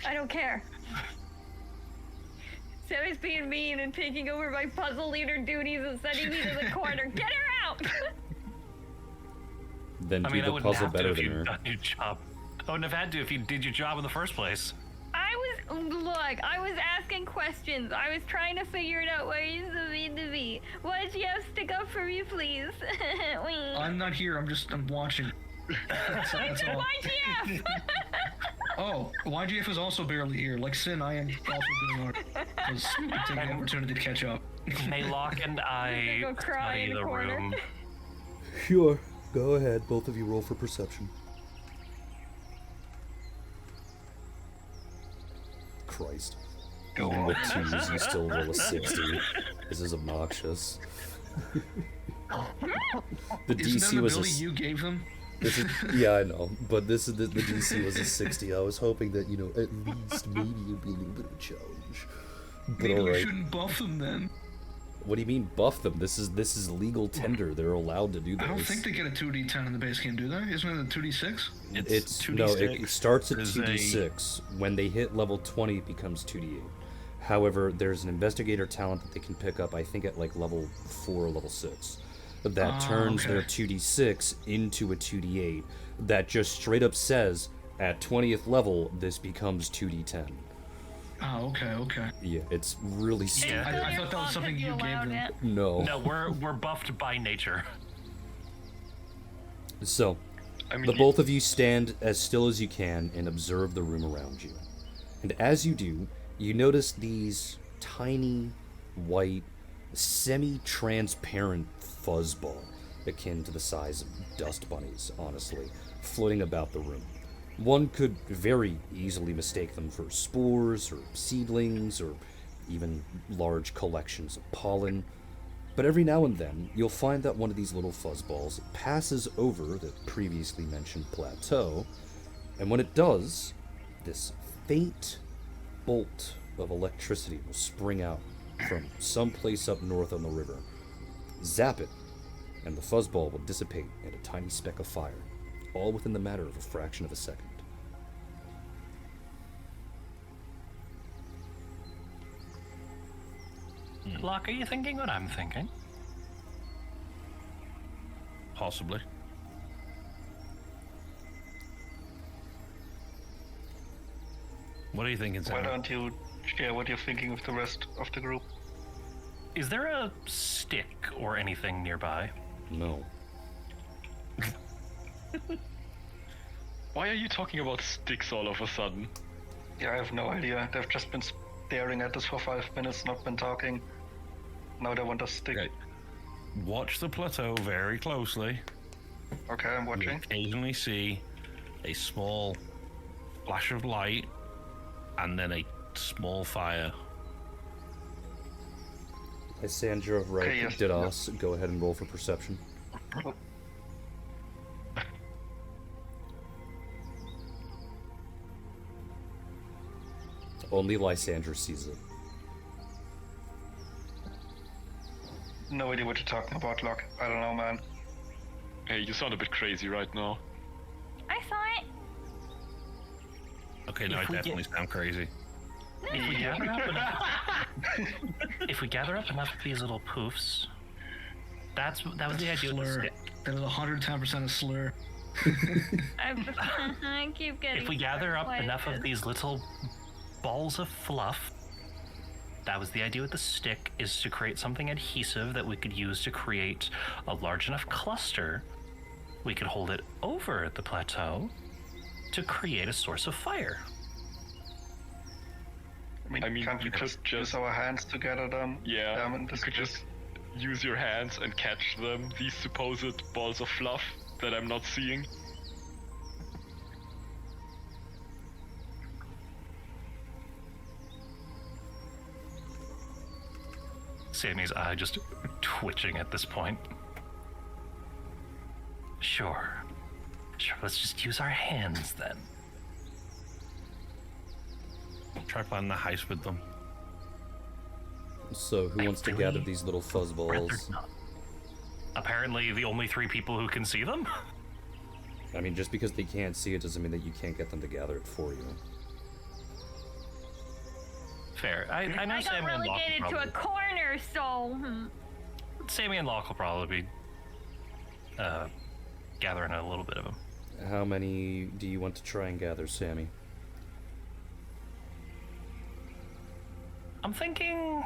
I don't care. Sammy's being mean and taking over my puzzle leader duties and sending me to the corner. Get her out! Then I do mean, I the wouldn't puzzle have to better if than you'd her. done your job. I wouldn't have had to if you did your job in the first place. I was asking questions. I was trying to figure it out where you supposed to be. Why'd you have to stick up for me, please? I'm not here. I'm watching. That's all. YGF! Oh, YGF is also barely here. Like Sin, I am also doing art. Because I'm taking the opportunity to catch up. Maylock and I Go cry study in the the corner. room. Sure. Go ahead. Both of you roll for perception. Christ. Go Even on. with twos, you still roll a 60. This is obnoxious. The Isn't that DC the was ability you gave them? This is, yeah, I know, but this is the DC was a 60. I was hoping that, at least maybe it'd be a little bit of a challenge. But Maybe you alright. shouldn't buff them then. What do you mean buff them? This is legal tender. They're allowed to do this. I don't think they get a 2d10 in the base game, do they? Isn't it a 2d6? It's 2d6. no, it starts at There's 2d6. When they hit level 20, it becomes 2d8. However, there's an investigator talent that they can pick up, I think, at like level 4 or level 6. That turns their 2d6 into a 2d8. That just straight up says, at 20th level, this becomes 2d10. Oh, okay. Yeah, it's really stupid. Yeah. I thought that was something you gave them. No. No, we're buffed by nature. So, I mean, the both of you stand as still as you can and observe the room around you. And as you do, you notice these tiny, white, semi-transparent fuzzball, akin to the size of dust bunnies, honestly, floating about the room. One could very easily mistake them for spores or seedlings or even large collections of pollen. But every now and then, you'll find that one of these little fuzzballs passes over the previously mentioned plateau, and when it does, this faint bolt of electricity will spring out from someplace up north on the river. Zap it, and the fuzzball will dissipate in a tiny speck of fire, all within the matter of a fraction of a second. Locke, are you thinking what I'm thinking? Possibly. What are you thinking, Why Sam? don't you share what you're thinking with the rest of the group? Is there a stick or anything nearby? No. Why are you talking about sticks all of a sudden? Yeah, I have no idea. They've just been staring at us for 5 minutes, not been talking. Now they want a stick. Okay. Watch the plateau very closely. Okay, I'm You watching. occasionally see a small flash of light and then a small fire. Lysandra, right? Okay, yes. Didas, go ahead and roll for perception. Only Lysandra sees it. No idea what you're talking about, Locke. I don't know, man. Hey, you sound a bit crazy right now. I saw it. Okay, now I If we definitely sound crazy. If we gather up enough, if we gather up enough of these little poofs, that was the idea with the Slur. stick. That is 110% a slur. I keep getting. If we gather up What enough is of this? these little balls of fluff, that was the idea with the stick, is to create something adhesive that we could use to create a large enough cluster. We could hold it over the plateau to create a source of fire. I mean, can't you we could just just- use our hands together then? Yeah, and you could just use your hands and catch them, these supposed balls of fluff that I'm not seeing. Sammy's eye just twitching at this point. Sure, let's just use our hands then. Try planning the heist with them. So, who wants to really gather these little Rather fuzzballs? not. Apparently, the only 3 people who can see them? I mean, just because they can't see it doesn't mean that you can't get them to gather it for you. Fair. I know I got Sammy and Locke will relegated to a probably... corner, so. Sammy and Locke will probably be gathering a little bit of them. How many do you want to try and gather, Sammy? I'm thinking...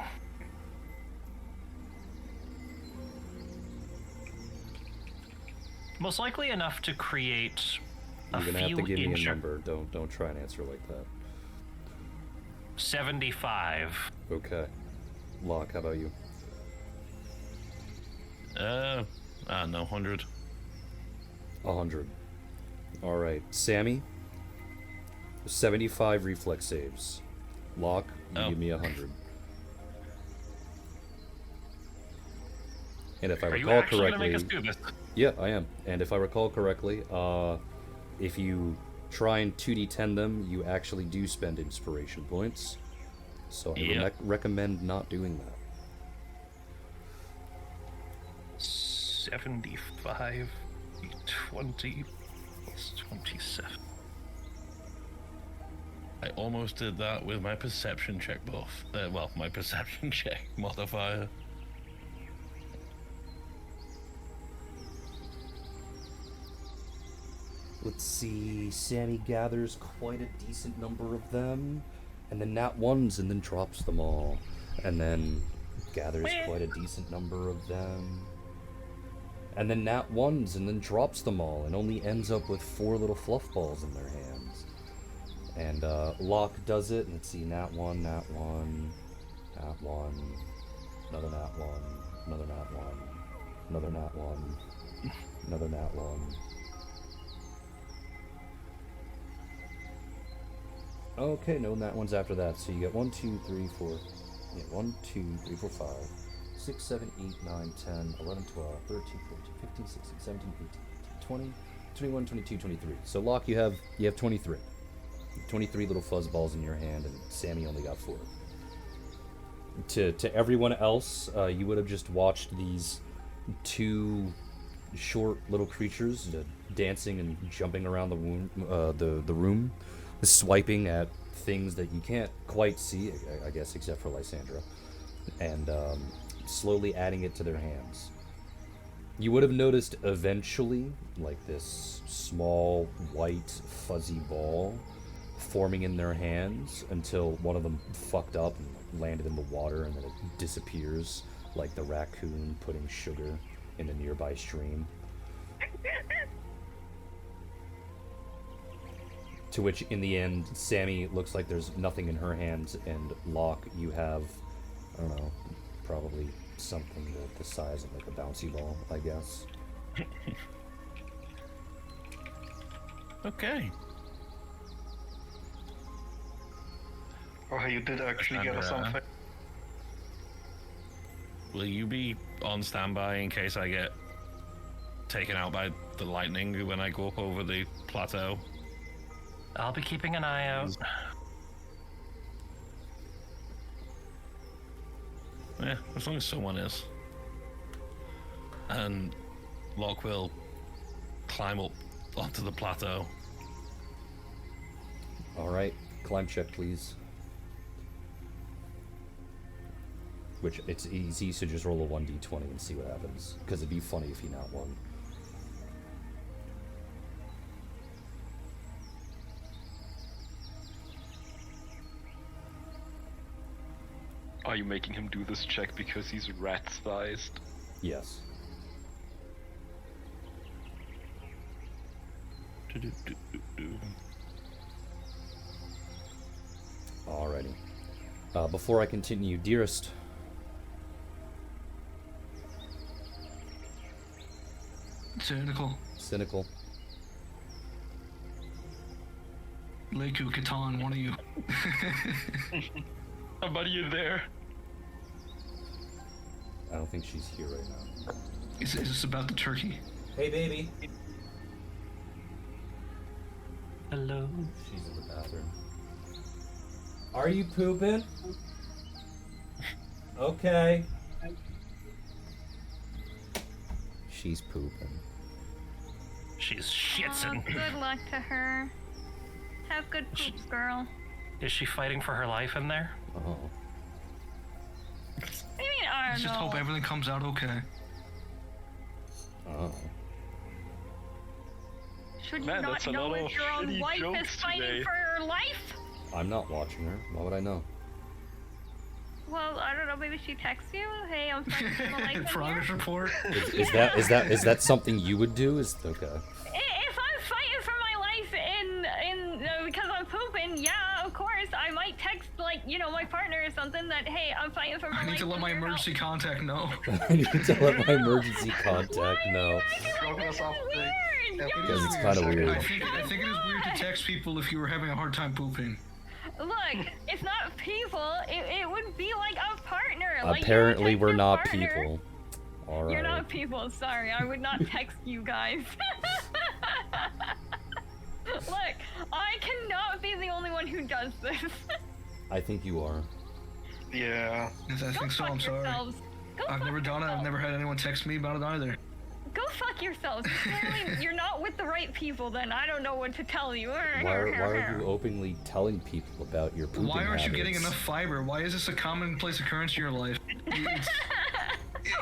most likely enough to create a You're gonna have few to give me a inch- number. Don't try and answer like that. 75. Okay. Locke, how about you? I don't know, 100. 100. Alright. Sammy? 75 reflex saves. Locke, you Oh. give me 100. And if I Are you recall actually gonna correctly... make us do this? Yeah, I am. And if I recall correctly, if you try and 2d10 them, you actually do spend inspiration points. So I Yep. recommend not doing that. 75, 20, plus 27. I almost did that with my perception check buff. Well, my perception check modifier. Let's see. Sammy gathers quite a decent number of them, and then nat ones, and then drops them all, and then gathers quite a decent number of them, and then nat ones, and then drops them all, and only ends up with 4 little fluff balls in their hands. And Locke does it. Let's see. Nat 1, nat 1, nat 1, another nat 1, another nat 1, another nat 1, another nat 1. Okay, no, that one's after that. So you get 1, 2, 3, 4. Yeah, 1, 2, 3, 4, 5, 6, 7, 8, 9, 10, 11, 12, 13, 14, 15, 16, 17, 18, 19, 20, 21, 22, 23. So Locke, you have 23. 23 little fuzzballs in your hand, and Sammy only got 4. To everyone else, you would have just watched these 2 short little creatures dancing and jumping around the room, swiping at things that you can't quite see, I guess, except for Lysandra, and slowly adding it to their hands. You would have noticed eventually, like this small white fuzzy ball forming in their hands until one of them fucked up and landed in the water, and then it disappears like the raccoon putting sugar in a nearby stream. To which, in the end, Sammy looks like there's nothing in her hands, and Locke, you have, I don't know, probably something the size of like a bouncy ball, I guess. Okay. Oh, you did actually get us something. Will you be on standby in case I get taken out by the lightning when I go up over the plateau? I'll be keeping an eye out. Yeah, as long as someone is. And Locke will climb up onto the plateau. Alright, climb check, please. Which, it's easy, so just roll a 1d20 and see what happens. Because it'd be funny if you not won. Are you making him do this check because he's rat-sized? Yes. Alrighty. Before I continue, dearest. Cynical. Leiku, Catan, one of you. Somebody you there? I don't think she's here right now. Is this about the turkey? Hey, baby. Hello. She's in the bathroom. Are you pooping? Okay. She's pooping. She's shitsing. Oh, good luck to her. Have good poops, girl. Is she fighting for her life in there? Oh. What do you mean, I Let's don't just know? hope everything comes out okay. Oh. Should you Man, not that's a know lot if of your own shitty wife is jokes fighting today. for her life? I'm not watching her. Why would I know? Well, I don't know. Maybe she texts you. Hey, I'm fighting for my life in Progress here. report. Is that something you would do? Is okay. If I'm fighting for my life because I'm pooping, yeah, of course, I might text my partner or something that, hey, I'm fighting for my life. I need to let in my your emergency house. contact know. I need to let my emergency contact know. Progress update. Weird. Because it's kind of weird. I think it is weird to text people if you were having a hard time pooping. Look, it's not people. It would be like a partner. Like, you would Apparently, text we're your not partner. people. All You're right. not people. Sorry, I would not text you guys. Look, I cannot be the only one who does this. I think you are. Yeah. Yes, I think so. I'm sorry. Yourselves. Go I've fuck never done it. I've yourselves. never had anyone text me about it either. Go fuck yourselves. Clearly, you're not with the right people. Then I don't know what to tell you. Why are you openly telling people about your pooping Why aren't you habits? getting enough fiber? Why is this a commonplace occurrence in your life?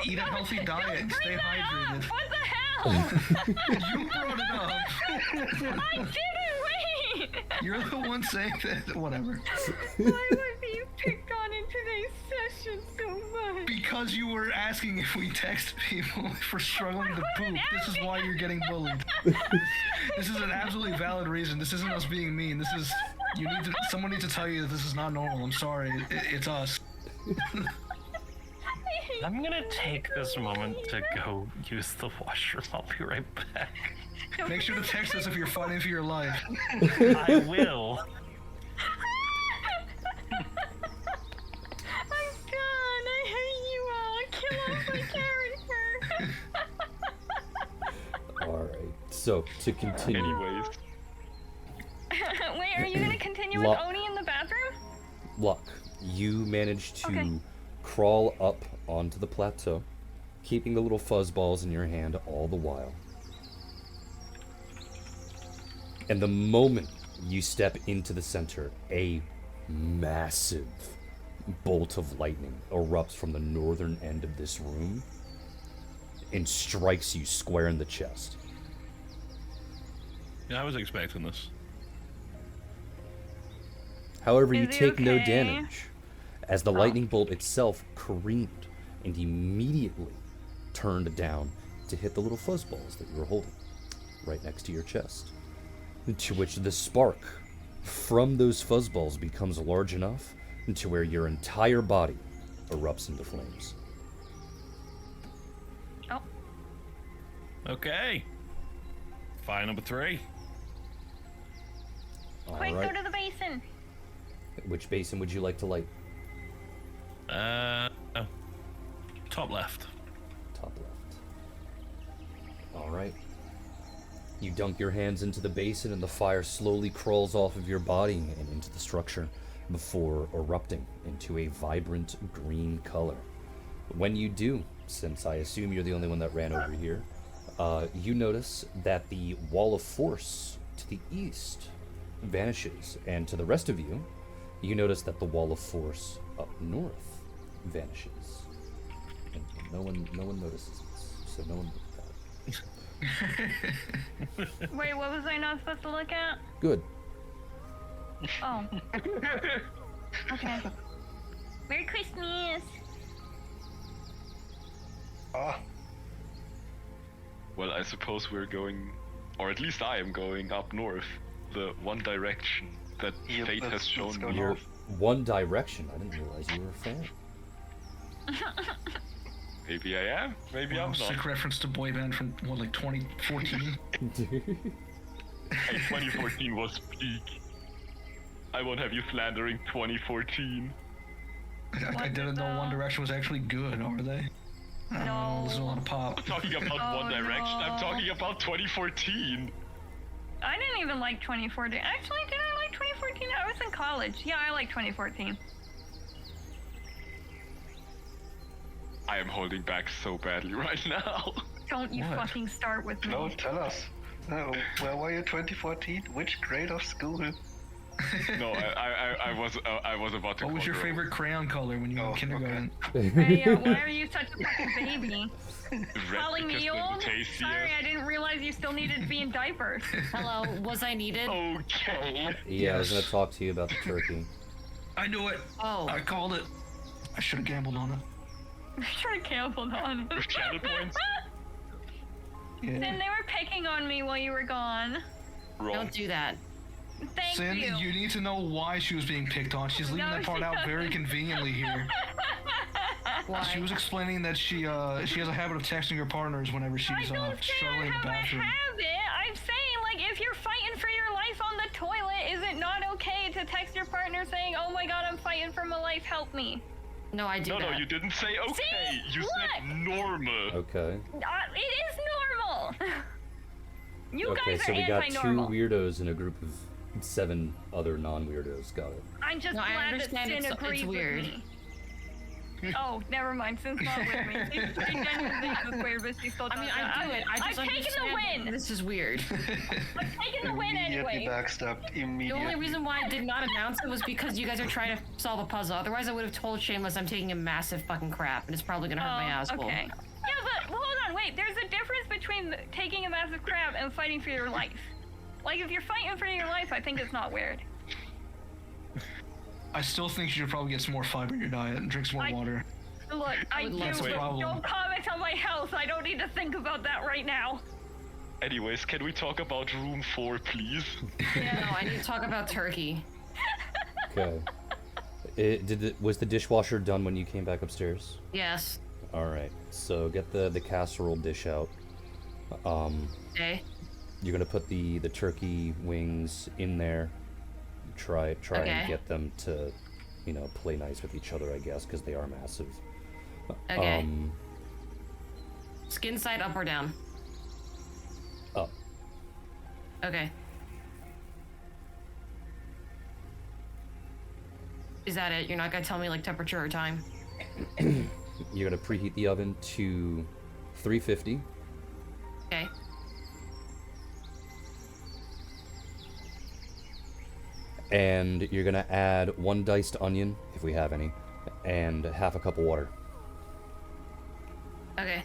Eat a healthy diet. Stay hydrated. What the hell? You brought it up. I didn't. Wait. You're the one saying that. Whatever. Why was he picked on in today's session so much? Because you were asking if we text people for struggling to poop. This is why you're getting bullied. This is an absolutely valid reason. This isn't us being mean. This is someone needs to tell you that this is not normal. I'm sorry. It's us. I'm gonna take this moment to go use the washroom. I'll be right back. Make sure to text us if you're fighting for your life. I will. I'm done. I hate you all. Kill off my character. Alright, so to continue. Anyways. Wait, are you gonna continue with Oni in the bathroom? Luck, you managed to Okay. crawl up onto the plateau, keeping the little fuzzballs in your hand all the while. And the moment you step into the center, a massive bolt of lightning erupts from the northern end of this room and strikes you square in the chest. Yeah, I was expecting this. However, you Is he take no okay? damage, as the lightning bolt itself careened and immediately turned down to hit the little fuzzballs that you were holding right next to your chest. To which the spark from those fuzzballs becomes large enough to where your entire body erupts into flames. Oh, Okay. Fire number 3. quick, All right. go to the basin. Which basin would you like to light? Top left. Top left. All right. You dunk your hands into the basin and the fire slowly crawls off of your body and into the structure before erupting into a vibrant green color. When you do, since I assume you're the only one that ran over here, you notice that the wall of force to the east vanishes, and to the rest of you, you notice that the wall of force up north vanishes. And no one notices this, so no one looked at it. Wait, what was I not supposed to look at? Good. Oh. Okay. Merry Christmas. Ah, Well, I suppose we're going, or at least I am going up north, the one direction that Yep, fate has let's shown go me. You're north. One Direction. I didn't realize you were a fan. Maybe I am, maybe I'm not. Sick reference to boy band from what, like 2014. Hey, 2014 was peak. I won't have you slandering 2014. I didn't know One Direction was actually good, are they? No. This is a lot of pop. I'm talking about Oh, One Direction, I'm no. talking about 2014. I didn't even like 2014. Actually, did I like 2014? I was in college. Yeah, I like 2014. I am holding back so badly right now. Don't you What? fucking start with me. No, tell us. No, where were you 2014? Which grade of school? No, I was about to. What was your quote favorite crayon color when you were Oh, in kindergarten? Hey, why are you such a fucking baby? Red Calling because me they're the old? tastiest. Sorry, I didn't realize you still needed to be in diapers. Hello, was I needed? Okay. Yeah, I was Yes. gonna talk to you about the turkey. I knew it. Oh, I called it. I should have gambled on it. I should have gambled on it. Channel points? Yeah. Then they were picking on me while you were gone. Wrong. don't do that. Thank Sin, you. you need to know why she was being picked on. She's leaving No, that part she out very doesn't. conveniently here. Why? She was explaining that she has a habit of texting her partners whenever I she's don't say I struggling in the have a bathroom. habit. I'm saying, like, if you're fighting for your life on the toilet, is it not okay to text your partner saying, "Oh my God, I'm fighting for my life. Help me"? No, I do No, that. no, you didn't say okay. See? You said Look. normal. Okay. It is normal. You Okay, guys so are we got two anti-normal. weirdos in a group of 7 other non-weirdos. Got it. I'm just No, I glad that understand Sin it's agrees weird. with me. Oh, never mind. Sin's not with me. She genuinely thinks it's weird, but she still does I mean, I do it. I just I've taken the understand win. This is weird. I've taken the win Immediately anyway. backstabbed. The Immediately. only reason why I did not announce it was because you guys are trying to solve a puzzle. Otherwise, I would have told Shameless I'm taking a massive fucking crap, and it's probably gonna hurt my asshole. Okay. Yeah, but hold on, wait. There's a difference between taking a massive crap and fighting for your life. Like, if you're fighting for your life, I think it's not weird. I still think you should probably get some more fiber in your diet and drink some more water. Look, I would do, love but to. Problem. don't comment on my health. I don't need to think about that right now. Anyways, can we talk about room 4, please? No, I need to talk about turkey. Okay. Was the dishwasher done when you came back upstairs? Yes. All right. So get the casserole dish out. Okay. You're gonna put the turkey wings in there. Try Okay. and get them to, play nice with each other, I guess, because they are massive. Okay. Skin side up or down? Up. Okay. Is that it? You're not gonna tell me like temperature or time? You're gonna preheat the oven to 350. Okay. And you're gonna add 1 diced onion, if we have any, and half a cup of water. Okay.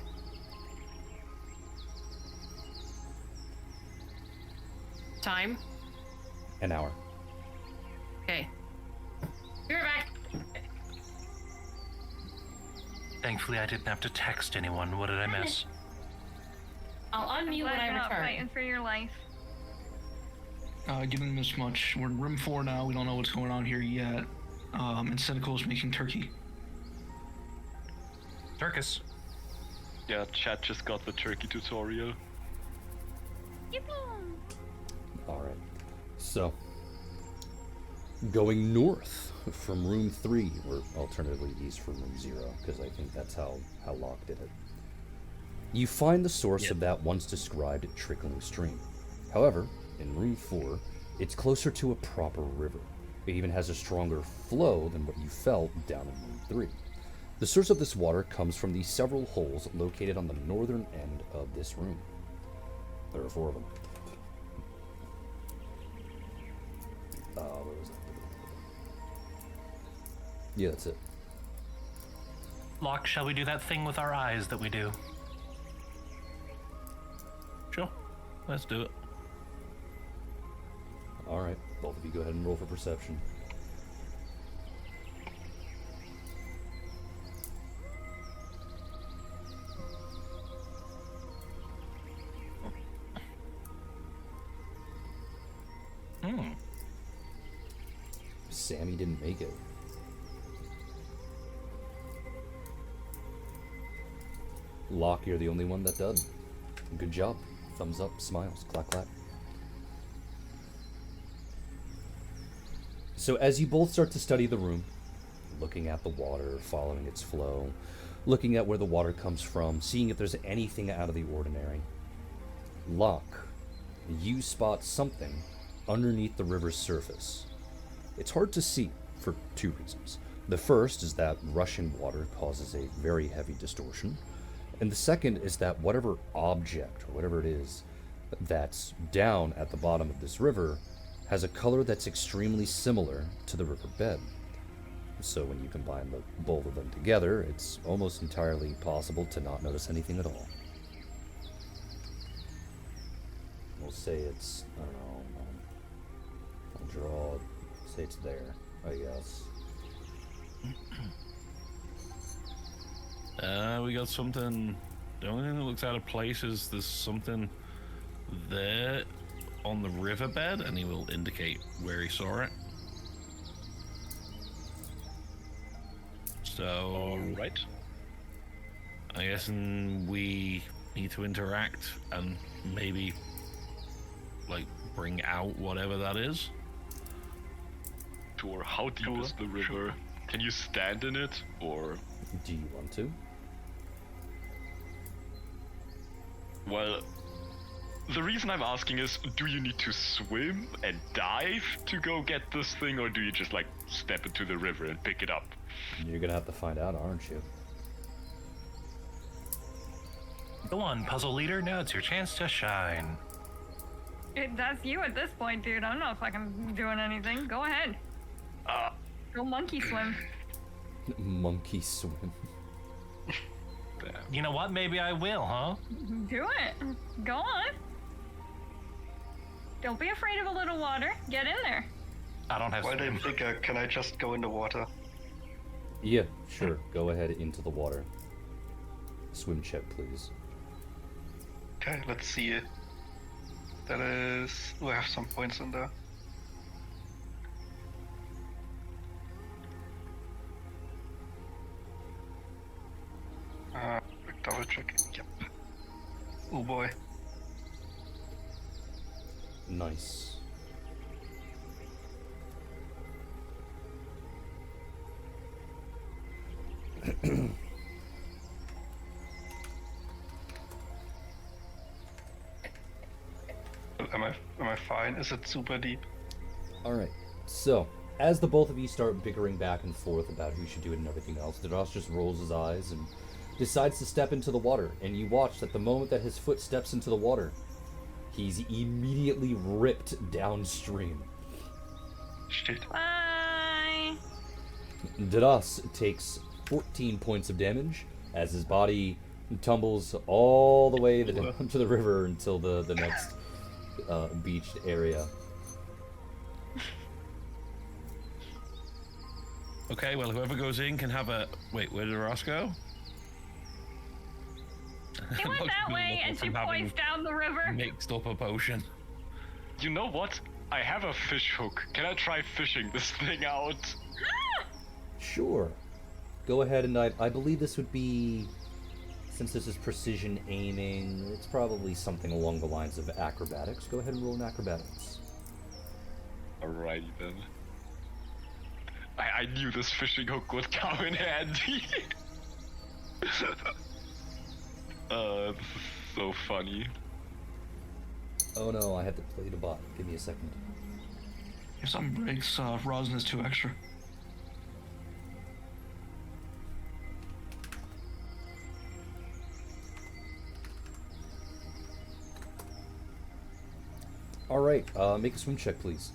Time? An hour. Okay. Thankfully, I didn't have to text anyone. What did I miss? I'll I'm unmute glad when you're I not return. fighting for your life. You didn't miss much. We're in room 4 now. We don't know what's going on here yet. And Cynical's making turkey. Turkus. Yeah, chat just got the turkey tutorial. Yippee! Alright. So, going north from room 3, or alternatively east from room 0, because I think that's how Locke did it. You find the source of that once described trickling stream. However, in room 4, it's closer to a proper river. It even has a stronger flow than what you felt down in room 3. The source of this water comes from the several holes located on the northern end of this room. There are 4 of them. What was that? Yeah, that's it. Locke, shall we do that thing with our eyes that we do? Sure. Let's do it. Alright, both of you go ahead and roll for perception. Sammy didn't make it. Locke, you're the only one that did. Good job. Thumbs up, smiles, clap, clap. So as you both start to study the room, looking at the water, following its flow, looking at where the water comes from, seeing if there's anything out of the ordinary, Locke, you spot something underneath the river's surface. It's hard to see for 2 reasons. The first is that rushing water causes a very heavy distortion, and the second is that whatever object, or whatever it is, that's down at the bottom of this river has a color that's extremely similar to the river bed. So when you combine both of them together, it's almost entirely possible to not notice anything at all. We'll say it's, I don't know, I'll draw, say it's there, I guess. We got something. The only thing that looks out of place is there's something there on the riverbed, and he will indicate where he saw it. So, Alright. I guess we need to interact and maybe, like, bring out whatever that is. Sure, how deep is the river? Can you stand in it, or... Do you want to? Well, the reason I'm asking is, do you need to swim and dive to go get this thing, or do you just, like, step into the river and pick it up? You're gonna have to find out, aren't you? Go on, puzzle leader. Now it's your chance to shine. That's you at this point, dude. I'm not fucking doing anything. Go ahead. Go monkey swim. Monkey swim. You know what? Maybe I will, huh? Do it. Go on. Don't be afraid of a little water. Get in there. I don't have While they swim. figure, can I just go in the water? Yeah, sure. Go ahead into the water. Swim check, please. Okay, let's see it. That is... we have some points in there. Double checking. Yep. Oh boy. Nice. Am I fine? Is it super deep? Alright, so, as the both of you start bickering back and forth about who should do it and everything else, Dados just rolls his eyes and decides to step into the water, and you watch that the moment that his foot steps into the water, he's immediately ripped downstream. Shit. Bye. Dados takes 14 points of damage as his body tumbles all the way down to the river until the next beached area. Okay, well, whoever goes in can have a... Wait, where did Ross go? He went that way, and she points down the river. Mixed up a potion. You know what? I have a fish hook. Can I try fishing this thing out? Sure. Go ahead, and I believe this would be, since this is precision aiming, it's probably something along the lines of acrobatics. Go ahead and roll an acrobatics. Alrighty then. I knew this fishing hook would come in handy. This is so funny. Oh no, I had to play the bot. Give me a second. If something breaks, rosin is 2 extra. Alright, make a swim check, please.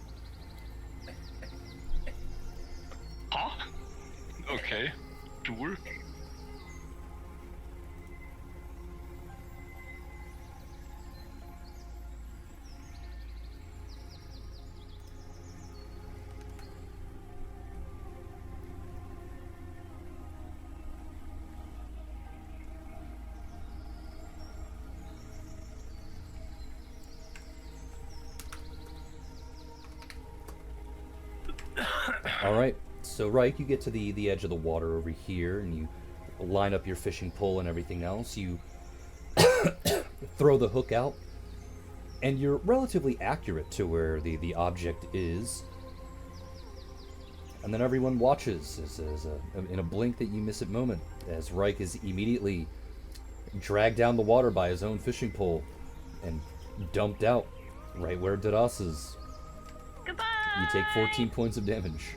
Huh? Okay. Sure. Alright, so Reich, you get to the edge of the water over here, and you line up your fishing pole and everything else. You throw the hook out, and you're relatively accurate to where the object is. And then everyone watches in a blink that you miss it moment, as Reich is immediately dragged down the water by his own fishing pole and dumped out right where Dadas is. Goodbye. You take 14 points of damage.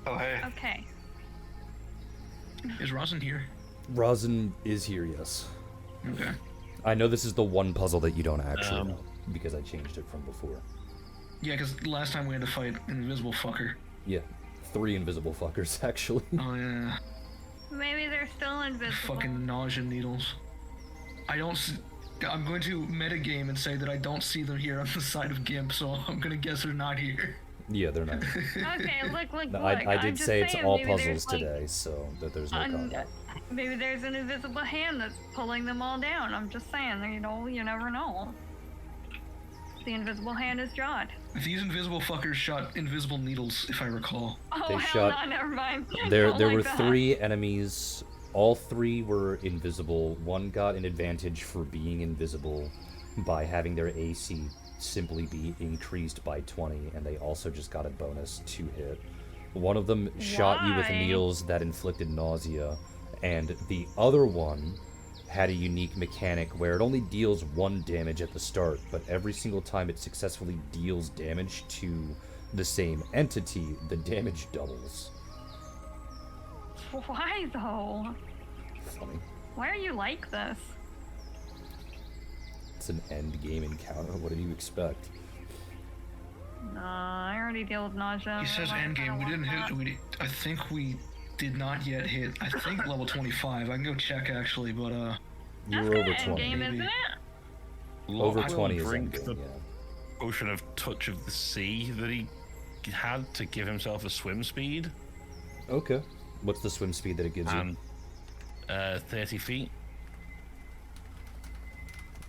Oh, hey. Okay. Is rosin here? Rosin is here, yes. Okay. I know this is the one puzzle that you don't actually know, because I changed it from before. Yeah, because last time we had to fight an invisible fucker. Yeah, 3 invisible fuckers, actually. Oh, yeah. Maybe they're still invisible. Fucking nausea needles. I don't see... I'm going to metagame and say that I don't see them here on the side of Gimp, so I'm gonna guess they're not here. Yeah, they're not. Okay, look. No, I I'm did just say it's saying, all maybe there's, puzzles like, today, so that there's no combat. Maybe there's an invisible hand that's pulling them all down. I'm just saying, you never know. The invisible hand is Jod. These invisible fuckers shot invisible needles, if I recall. Oh, They hell shot- no, never mind. There Don't like were that. 3 enemies. All 3 were invisible. One got an advantage for being invisible by having their AC simply be increased by 20, and they also just got a bonus to hit. One of them shot you with Why? needles that inflicted nausea, and the other one had a unique mechanic where it only deals 1 damage at the start, but every single time it successfully deals damage to the same entity, the damage doubles. Why though? Funny. Why are you like this? It's an end game encounter. What do you expect? Nah, I already deal with nausea. He says I don't endgame. We didn't want hit. I think we did not yet hit. I think level 25. I can go check actually, but You That's were kinda over 20. endgame, isn't maybe. it? Over I will 20 is drink endgame, the yeah. potion of touch of the sea that he had to give himself a swim speed. Okay. What's the swim speed that it gives you? And 30 feet.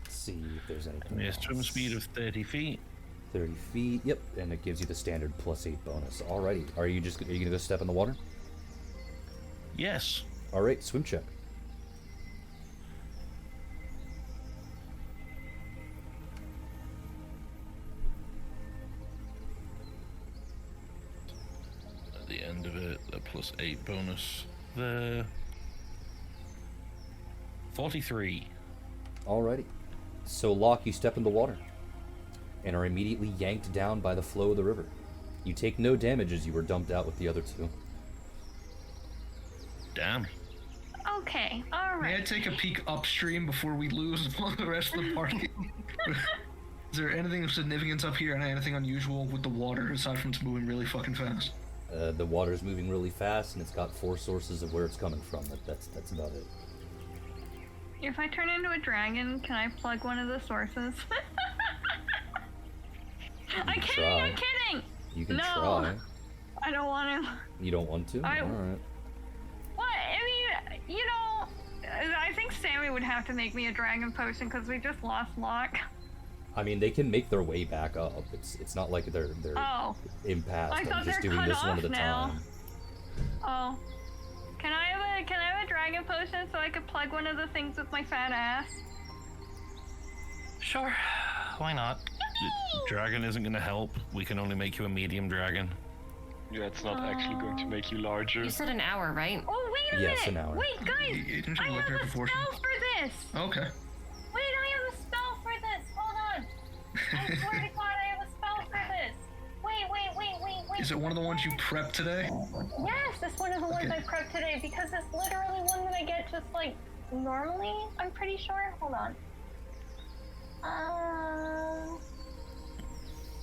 Let's see if there's anything A else. swim speed of 30 feet. 30 feet, yep, and it gives you the standard +8 bonus. Alrighty, are you gonna go step in the water? Yes. Alright, swim check. At the end of it, the +8 bonus. The 43. Alrighty. So, Locke, you step in the water and are immediately yanked down by the flow of the river. You take no damage as you were dumped out with the other 2. Damn. Okay, may I alright. take a peek upstream before we lose the rest of the party? Is there anything of significance up here and anything unusual with the water aside from it's moving really fucking fast? The water's moving really fast, and it's got 4 sources of where it's coming from. That's about it. If I turn into a dragon, can I plug one of the sources? I'm can kidding, try. I'm kidding! You can No. try. I don't want to. You don't want to? I- Alright. What? I mean, I think Sammy would have to make me a dragon potion because we just lost Locke. I mean, they can make their way back up. It's not like they're Oh. impassed. I I'm thought just they're doing cut this one at off a now. time. Oh. Can I have a dragon potion so I could plug one of the things with my fat ass? Sure, why not? Dragon isn't gonna help. We can only make you a medium dragon. Yeah, it's not actually going to make you larger. You said an hour, right? Oh, wait a Yes, minute! an hour. Wait, guys! Didn't you I look have at a proportions? spell for this! Okay. Wait, I have a spell for this! Hold on! I swear to God, I have a spell for this! Wait. Is it one of the ones you prepped today? Yes, it's one of the ones Okay. I prepped today because it's literally one that I get just like normally, I'm pretty sure. Hold on.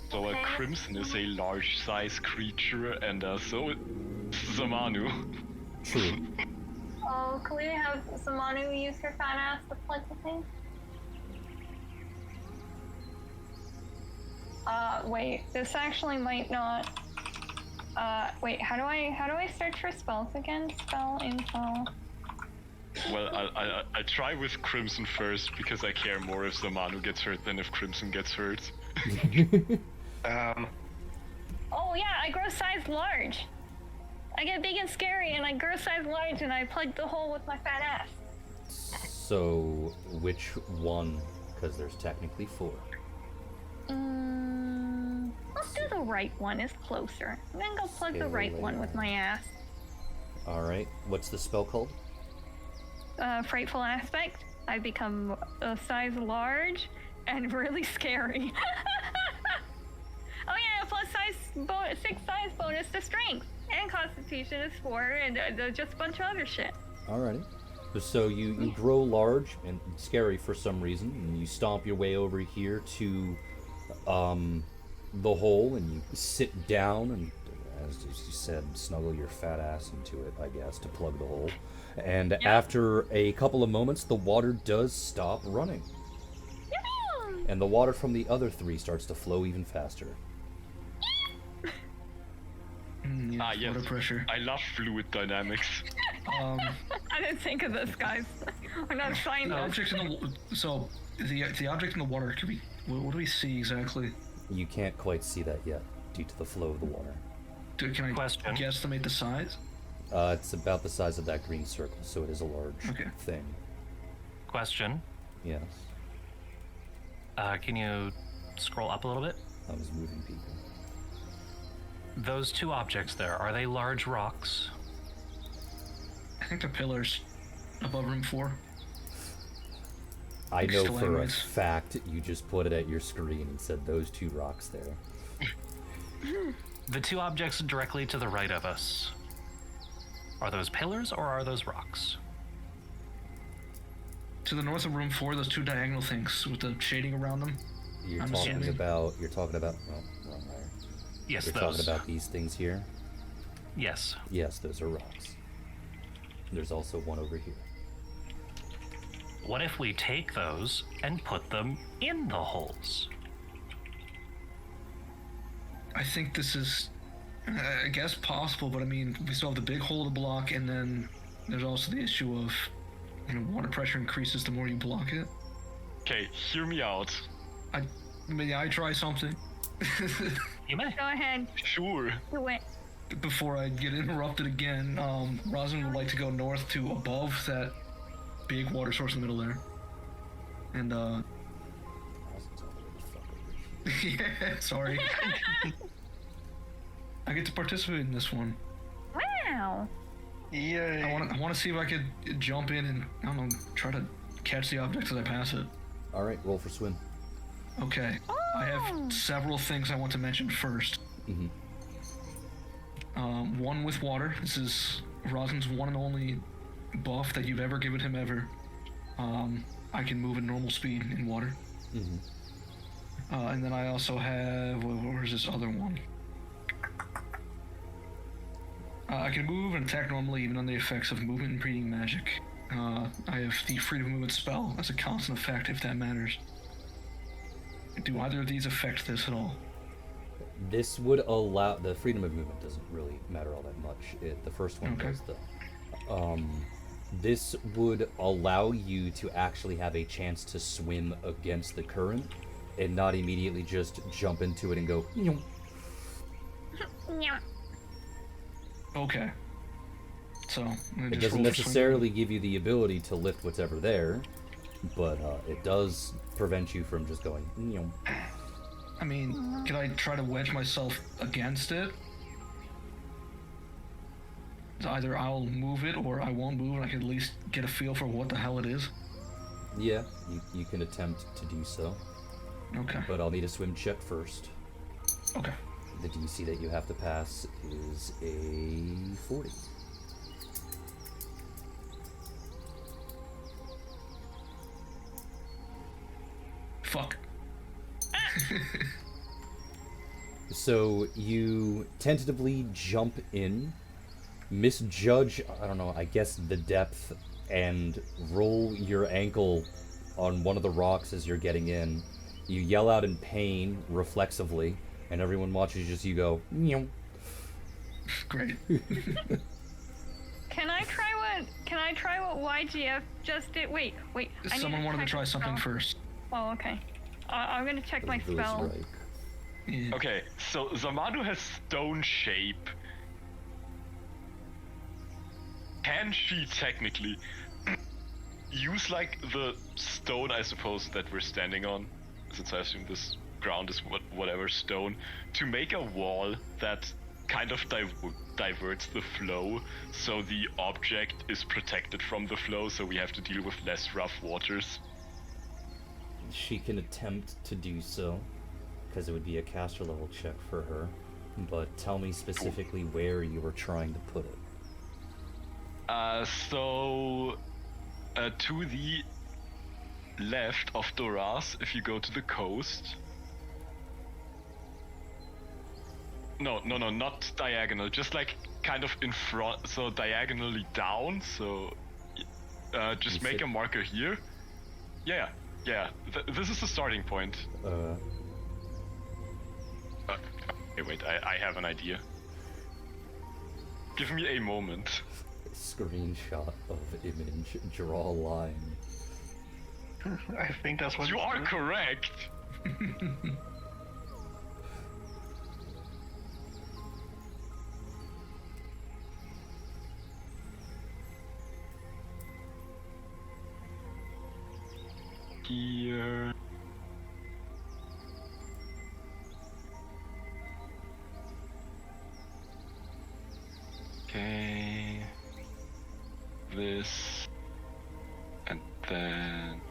So Okay. Crimson is a large-size creature, and so is Zamanu. True. Oh, can we have Samanu use her fat ass to plug the thing? Wait, this actually might not. Wait, how do I search for spells again? Spell info. Well, I try with Crimson first because I care more if Zamanu gets hurt than if Crimson gets hurt. Oh yeah, I grow size large. I get big and scary, and I grow size large, and I plug the hole with my fat ass. So, which one? Because there's technically 4. Let's do the right one. It's closer. I'm gonna go plug the right one with my ass. Alright, what's the spell called? Frightful aspect. I become a size large and really scary. Oh yeah, plus 6 size bonus to strength, and constitution is 4, and just a bunch of other shit. Alrighty. So you grow large and scary for some reason, and you stomp your way over here to the hole, and you sit down, and as you said, snuggle your fat ass into it, I guess, to plug the hole. And after a couple of moments, the water does stop running. And the water from the other 3 starts to flow even faster. Ah, yes. Water pressure. I love fluid dynamics. I didn't think of this, guys. I'm not The scientist. object in the object in the water. What do we see exactly? You can't quite see that yet, due to the flow of the water. Can I Question. guesstimate the size? It's about the size of that green circle, so it is a large thing. Question. Yes. Can you scroll up a little bit? I was moving people. Those 2 objects there, are they large rocks? I think the pillars above room 4. I know for a Stalagmites. fact you just put it at your screen and said those 2 rocks there. The 2 objects directly to the right of us. Are those pillars or are those rocks? To the north of room 4, those 2 diagonal things with the shading around them. You're I'm talking assuming. about. Well, wrong there. Yes, You're those. talking about these things here. Yes. Yes, those are rocks. There's also one over here. What if we take those and put them in the holes? I think this is, I guess, possible, but I mean, we still have the big hole to block, and then there's also the issue of, water pressure increases the more you block it. Okay, hear me out. May I try something? You may. Go ahead. Sure. Do it. Before I get interrupted again, Rosin would like to go north to above that big water source in the middle there. And, yeah, sorry. I get to participate in this one. Wow. Yay. I want to see if I could jump in and, I don't know, try to catch the object as I pass it. Alright, roll for swim. Okay. I Oh. have several things I want to mention first. Mm-hmm. One with water. This is Rosin's one and only buff that you've ever given him ever. I can move at normal speed in water. Mm-hmm. And then I also have, where's this other one? I can move and attack normally even on the effects of movement and breathing magic. I have the freedom of movement spell as a constant effect if that matters. Do either of these affect this at all? This would allow the freedom of movement doesn't really matter all that much. The first one Okay. does though. This would allow you to actually have a chance to swim against the current and not immediately just jump into it and go, "Meow." Okay. So It doesn't necessarily give you the ability to lift what's ever there, but it does prevent you from just going, "Meow." I mean, can I try to wedge myself against it? Either I'll move it or I won't move, and I can at least get a feel for what the hell it is. Yeah, you can attempt to do so, Okay. but I'll need a swim check first. Okay. The DC that you have to pass is a 40. Fuck. So you tentatively jump in, misjudge, I don't know, I guess the depth, and roll your ankle on one of the rocks as you're getting in. You yell out in pain reflexively, and everyone watches as you go, "Meow." Great. Can I try what YGF just did? Wait. I need Someone wanted to check try the something spell. first. Oh, okay. I'm gonna check my Those spell. right. Yeah. Okay, so Zamadu has stone shape. Can she technically use like the stone, I suppose, that we're standing on, since I assume this ground is whatever stone, to make a wall that kind of diverts the flow, so the object is protected from the flow, so we have to deal with less rough waters? She can attempt to do so, because it would be a caster level check for her, but tell me specifically where you were trying to put it. To the left of Doras, if you go to the coast. No, not diagonal, just like kind of in front, so diagonally down, so just make a marker here. Yeah. This is the starting point. Okay, wait, I have an idea. Give me a moment. Screenshot of image, draw a line. I think that's what You are correct! Here. Okay. This. And then.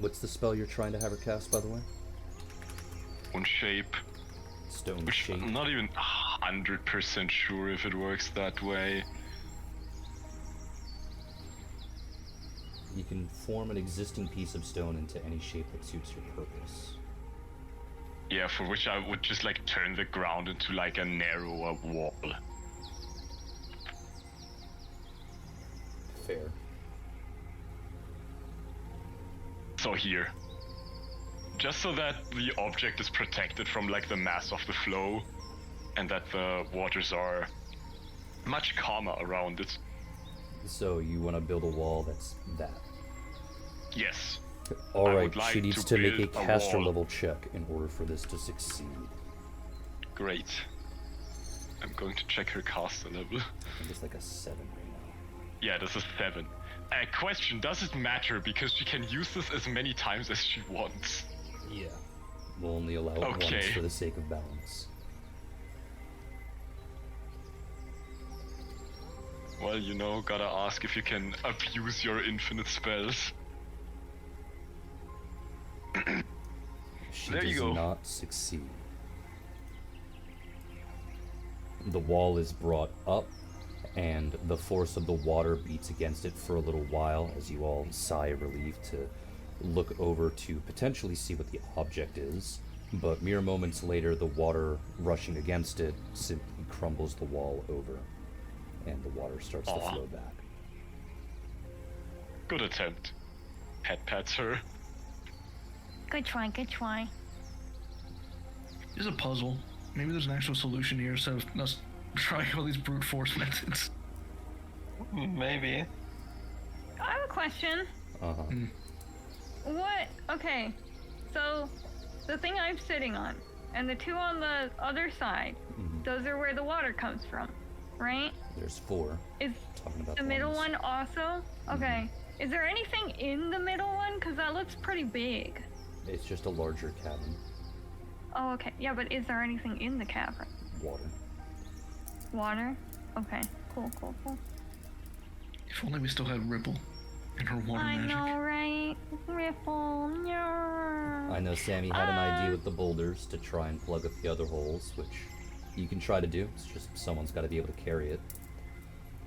What's the spell you're trying to have her cast, by the way? One shape. Stone Which shape. I'm not even 100% sure if it works that way. You can form an existing piece of stone into any shape that suits your purpose. Yeah, for which I would just like turn the ground into like a narrower wall. Fair. So here. Just so that the object is protected from like the mass of the flow, and that the waters are much calmer around it. So you want to build a wall that's that. Yes. Alright, would like she needs to to make a build a caster wall. level check in order for this to succeed. Great. I'm going to check her caster level. I think it's like a 7 right now. Yeah, this is 7. Question, does it matter? Because she can use this as many times as she wants. Yeah. We'll only allow it once Okay. for the sake of balance. Well, you know, gotta ask if you can abuse your infinite spells. She There does you go. not succeed. The wall is brought up, and the force of the water beats against it for a little while as you all sigh of relief to look over to potentially see what the object is. But mere moments later, the water rushing against it simply crumbles the wall over, and the water starts to Aw. flow back. Good attempt. Head pats her. Good try. It's a puzzle. Maybe there's an actual solution here instead of us trying all these brute force methods. Maybe. I have a question. What? Okay. So, the thing I'm sitting on, and the two on the other side, those are where the water comes from, right? There's 4. Is Talking about the middle ones. one also? Okay. Is there anything in the middle one? Because that looks pretty big. It's just a larger cabin. Oh, okay. Yeah, but is there anything in the cavern? Water. Water? Okay. Cool, cool, cool. If only we still had Ripple and her water I magic. know, right? Ripple. I know Sammy had an idea with the boulders to try and plug up the other holes, which you can try to do. It's just someone's got to be able to carry it.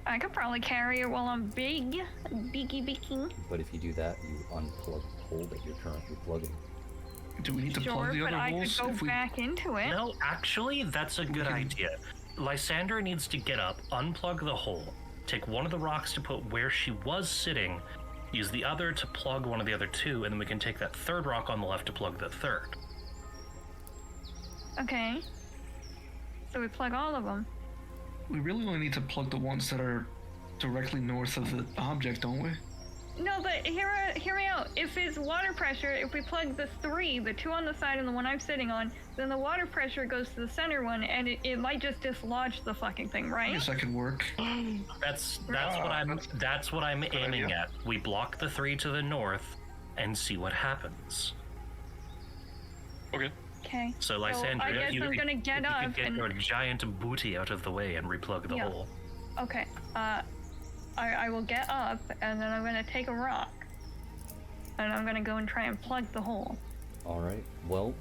I could probably carry it while I'm big. Biggie. But if you do that, you unplug the hole that you're currently plugging. Do we need to Sure, plug the but other I holes? could go if we... back into it. No, actually, that's a good idea. Lysandra needs to get up, unplug the hole, take one of the rocks to put where she was sitting, use the other to plug one of the other 2, and then we can take that third rock on the left to plug the third. Okay. So we plug all of them. We really only need to plug the ones that are directly north of the object, don't we? No, but hear me out. If it's water pressure, if we plug the 3, the 2 on the side and the one I'm sitting on, then the water pressure goes to the center one, and it might just dislodge the fucking thing, I right? guess that could work. That's what I'm aiming idea. at. We block the 3 to the north and see what happens. Okay. Okay. So I Lysandra, guess I'm gonna get if you up could get and... your giant booty out of the way and replug the Yeah. hole. Okay. I will get up, and then I'm gonna take a rock. And I'm gonna go and try and plug the hole. Alright, well,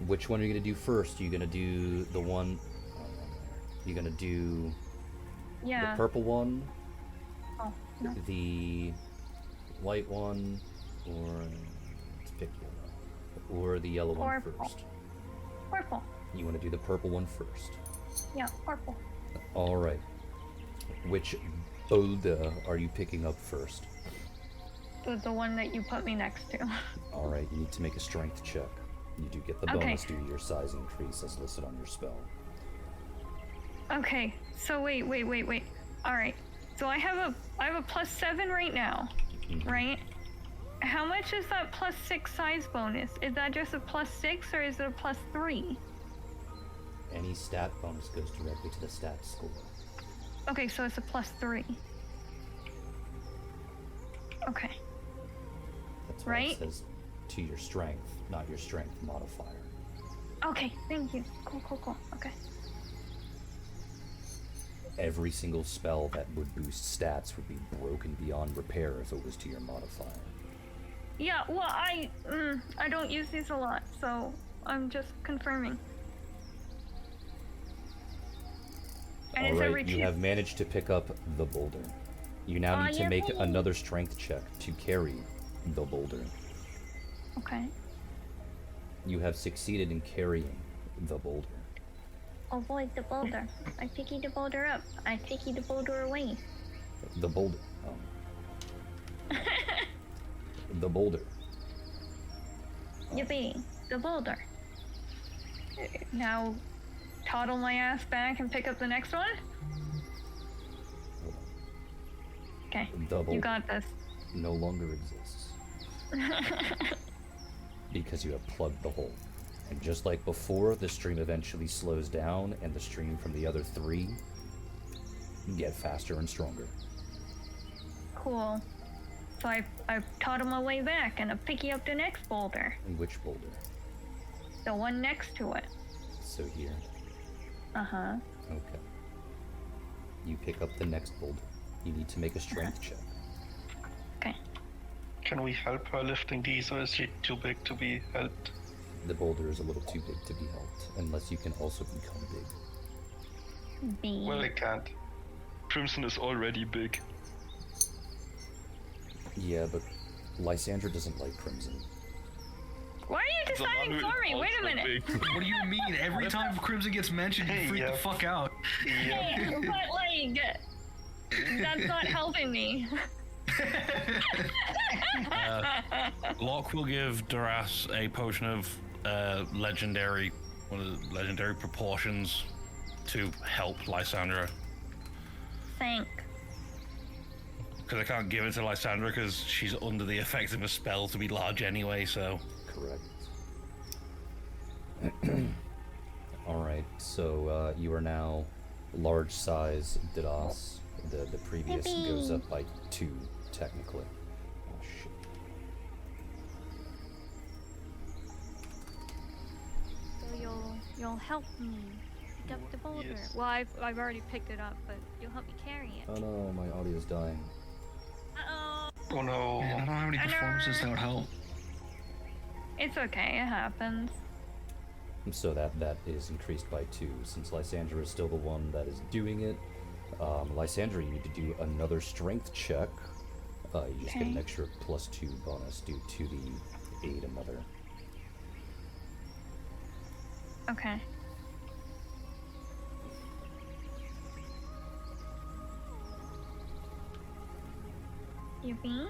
which one are you going to do first? Are you going to do the one... You're going to do Yeah. the purple one, Oh, no. the white one, or... Let's pick yellow. Or the yellow one Purple. first. Purple. You want to do the purple one first. Yeah, purple. Alright. Which boulder are you picking up first? The one that you put me next to. Alright, you need to make a strength check. You do get the Okay. bonus due to your size increase as listed on your spell. Okay, so wait. Alright. So I have a +7 right now, right? How much is that +6 size bonus? Is that just a +6 or is it a +3? Any stat bonus goes directly to the stat score. Okay, so it's a +3. Okay. That's why Right? it says to your strength, not your strength modifier. Okay, thank you. Cool. Okay. Every single spell that would boost stats would be broken beyond repair if it was to your modifier. Yeah, well, I don't use these a lot, so I'm just confirming. And it's every Alright, you two- have managed to pick up the boulder. You now need to make yay. another strength check to carry the boulder. Okay. You have succeeded in carrying the boulder. Avoid the boulder. I picky the boulder up. I picky the boulder away. The boulder. The boulder. Yippee. The boulder. Now, toddle my ass back and pick up the next one? Okay. The boulder You got this. no longer exists. Because you have plugged the hole. And just like before, the stream eventually slows down, and the stream from the other 3 get faster and stronger. Cool. So I toddle my way back and I picky up the next boulder. And which boulder? The one next to it. So here. Uh-huh. Okay. You pick up the next boulder. You need to make a strength check. Okay. Can we help her lifting these, or is she too big to be helped? The boulder is a little too big to be helped, unless you can also become big. B. Well, I can't. Crimson is already big. Yeah, but Lysandra doesn't like Crimson. Why are you deciding for me? Wait a minute. What do you mean? Every time Crimson gets mentioned, you freak the Yeah. fuck out. Hey, but like, that's not helping me. Locke will give Duras a potion of legendary one of the legendary proportions to help Lysandra. Thank. Because I can't give it to Lysandra because she's under the effect of a spell to be large anyway, so... Correct. Alright, so you are now large size Didas. The previous goes up by 2, technically. Oh, shit. So you'll help me pick up the boulder. Yes. Well, I've already picked it up, but you'll help me carry it. Oh no, my audio's dying. Uh-oh. Oh no. Man, I don't have any performances that would help. It's okay, it happens. So that is increased by 2, since Lysandra is still the one that is doing it. Lysandra, you need to do another strength check. You just get an extra +2 bonus due to the aid of Mother. Okay. Yippee.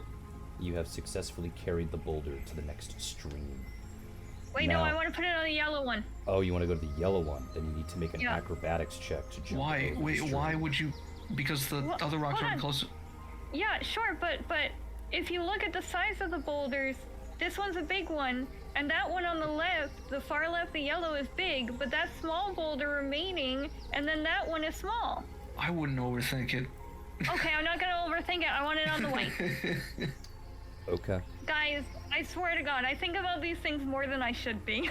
You have successfully carried the boulder to the next stream. Wait, Now- no, I want to put it on the yellow one. Oh, you want to go to the yellow one? Then you need to make an Yeah. acrobatics check to jump Why? over the Wait, why stream. would you? Because the Well, other rocks hold are on. close. Yeah, sure, but if you look at the size of the boulders, this one's a big one, and that one on the left, the far left, the yellow is big, but that small boulder remaining, and then that one is small. I wouldn't overthink it. Okay, I'm not gonna overthink it. I want it on the white. Okay. Guys, I swear to God, I think about these things more than I should be.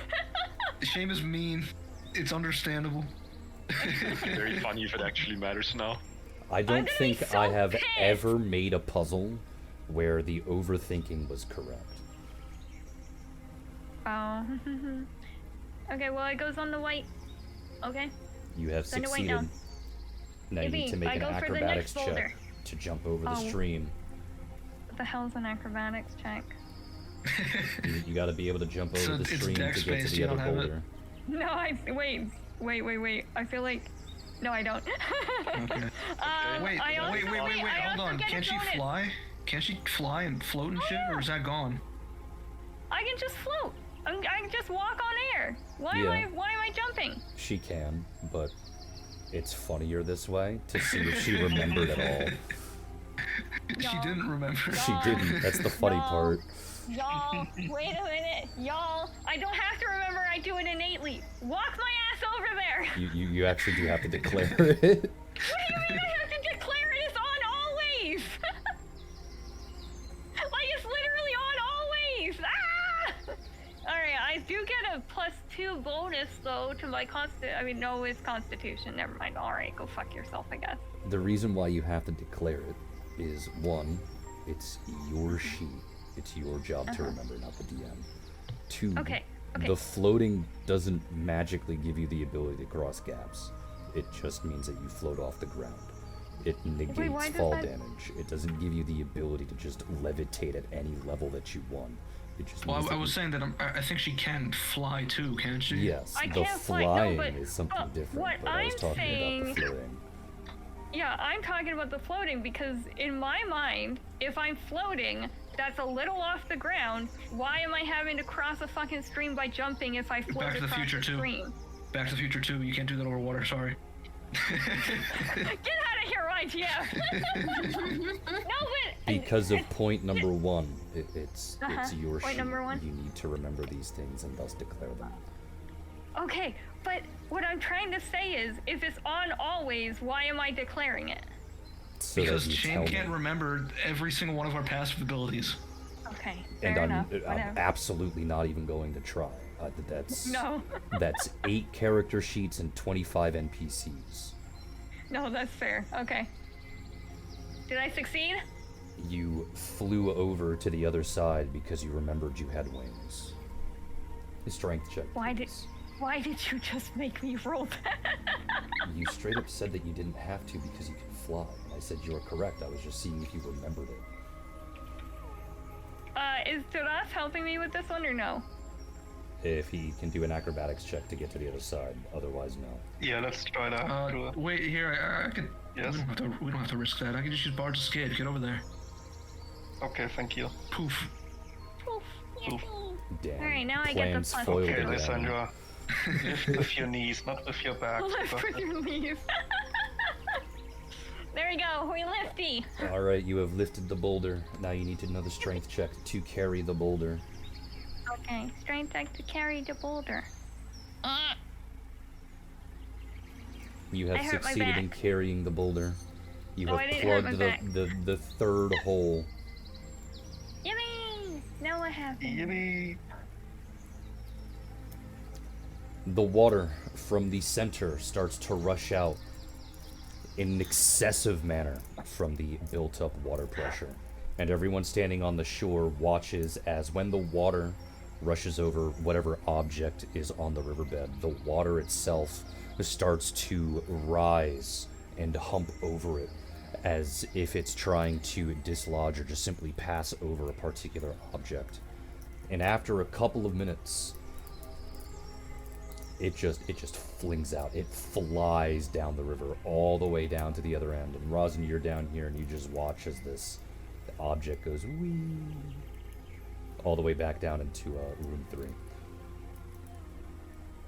Shame is mean. It's understandable. Very funny if it actually matters now. I don't gonna be think so I have pissed. ever made a puzzle where the overthinking was correct. Oh. Okay, well, it goes on the white. Okay. You have Send it way succeeded. down. Now you need to Yippee, make I an go for the acrobatics next boulder. check to jump over the Oh. stream. What the hell's an acrobatics check? You got to be able to jump So over the it's stream to get dex-based, to the you other don't have it? boulder. No, wait. I feel like... No, I don't. Okay. Wait, I also, wait, I hold also on. get a Can't she bonus. fly? Can't she fly and float and shit, or is that gone? I can just float. I can just walk on air. Why Yeah. am I jumping? She can, but it's funnier this way to see if she remembered at all. She didn't remember. She didn't. That's the funny Y'all. part. Y'all, wait a minute. Y'all, I don't have to remember, I do it innately. Walk my ass over there. You actually do have to declare it. What do you mean I have to declare it is on always? Like, it's literally on always. Ah! Alright, I do get a +2 bonus, though, to my no, it's Constitution. Never mind. Alright, go fuck yourself, I guess. The reason why you have to declare it is, 1, it's your sheet. It's your job to remember, not the DM. 2, Okay. the floating doesn't magically give you the ability to cross gaps. It just means that you float off the ground. It negates why does fall that- damage. It doesn't give you the ability to just levitate at any level that you want. It just Well, means I that was you- saying that I think she can fly too, can't she? Yes, I the can't fly, no, flying but- is something but different, what but I was I'm talking about saying- the floating. Yeah, I'm talking about the floating because in my mind, if I'm floating, that's a little off the ground. Why am I having to cross a fucking stream by jumping if I float Back to the across Future the 2. stream? Back to the Future 2. You can't do that over water. Sorry. Get out of here, IGF! No, but Because of point number 1, it's your Point sheet. number 1? You need to remember these things and thus declare them. Okay, but what I'm trying to say is, if it's on always, why am I declaring it? So Because that you Shane tell can't me. remember every single one of our passive abilities. Okay, And fair I'm enough. Whatever. absolutely not even going to try. That's No, that's 8 character sheets and 25 NPCs. no, that's fair. Okay. Did I succeed? You flew over to the other side because you remembered you had wings. A strength check. Why please. did you just make me roll that? You straight up said that you didn't have to because you can fly. And I said you were correct. I was just seeing if you remembered it. Is Duras helping me with this one or no? If he can do an acrobatics check to get to the other side, otherwise no. Yeah, let's try that. Wait, here, I could... Yes. We don't have to risk that. I can just use Bard's Escape. Get over there. Okay, thank you. Poof. Poof. Oof. Damn. Alright, now I get the plans plus foiled Okay, again. Lysandra. Lift with your knees, not with your back. Lift with your knees. There we go. We lifty. All right, you have lifted the boulder. Now you need another strength check to carry the boulder. Okay. Strength check to carry the boulder. You I have hurt my succeeded in back. carrying the boulder. You Oh, I have didn't hurt plugged my back. the third hole. Yippee! Now what happened? Yippee. The water from the center starts to rush out in an excessive manner from the built-up water pressure. And everyone standing on the shore watches as when the water rushes over whatever object is on the riverbed, the water itself starts to rise and hump over it as if it's trying to dislodge or just simply pass over a particular object. And after a couple of minutes, it just flings out. It flies down the river all the way down to the other end. And Rosin, you're down here and you just watch as this object goes wee all the way back down into room 3.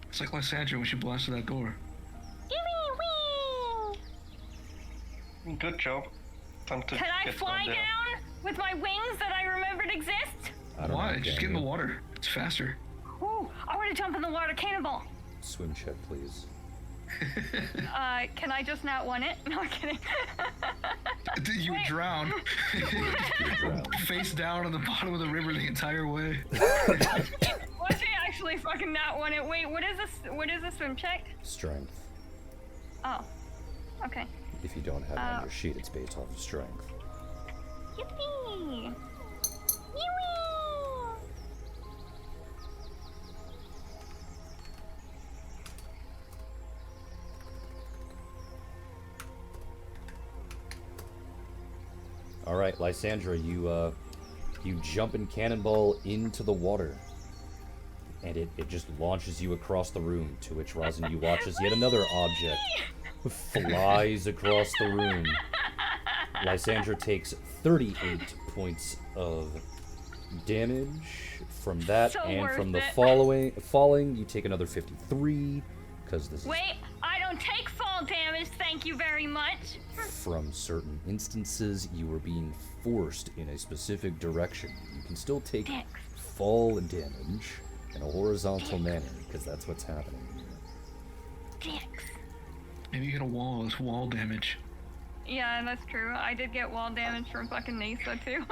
It's like Lysandra when she blasted that door. Good job. Time to Can I get fly down there. down with my wings that I remembered exist? I don't Why? know, Just can get in the you? water. It's faster. Ooh, I want to jump in the water cannonball. Swim check, please. Can I just not want it? No, I'm kidding. You would Wait. drown. Face down on the bottom of the river the entire way. Watch me actually fucking not want it. Wait, what is this? What is this swim check? Strength. Oh, okay. If you don't have it on your sheet, it's based off of strength. Yippee! Yippee! All right, Lysandra, you jump and cannonball into the water, and it just launches you across the room. To which Rosin, you watch as yet another object flies across the room. Lysandra takes 38 points of damage from that, So and from the worth falling, you take another 53 because this is Wait, I don't take fall damage. Thank you very much. from certain instances you are being forced in a specific direction. You can still take Dicks. fall damage in a horizontal manner because that's what's happening here. Dicks. Maybe you get a wall. It's wall damage. Yeah, that's true. I did get wall damage from fucking Nasa too.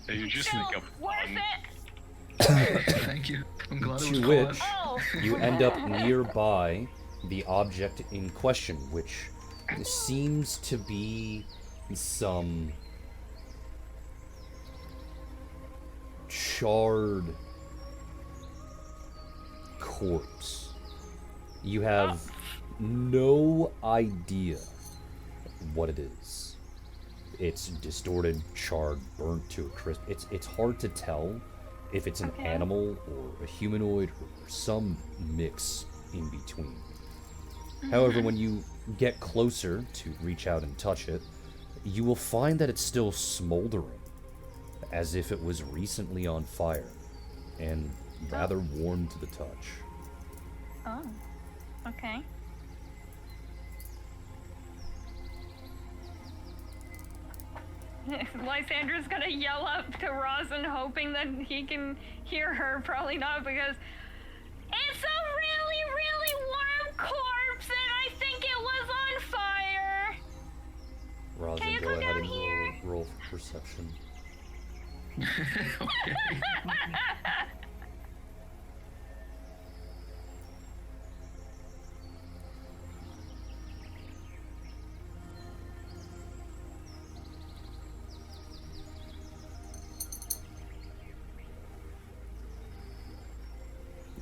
Yeah, you just Still make up worth fun. it. Thank you. I'm glad it was To which caught. Oh. you end up nearby the object in question, which seems to be some charred corpse. You have no idea what it is. It's distorted, charred, burnt to a crisp. It's hard to tell if it's an Okay. animal or a humanoid or some mix in between. However, when you get closer to reach out and touch it, you will find that it's still smoldering, as if it was recently on fire, and rather warm to the touch. Oh. Okay. Lysandra's gonna yell up to Rosin, hoping that he can hear her. Probably not, because it's a really, really warm corpse, and I think it was on fire. Rosin, you go come ahead down and here? roll for perception.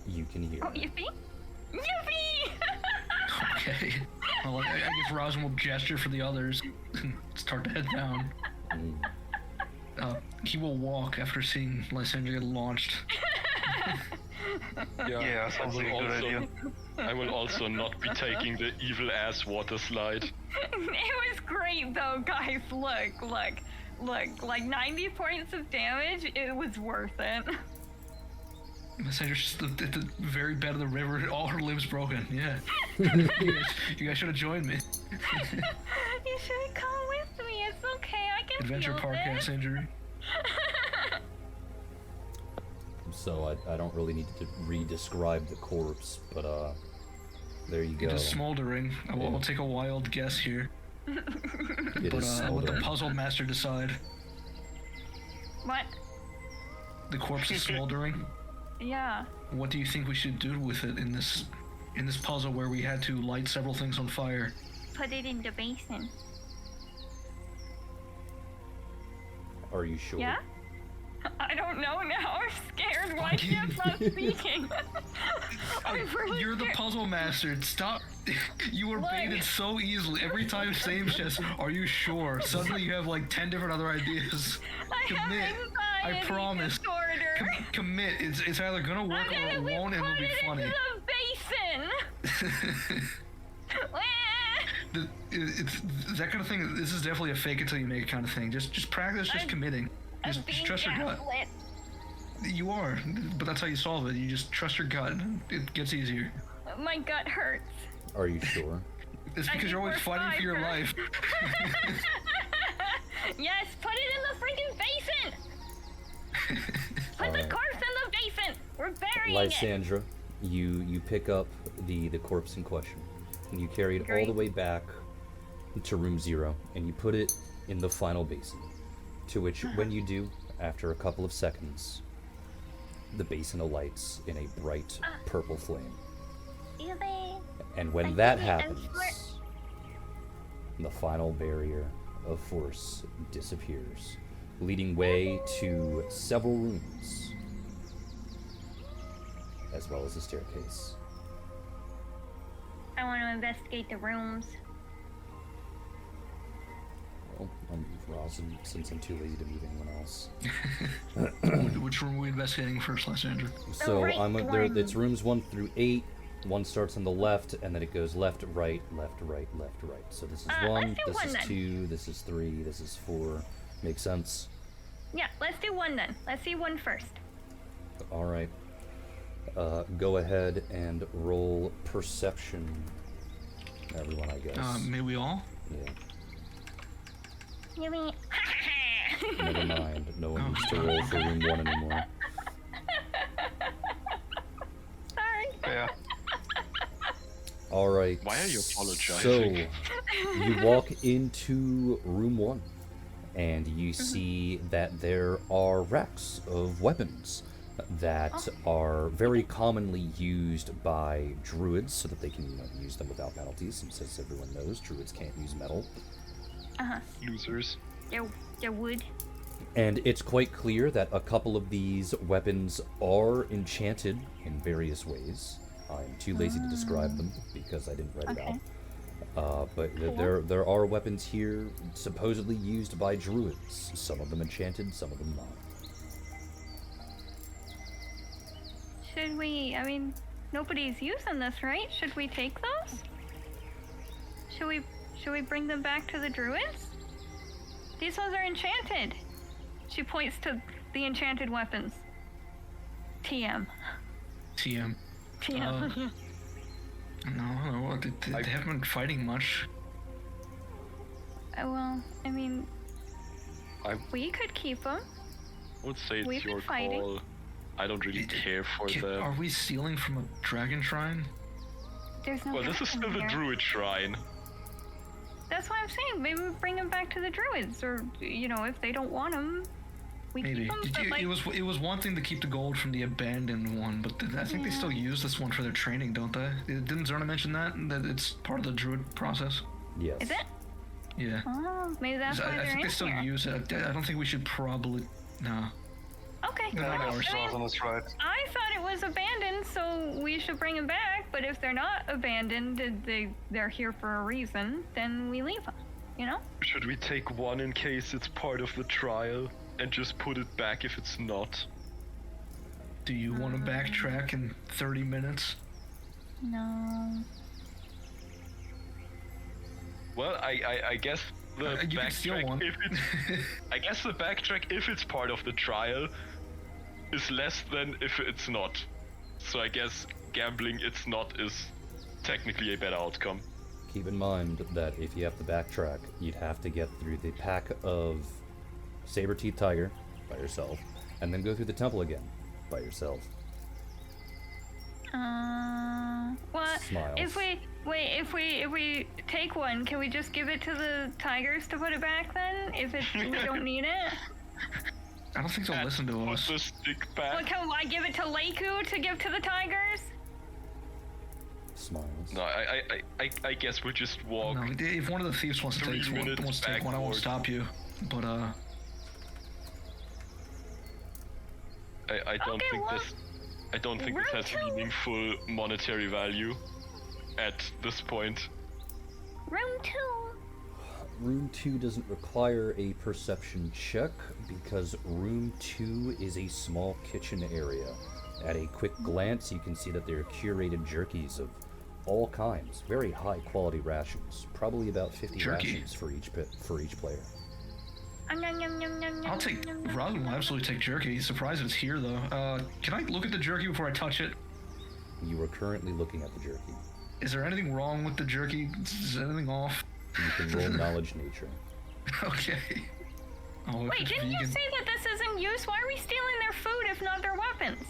You can hear Oh, it. yippee! Yippee! Okay. Well, I guess Rosin will gesture for the others and start to head down. Mm. He will walk after seeing Lysandra get launched. Yeah, sounds like a good idea. I will also not be taking the evil ass water slide. It was great though, guys. Look. Like 90 points of damage, it was worth it. Sandra's just at the very bed of the river, all her limbs broken. Yeah. You guys should have joined me. You should come with me. It's okay. I can Adventure feel Park this. ass injury. So I don't really need to re-describe the corpse, but there you go. It is smoldering. I will take a wild guess here. It But is let the smoldering. puzzle master decide. What? The corpse is smoldering. Yeah. What do you think we should do with it in this puzzle where we had to light several things on fire? Put it in the basin. Are you sure? Yeah? I don't know now. I'm scared. Why can't I stop speaking? I'm really You're the scared. puzzle master. Stop. You were Look. baited so easily. Every time Sam says, "Are you sure?" Suddenly you have like 10 different other ideas. I have Commit. I anxiety promise. disorder. Commit. It's either gonna work or it won't, and it'll be funny. Put it into the basin. It's that kind of thing. This is definitely a fake it till you make it kind of thing. Just practice, just committing. I'm Just being trust your gut. gaslit. You are, but that's how you solve it. You just trust your gut. It gets easier. My gut hurts. Are you sure? It's I because think you're always we're fighting for your fine. life. Yes, put it in the freaking basin. Put the Alright. corpse in the basin. We're burying it. Lysandra, you pick up the corpse in question, and you carry it all Great. the way back to room 0, and you put it in the final basin. To which, when you do, after a couple of seconds, the basin alights in a bright purple flame. And when I that think I'm happens, the final barrier of force disappears, leading way to several rooms, as well as a staircase. I want to investigate the rooms. Well, I'll move Roz since I'm too lazy to move anyone else. Which room are we investigating first, Lysandra? So right there. one. It's rooms 1 through 8. One starts on the left, and then it goes left, right, left, right, left, right. So this is let's 1, do this one is then. 2, this is 3, this is 4. Makes sense? Yeah, let's do one then. Let's see one first. All right. Go ahead and roll perception. Everyone, I guess. May we all? Yeah. You mean? Never mind. No one needs to roll for room 1 anymore. Sorry. Yeah. All right. Why are you apologizing? So, you walk into room 1, and you see that there are racks of weapons that are very commonly used by druids so that they can use them without penalties. Since, as everyone knows, druids can't use metal. Losers. They're wood. And it's quite clear that a couple of these weapons are enchanted in various ways. I'm too lazy to describe them because I didn't write Okay. it out. But there are weapons here supposedly used by druids. Some of them enchanted, some of them not. Should we? I mean, nobody's using this, right? Should we take those? Should we bring them back to the druids? These ones are enchanted. She points to the enchanted weapons. TM. TM. TM. No, they haven't been fighting much. Well, I mean, I we could keep them. would say it's We've been your fighting. call. I don't really care for them. Are we stealing from a dragon shrine? There's no. Well, this is dragon still the here. druid shrine. That's what I'm saying. Maybe we bring them back to the druids, or if they don't want them, we Maybe. keep them. But like, It was one thing to keep the gold from the abandoned one, but I think they still use this one for their training, don't they? Didn't Zerna mention that it's part of the druid process? Yes. is it? Yeah. Oh, maybe that's why I they're think in they still here. use it. I don't think we should probably. No. Okay. No, well, no, I we're mean, on this right. I thought it was abandoned, so we should bring them back. But if they're not abandoned, they're here for a reason, then we leave them. Should we take one in case it's part of the trial and just put it back if it's not? Do you want to backtrack in 30 minutes? No. Well, I guess the You can steal backtrack one. if it's I guess the backtrack if it's part of the trial is less than if it's not. So I guess gambling it's not is technically a better outcome. Keep in mind that if you have to backtrack, you'd have to get through the pack of saber-toothed tiger by yourself, and then go through the temple again by yourself. Well, Smiles. if we take one, can we just give it to the tigers to put it back then? If we don't need it? I don't think they'll listen to Put us. the stick back. Well, can I give it to Leiku to give to the tigers? Smiles. No, I guess we'll just walk. No, if one of the thieves wants to 3 take one, minutes I won't backward. stop you. But I don't Okay, think well, this. I don't think this has round two. meaningful monetary value at this point. Room 2. Room 2 doesn't require a perception check because room 2 is a small kitchen area. At a quick glance, you can see that there are curated jerkies of all kinds, very high quality rations, probably about 50 Jerky. rations for each player. I'll take. Rosin will absolutely take jerky. Surprised it's here though. Can I look at the jerky before I touch it? You are currently looking at the jerky. Is there anything wrong with the jerky? Is anything off? You can roll knowledge nature. Okay. Oh, if Wait, it's didn't you vegan, say that this isn't use? Why are we stealing their food if not their weapons?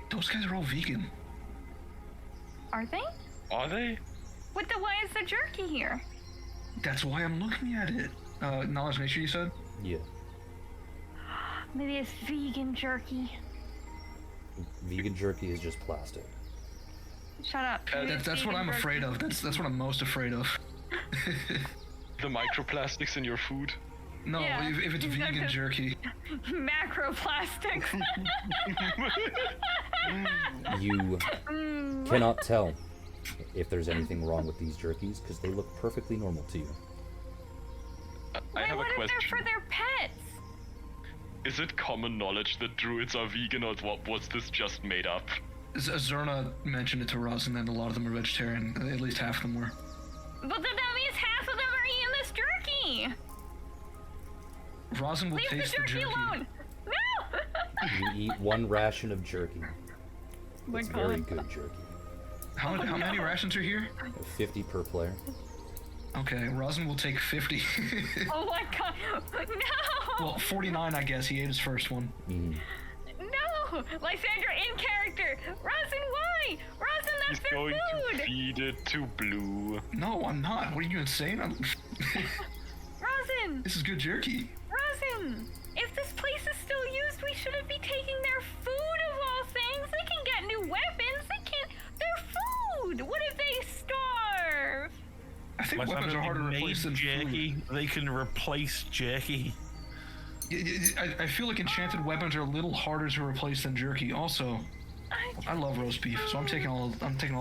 those guys are all vegan. Are they? Are they? Why is the jerky here? That's why I'm looking at it. Knowledge nature, you said? Yeah. Maybe it's vegan jerky. Vegan jerky is just plastic. Shut up. Maybe it's That's what vegan I'm afraid jerky. of. That's what I'm most afraid of. The microplastics in your food? No, Yeah, if it's vegan exactly. jerky. Macroplastics. You cannot tell if there's anything wrong with these jerkies because they look perfectly normal to you. I have what a if question. they're for their pets? Is it common knowledge that druids are vegan, or was this just made up? Zerna mentioned it to Rosin, and a lot of them are vegetarian. At least half of them were. But then that means half of them are eating this jerky. Rosin will Leave the taste jerky alone. No. You eat one ration of jerky. my It's God. very good jerky. How many rations are here? 50 per player. Okay, Rosin will take 50. Oh my God. No. Well, 49, I guess. He ate his first one. No. Lysandra in character. Rosin, why? Rosin, that's He's their going food. to feed it to Blue. No, I'm not. What are you insane? Rosin. This is good jerky. Rosin. If this place is still used, we shouldn't be taking their food of all things. They can get new weapons. Their food. What if they starve? I think weapons are harder to replace than jerky. food. They can replace jerky. I feel like enchanted weapons are a little harder to replace than jerky. Also, I love roast beef, so I'm taking all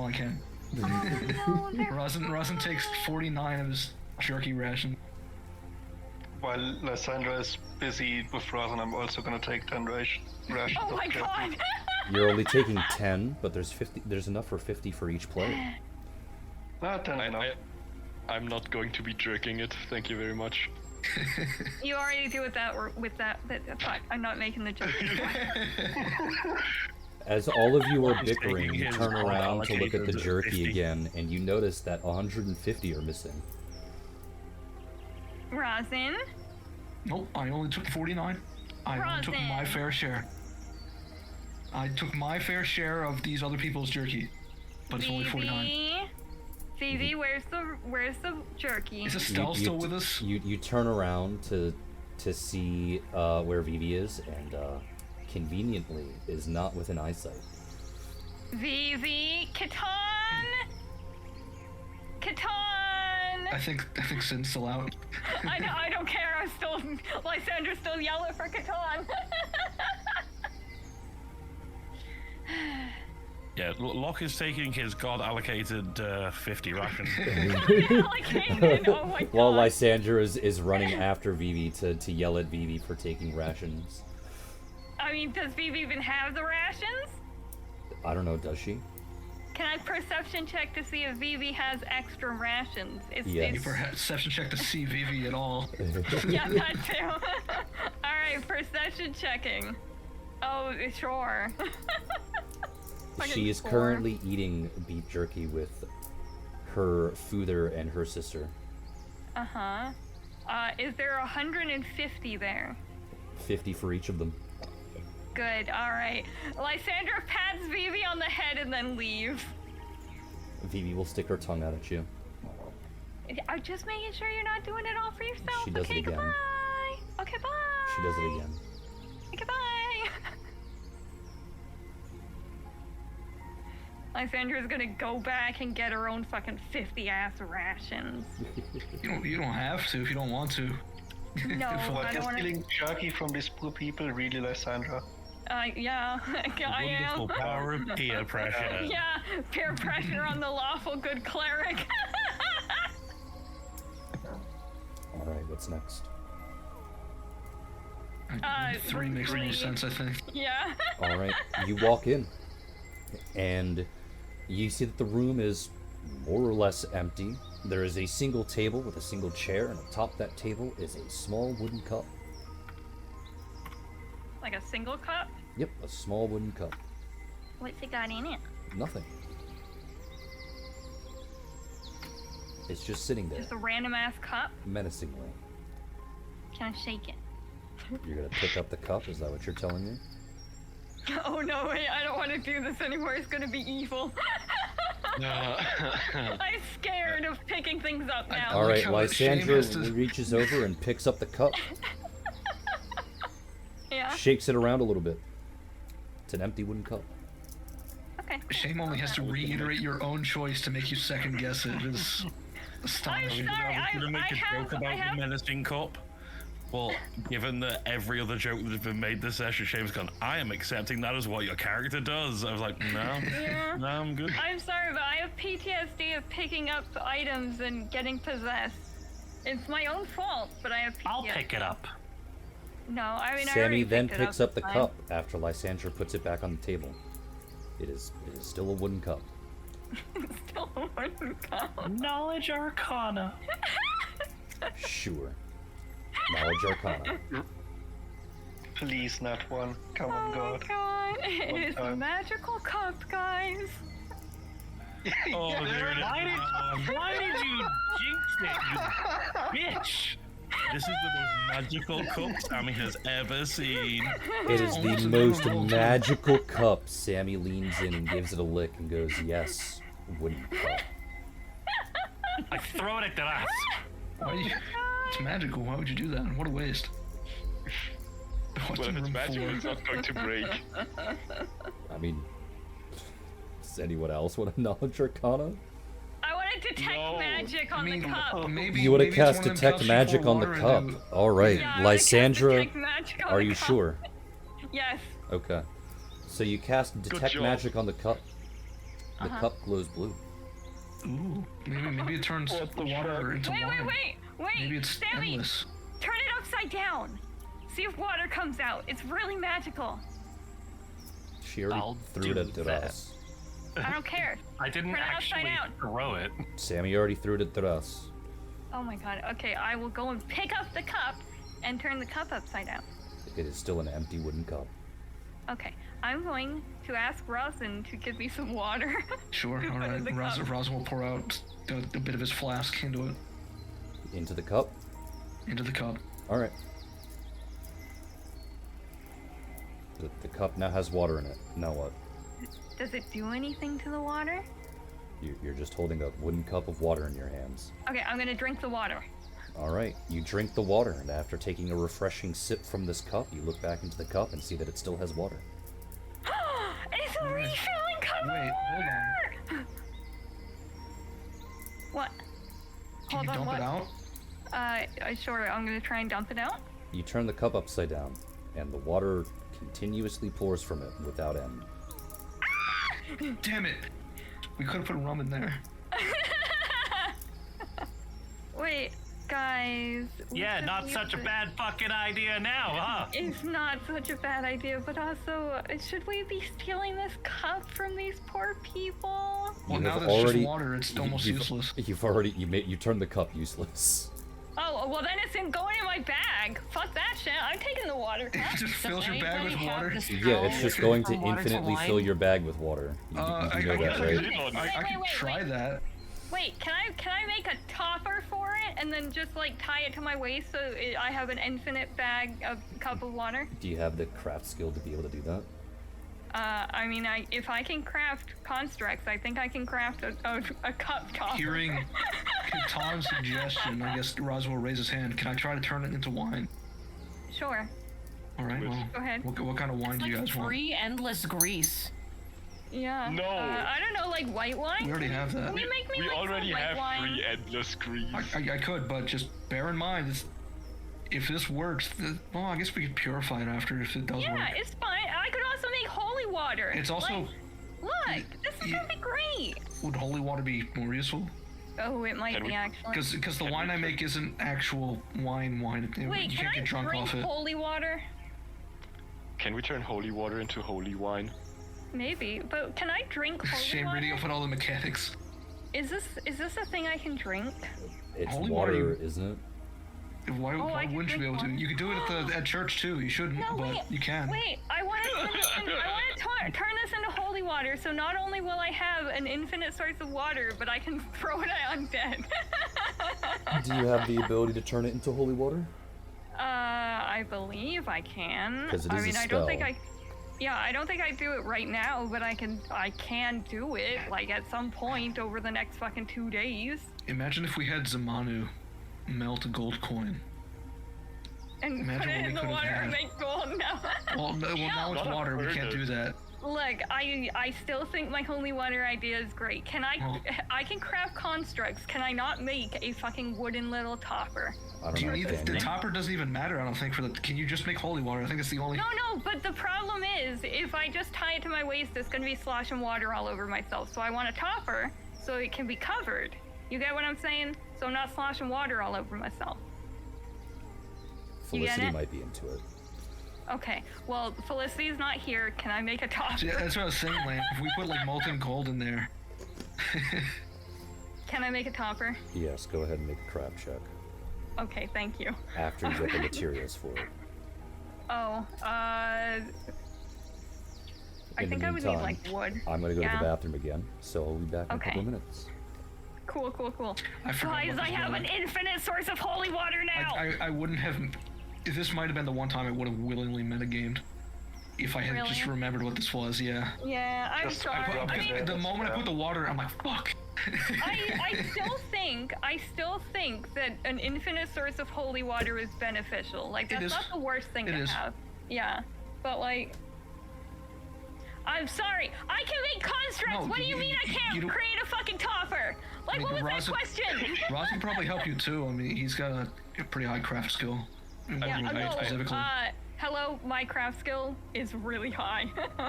I can. Oh, no, they're Rosin takes 49 of his jerky ration. While Lysandra is busy with Rosin, I'm also gonna take 10 rations Oh of my jerky. God. You're only taking 10, but there's 50. There's enough for 50 for each player. No, 10 enough. I'm not going to be jerking it. Thank you very much. You already do with that. That's fine. I'm not making the joke. As all of you are He's bickering, taking you his turn around to look at the unallocated jerky 50. again, and you notice that 150 are missing. Rosin. Nope, I only took 49. I only took my Rosin. fair share. I took my fair share of these other people's jerky, but it's only 49. Vivi, where's the jerky? Is Estelle still with us? You turn around to see where Vivi is, and conveniently is not within eyesight. Vivi, Catan. I think Sin's still out. I don't care. I'm still Lysandra's still yelling for Catan. Yeah, Locke is taking his god-allocated 50 rations. Allocated. Oh my God. While Lysandra is running after Vivi to yell at Vivi for taking rations. I mean, does Vivi even have the rations? I don't know, does she? Can I perception check to see if Vivi has extra rations? Yes. You perception check to see Vivi at all. Yeah, that too. Alright, perception checking. Oh, sure. She is Fucking currently eating beef jerky with her father and her sister. Uh-huh. Is there 150 there? 50 for each of them. Good, alright. Lysandra pats Vivi on the head and then leaves. Vivi will stick her tongue out at you. I'm just making sure you're not doing it all for yourself. She does it Okay, again. goodbye. Okay, bye. She does it again. Goodbye. Lysandra's gonna go back and get her own fucking 50-ass rations. You don't have to if you don't want to. No, What, I you're don't want to. stealing jerky from these poor people, really, Lysandra? Yeah, I am. Wonderful power of peer pressure. Yeah, peer pressure on the lawful good cleric. Alright, what's next? Three makes more three. sense, I think. Yeah. Alright, you walk in, and you see that the room is more or less empty. There is a single table with a single chair, and atop that table is a small wooden cup. Like a single cup? Yep, a small wooden cup. What's it got in it? Nothing. It's just sitting there, Just a random ass cup? menacingly. Can I shake it? You're gonna pick up the cup, is that what you're telling me? Oh no, wait, I don't want to do this anymore. It's gonna be evil. I'm scared of picking things up now. Alright, how Shame has Lysandra to- reaches over and picks up the cup, Yeah, shakes it around a little bit. It's an empty wooden cup. okay. Shame only has to reiterate your own choice to make you second guess it. It's astonishing. sorry, I was gonna make I a have- joke about I have- the menacing cup. Well, given that every other joke that has been made this session, Shame's gone, I am accepting that as what your character does. I was like, no, Yeah. no, I'm good. I'm sorry, but I have PTSD of picking up items and getting possessed. It's my own fault, but I have PTSD. I'll pick it up. No, I mean, I Sammy already then picked it picks up the it's fine. cup after Lysandra puts it back on the table. It is still a wooden cup. Still a wooden cup. Knowledge Arcana. Sure. Knowledge Arcana. Please, not one. Come Oh on, my God. god. It is a time. magical cup, guys. Oh, there it is. Why did you jinx it, you bitch? This is the most magical cup Sammy has ever seen. It is Almost the a most normal cup. magical cup. Sammy leans in and gives it a lick and goes, yes, wooden cup. I throw it at the ass. Why you, it's magical. Why would you do that? What a waste. What's Well, in if it's room magic, four? it's not going to break. I mean, does anyone else want a Knowledge Arcana? I want to detect No. magic on I mean, the cup. maybe You want to maybe it's cast one of them Detect cups you Magic pour on the water cup. into. Alright, Yeah, I wanna cast Lysandra, detect magic on are the you cup. sure? Yes. Okay. So you cast Detect job. Magic on the cup. The Uh-huh. cup glows blue. Ooh, maybe it turns What the the water fuck? into Wait, wine. wait. Maybe it's Sammy, endless. turn it upside down. See if water comes out. It's really magical. She already I'll threw it do at Duras. I don't care. I didn't Turn it upside actually down. throw it. Sammy already threw it at Duras. Oh my god. Okay, I will go and pick up the cup and turn the cup upside down. It is still an empty wooden cup. Okay, I'm going to ask Rosin to give me some water. Sure, to all put in right. the cup. Roz will pour out a bit of his flask into it, Into the cup? into the cup. Alright. The cup now has water in it. Now what? Does it do anything to the water? You're just holding a wooden cup of water in your hands. Okay, I'm gonna drink the water. Alright, you drink the water, and after taking a refreshing sip from this cup, you look back into the cup and see that it still has water. It's a refilling cup Wait, of hold water! What? Can Hold you on, dump what? it out? Sure, I'm gonna try and dump it out. You turn the cup upside down, and the water continuously pours from it without end. Damn it! We could have put rum in there. Wait, guys. we Yeah, should not use such a it. bad fucking idea now, huh? It's not such a bad idea, but also, should we be stealing this cup from these poor people? Well, You now have that it's already- just water, it's almost useless. You turned the cup useless. Oh, well then it's going in my bag. Fuck that shit. I'm taking the water. It just fills your bag with water. Yeah, it's just going to infinitely fill your bag with water. You know that, right? I can try that. Wait, can I make a topper for it and then just like tie it to my waist so I have an infinite bag of cup of water? Do you have the craft skill to be able to do that? I mean, if I can craft constructs, I think I can craft a cup topper. Hearing Tom's suggestion, I guess Roz will raise his hand. Can I try to turn it into wine? Sure. All right. Well, go ahead. What kind of wine do you guys want? Free endless grease. Yeah. No. I don't know, like white wine? We already have that. Can you make me We like already some white have wine? free endless grease. I could, but just bear in mind, if this works, well, I guess we could purify it after if it does work. Yeah, it's fine. I could also make holy water. It's also... Look, this is gonna be great. Would holy water be more useful? Oh, it might be actually. Because the wine I make isn't actual wine. Wait, you can can't I get drunk drink off it. holy water? Can we turn holy water into holy wine? Maybe, but can I drink holy Shame water? radio put all the mechanics. Is this a thing I can drink? It's Holy water, water, isn't it? Why I can wouldn't you be drink able to? water. You could do it at church too. You shouldn't, No, but wait, you can. Wait, I want to turn this into holy water. So not only will I have an infinite source of water, but I can throw it at undead. Do you have the ability to turn it into holy water? I believe I can. 'Cause it is I mean, a I don't think spell. Yeah, I don't think I do it right now, but I can do it like at some point over the next fucking 2 days. Imagine if we had Zamanu melt a gold coin. And Imagine put what it we in the could've water had. and make gold now. Well, now it's Not water. We heard can't of. do that. Look, I still think my holy water idea is great. I can craft constructs. Can I not make a fucking wooden little topper? I don't Do you know. need the topper? Doesn't even matter. I don't think for the. Can you just make holy water? I think it's the only. No, but the problem is, if I just tie it to my waist, it's gonna be sloshing water all over myself. So I want a topper so it can be covered. You get what I'm saying? So I'm not sloshing water all over myself. You get Felicity it? might be into it. Okay, well, Felicity's not here. Can I make a topper? Yeah, that's what I was saying, Lane. If we put like molten gold in there. Can I make a topper? Yes, go ahead and make a craft check. Okay, thank you. After you get the materials for it. Oh, I In the think I would need meantime, like wood. I'm gonna go to Yeah. the bathroom again, so I'll be back in a Okay. couple of minutes. Cool. I forgot Guys, about I this have water. an infinite source of holy water now! I wouldn't have. This might have been the one time I would have willingly metagamed. If I had just Really? remembered what this was, yeah. Yeah, I'm Just- sorry. I I mean, The moment I put the water, I'm like, fuck. I still think that an infinite source of holy water is beneficial. Like, It that's is. not the worst thing It to is. have. Yeah, but like, I'm sorry. I can make constructs. No, What do you mean I you can't don't- create a fucking topper? Like, mean, what was Roz- that question? Ross can probably help you too. I mean, he's got a pretty high craft skill. Yeah, no, specifically. hello, my craft skill is really high.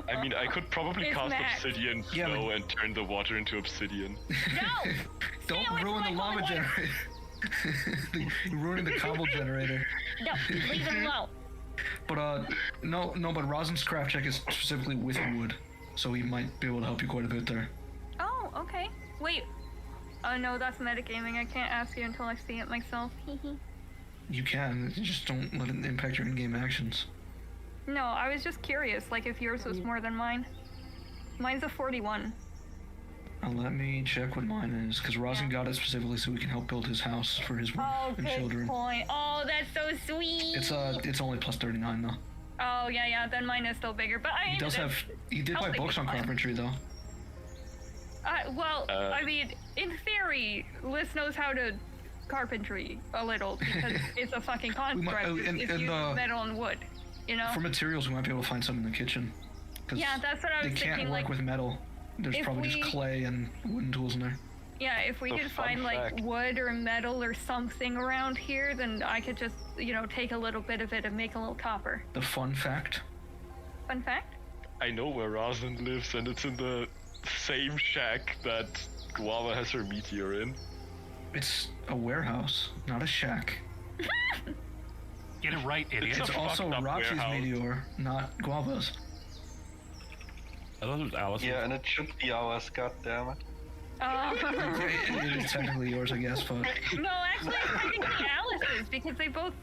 I mean, I could probably It's cast max. obsidian Yeah, snow but- and turn the water into obsidian. No! Don't Stay away ruin the from my lava holy water. generator. You're ruining the cobble generator. No, leave it alone. But no, but Rosin's craft check is specifically with wood, so he might be able to help you quite a bit there. Oh, okay. Wait. Oh no, that's metagaming. I can't ask you until I see it myself. You can, you just don't let it impact your in-game actions. No, I was just curious, like if yours was more than mine. Mine's a 41. Let me check what mine is, because Rosin got it specifically so we can help build his house for his wife Oh, and good children. point. Oh, that's so sweet. It's only plus 39 though. Oh, yeah, then mine is still bigger. But I He does have. He did I'll buy take books the on fine. carpentry though. Well, I mean, in theory, Liz knows how to carpentry a little because it's a fucking construct. and- It's and, using metal and wood, you know? For materials, we might be able to find some in the kitchen. 'Cause Yeah, that's what I was they can't thinking, work like, with metal. There's if probably we- just clay and wooden tools in there. Yeah, if we The could fun find like fact. wood or metal or something around here, then I could just, take a little bit of it and make a little topper. The fun fact: Fun fact? I know where Rosalind lives, and it's in the same shack that Guava has her meteor in. it's a warehouse, not a shack. Get it right, idiot. It's a also fucked up Roxy's warehouse. meteor, not Guava's. I thought it was Alice. Yeah, and it should be ours, goddammit. Oh. It is technically yours, I guess, but No, actually technically Alice's because they both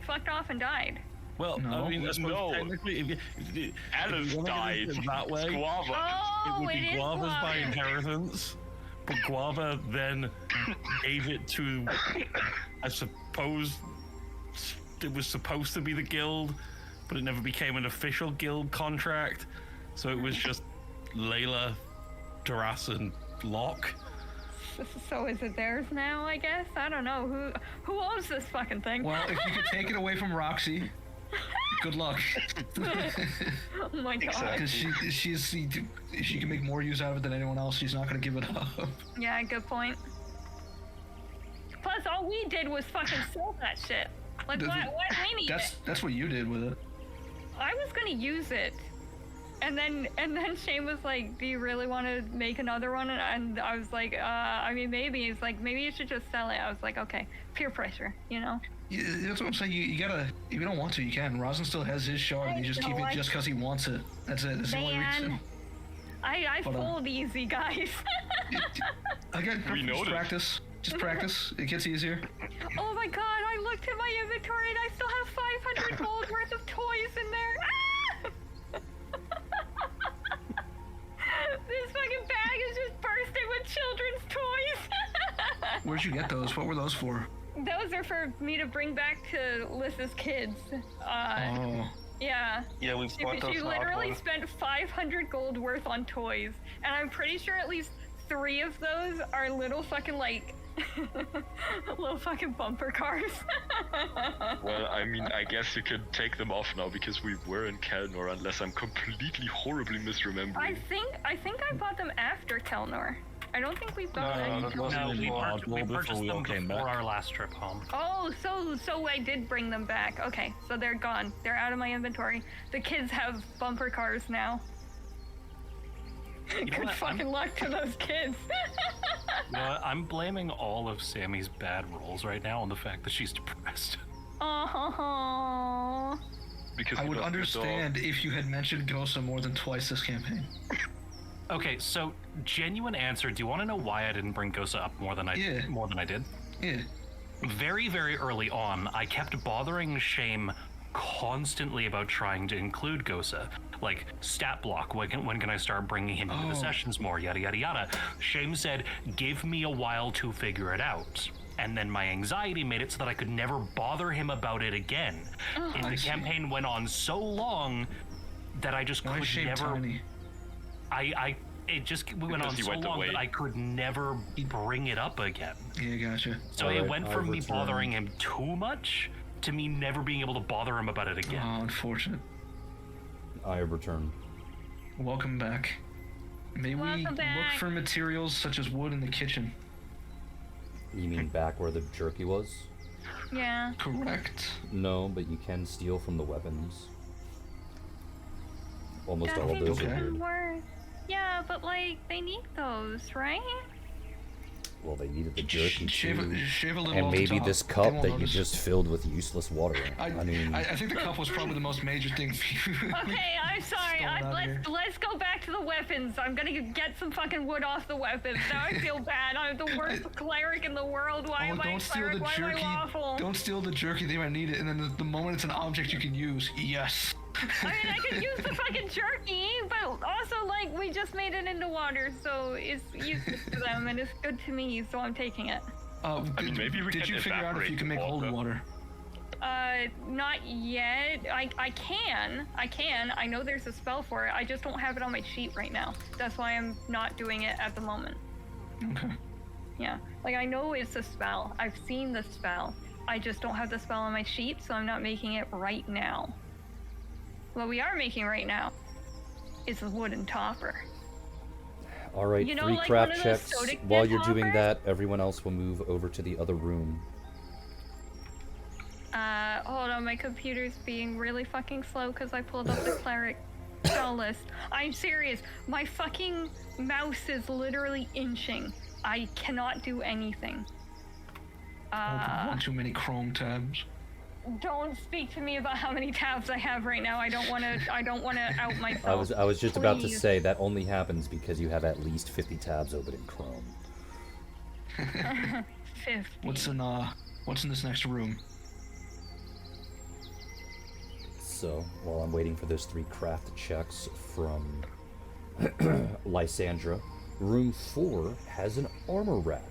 fucked off and died. Well, No. I mean, I suppose No. technically, if Alice you wanna get died. into it that way, It's Guava. Oh, it would be is Guava's by Guava. inheritance, but Guava then gave it to, I suppose, it was supposed to be the guild, but it never became an official guild contract, so it was just Layla, Taras, and Locke. So is it theirs now? I guess I don't know who owns this fucking thing. Well, if you could take it away from Roxy, good luck. Oh my god. Exactly. Because she can make more use out of it than anyone else. She's not gonna give it up. Yeah, good point. Plus, all we did was fucking sell that shit. Like, why do we need it? That's what you did with it. I was gonna use it, and then Shane was like, "Do you really want to make another one?" And I was like, I mean, maybe." He's like, "Maybe you should just sell it." I was like, "Okay, peer pressure, you know." Yeah, that's what I'm saying. You gotta. If you don't want to, you can. Rosin still has his shard. You just keep it just because he wants it. That's it. That's the only reason. Man, I But, fold easy, guys. I got We just noticed. practice. Just practice. It gets easier. Oh my god, I looked at my inventory and I still have 500 gold worth of toys in there. Ah! This fucking bag is just bursting with children's toys. Where'd you get those? What were those for? Those are for me to bring back to Lys's kids. Oh. Yeah. Yeah, we bought those She for literally Outlaw. spent 500 gold worth on toys. And I'm pretty sure at least 3 of those are little fucking like little fucking bumper cars. Well, I mean, I guess you could take them off now because we were in Kelnor, unless I'm completely horribly misremembering. I think I bought them after Telnor. I don't think we bought No, them. that wasn't No, we, before. Before purchased we all them came before back. our last trip home. Oh, so I did bring them back. Okay, so they're gone. They're out of my inventory. The kids have bumper cars now. You know Good what? fucking luck to those kids. You know what? I'm blaming all of Sammy's bad rolls right now on the fact that she's depressed. Oh. Because I you would lost your understand if you had mentioned Gosa more than twice this campaign. Okay, so genuine answer. Do you want to know why I didn't bring Gosa up more than I did? Yeah. Very, very early on, I kept bothering Shame constantly about trying to include Gosa. Like, stat block, when can I start bringing him into the sessions more, yada, yada, yada. Shame said, give me a while to figure it out. And then my anxiety made it so that I could never bother him about it again. And I the see. campaign went on so long that I just Why could Shame never... Tiny? It just went Because on he so went long away. that I could never bring it up again. Yeah, gotcha. So All it right, went I've from me returned. bothering him too much to me never being able to bother him about it again. Oh, unfortunate. I have returned. Welcome back. May we Welcome back. look for materials such as wood in the kitchen? You mean back where the jerky was? Yeah. Correct. No, but you can steal from the weapons. Almost all of That those seems are Okay. weird. worth. Yeah, but like they need those, right? Well, they needed the jerky Shave too. shave a little And off the maybe top. this They cup won't that you notice. just filled with useless water. I mean, I think the cup was probably the most major thing for you. Okay, I'm sorry. Stolen out of here. Let's go back to the weapons. I'm gonna get some fucking wood off the weapons. Now I feel bad. I'm the worst cleric in the world. Why am I a don't steal cleric? the Why am I jerky. lawful? Don't steal the jerky. They might need it, and then the moment it's an object you can use, yes. I mean, I could use the fucking jerky, but also, like, we just made it into water, so it's useless to them, and it's good to me, so I'm taking it. I mean, maybe we did can you figure out if you evaporate can the make holy water? Not yet. I can. I know there's a spell for it. I just don't have it on my sheet right now. That's why I'm not doing it at the moment. Okay. Yeah. Like, I know it's a spell. I've seen the spell. I just don't have the spell on my sheet, so I'm not making it right now. What we are making right now is a wooden topper. all right, You know, 3 like craft one of those checks. soda While can you're doing toppers? that, everyone else will move over to the other room. Hold on, my computer's being really fucking slow because I pulled up the cleric spell list. I'm serious. My fucking mouse is literally inching. I cannot do anything. Open one too many Chrome tabs. Don't speak to me about how many tabs I have right now. I don't want to out myself. I was just about to Please. say that only happens because you have at least 50 tabs open in Chrome. 50. What's in this next room? So, while I'm waiting for those 3 craft checks from Lysandra, room 4 has an armor rack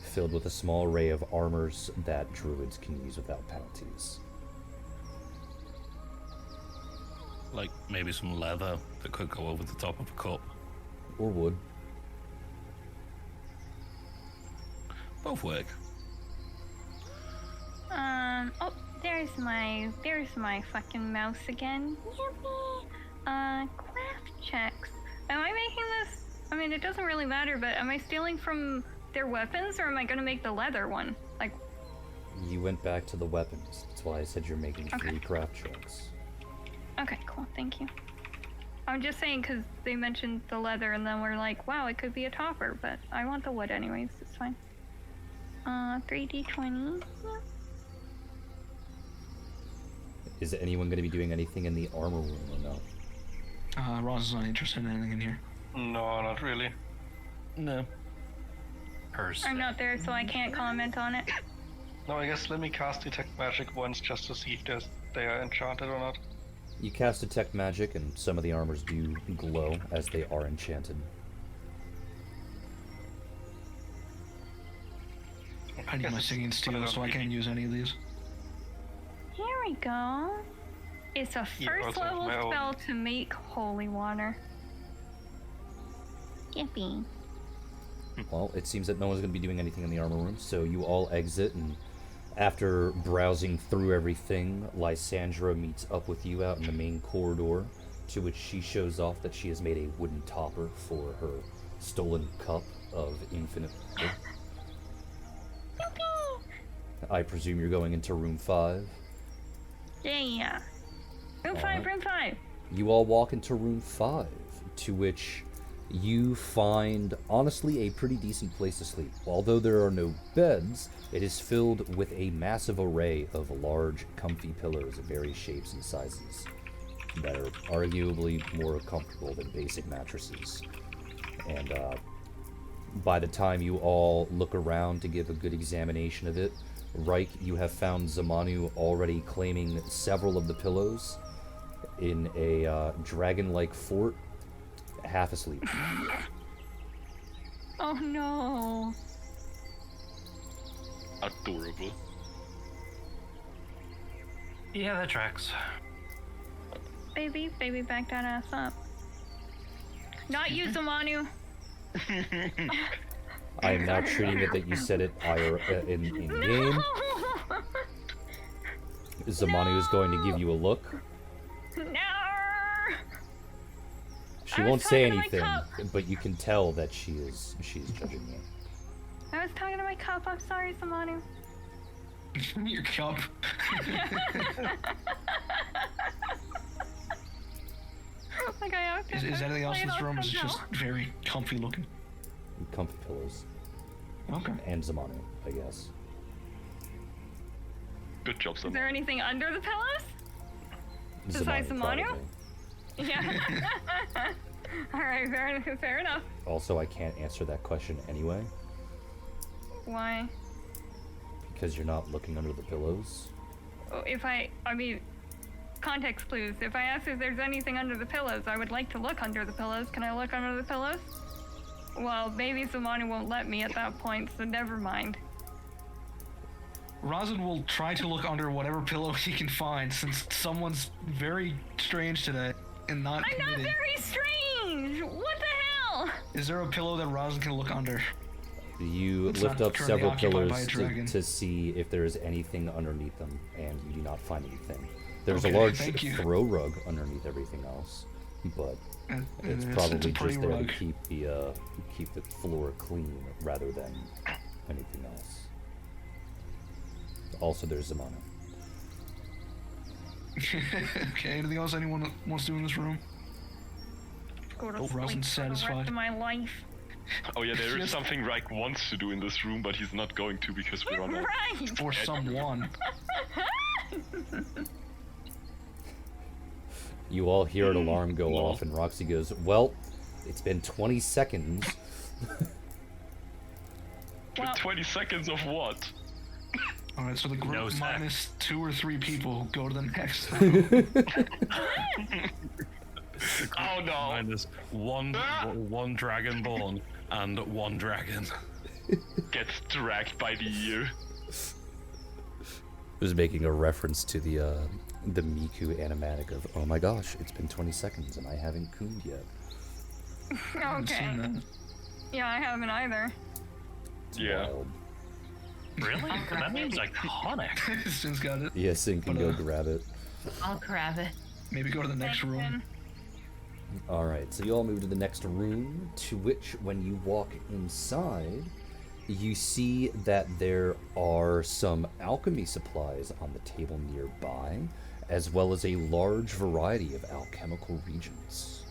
filled with a small array of armors that druids can use without penalties. Like maybe some leather that could go over the top of a cup. Or wood. Both work. Oh, there's my fucking mouse again. Yippee! Craft checks. Am I making this? I mean, it doesn't really matter, but am I stealing from their weapons, or am I gonna make the leather one? Like, You went back to the weapons. That's why I said you're making 3 craft checks. okay, cool, thank you. I'm just saying because they mentioned the leather, and then we're like, wow, it could be a topper, but I want the wood anyways. It's fine. 3d20. Yeah. Is anyone going to be doing anything in the armor room or no? Roz is not interested in anything in here. No, not really. No. I'm not there, so I can't comment on it. No, I guess let me cast Detect Magic once just to see if they are enchanted or not. You cast Detect Magic, and some of the armors do glow as they are enchanted. I need my singing steel, so I can't use any of these. Here we go. It's a Yeah, first also level my own. spell to make holy water. Yippee. Well, it seems that no one's going to be doing anything in the armor room, so you all exit, and after browsing through everything, Lysandra meets up with you out in the main corridor, to which she shows off that she has made a wooden topper for her stolen cup of infinite power. I presume you're going into room 5. Yeah. Room 5, Alright. room 5. You all walk into room 5, to which you find, honestly, a pretty decent place to sleep. Although there are no beds, it is filled with a massive array of large, comfy pillows of various shapes and sizes that are arguably more comfortable than basic mattresses. And by the time you all look around to give a good examination of it, Reich, you have found Zamanu already claiming several of the pillows in a dragon-like fort, half asleep. Oh no. Adorable. Yeah, that tracks. Baby, back that ass up. Not you, Zamanu. I am now treating it that you said it in game. Zamanu is going to give you a look. No. She I was won't say talking to my anything, but you can tell that she is judging you. I was talking to my cup. I'm sorry, Zamanu. Your cup. Like I have to. Is anything else in this room? Or is it just very comfy looking? Comfy pillows. Okay. And Zamanu, I guess. Good job, Is Sam. there anything under the pillows? Besides Zamanu? probably. Yeah. All right, fair enough. Also, I can't answer that question anyway, Why? because you're not looking under the pillows. If I mean, context clues. If I ask if there's anything under the pillows, I would like to look under the pillows. Can I look under the pillows? Well, maybe Zamani won't let me at that point, so never mind. Rosin will try to look under whatever pillow he can find, since someone's very strange today and not I'm not committed. very strange! What the hell? Is there a pillow that Rosin can look under? You It's lift not up currently several occupied by a pillars dragon. to see if there is anything underneath them, and you do not find anything. There's Okay, a large thank you. throw rug underneath everything else, but And it's it's probably a pretty just there rug. to keep the floor clean rather than anything else. Also, there's Zamana. Okay, anything else anyone wants to do in this room? Go to Oh, sleep Rosin's for the rest satisfied. of my life. Oh yeah, there is Just- something Reich wants to do in this room, but he's not going to because we're on a... Right! For someone. You all hear an alarm go off, and Roxy goes, "Well, it's been 20 seconds." Well, 20 seconds of what? All right, so the group No sex. minus 2 or 3 people go to the next. Oh no! Minus one dragonborn and one dragon. Gets dragged by the ear. Was making a reference to the Miku animatic of, oh my gosh, it's been 20 seconds and I haven't cooned yet. Haven't okay. seen that. Yeah, I haven't either. It's Yeah. wild. Really? That means iconic. Sin's got it. Yeah, Sin can go grab it. I'll grab it. Maybe go to the next Thanks, room. Finn. Alright, so you all move to the next room, to which, when you walk inside, you see that there are some alchemy supplies on the table nearby, as well as a large variety of alchemical reagents.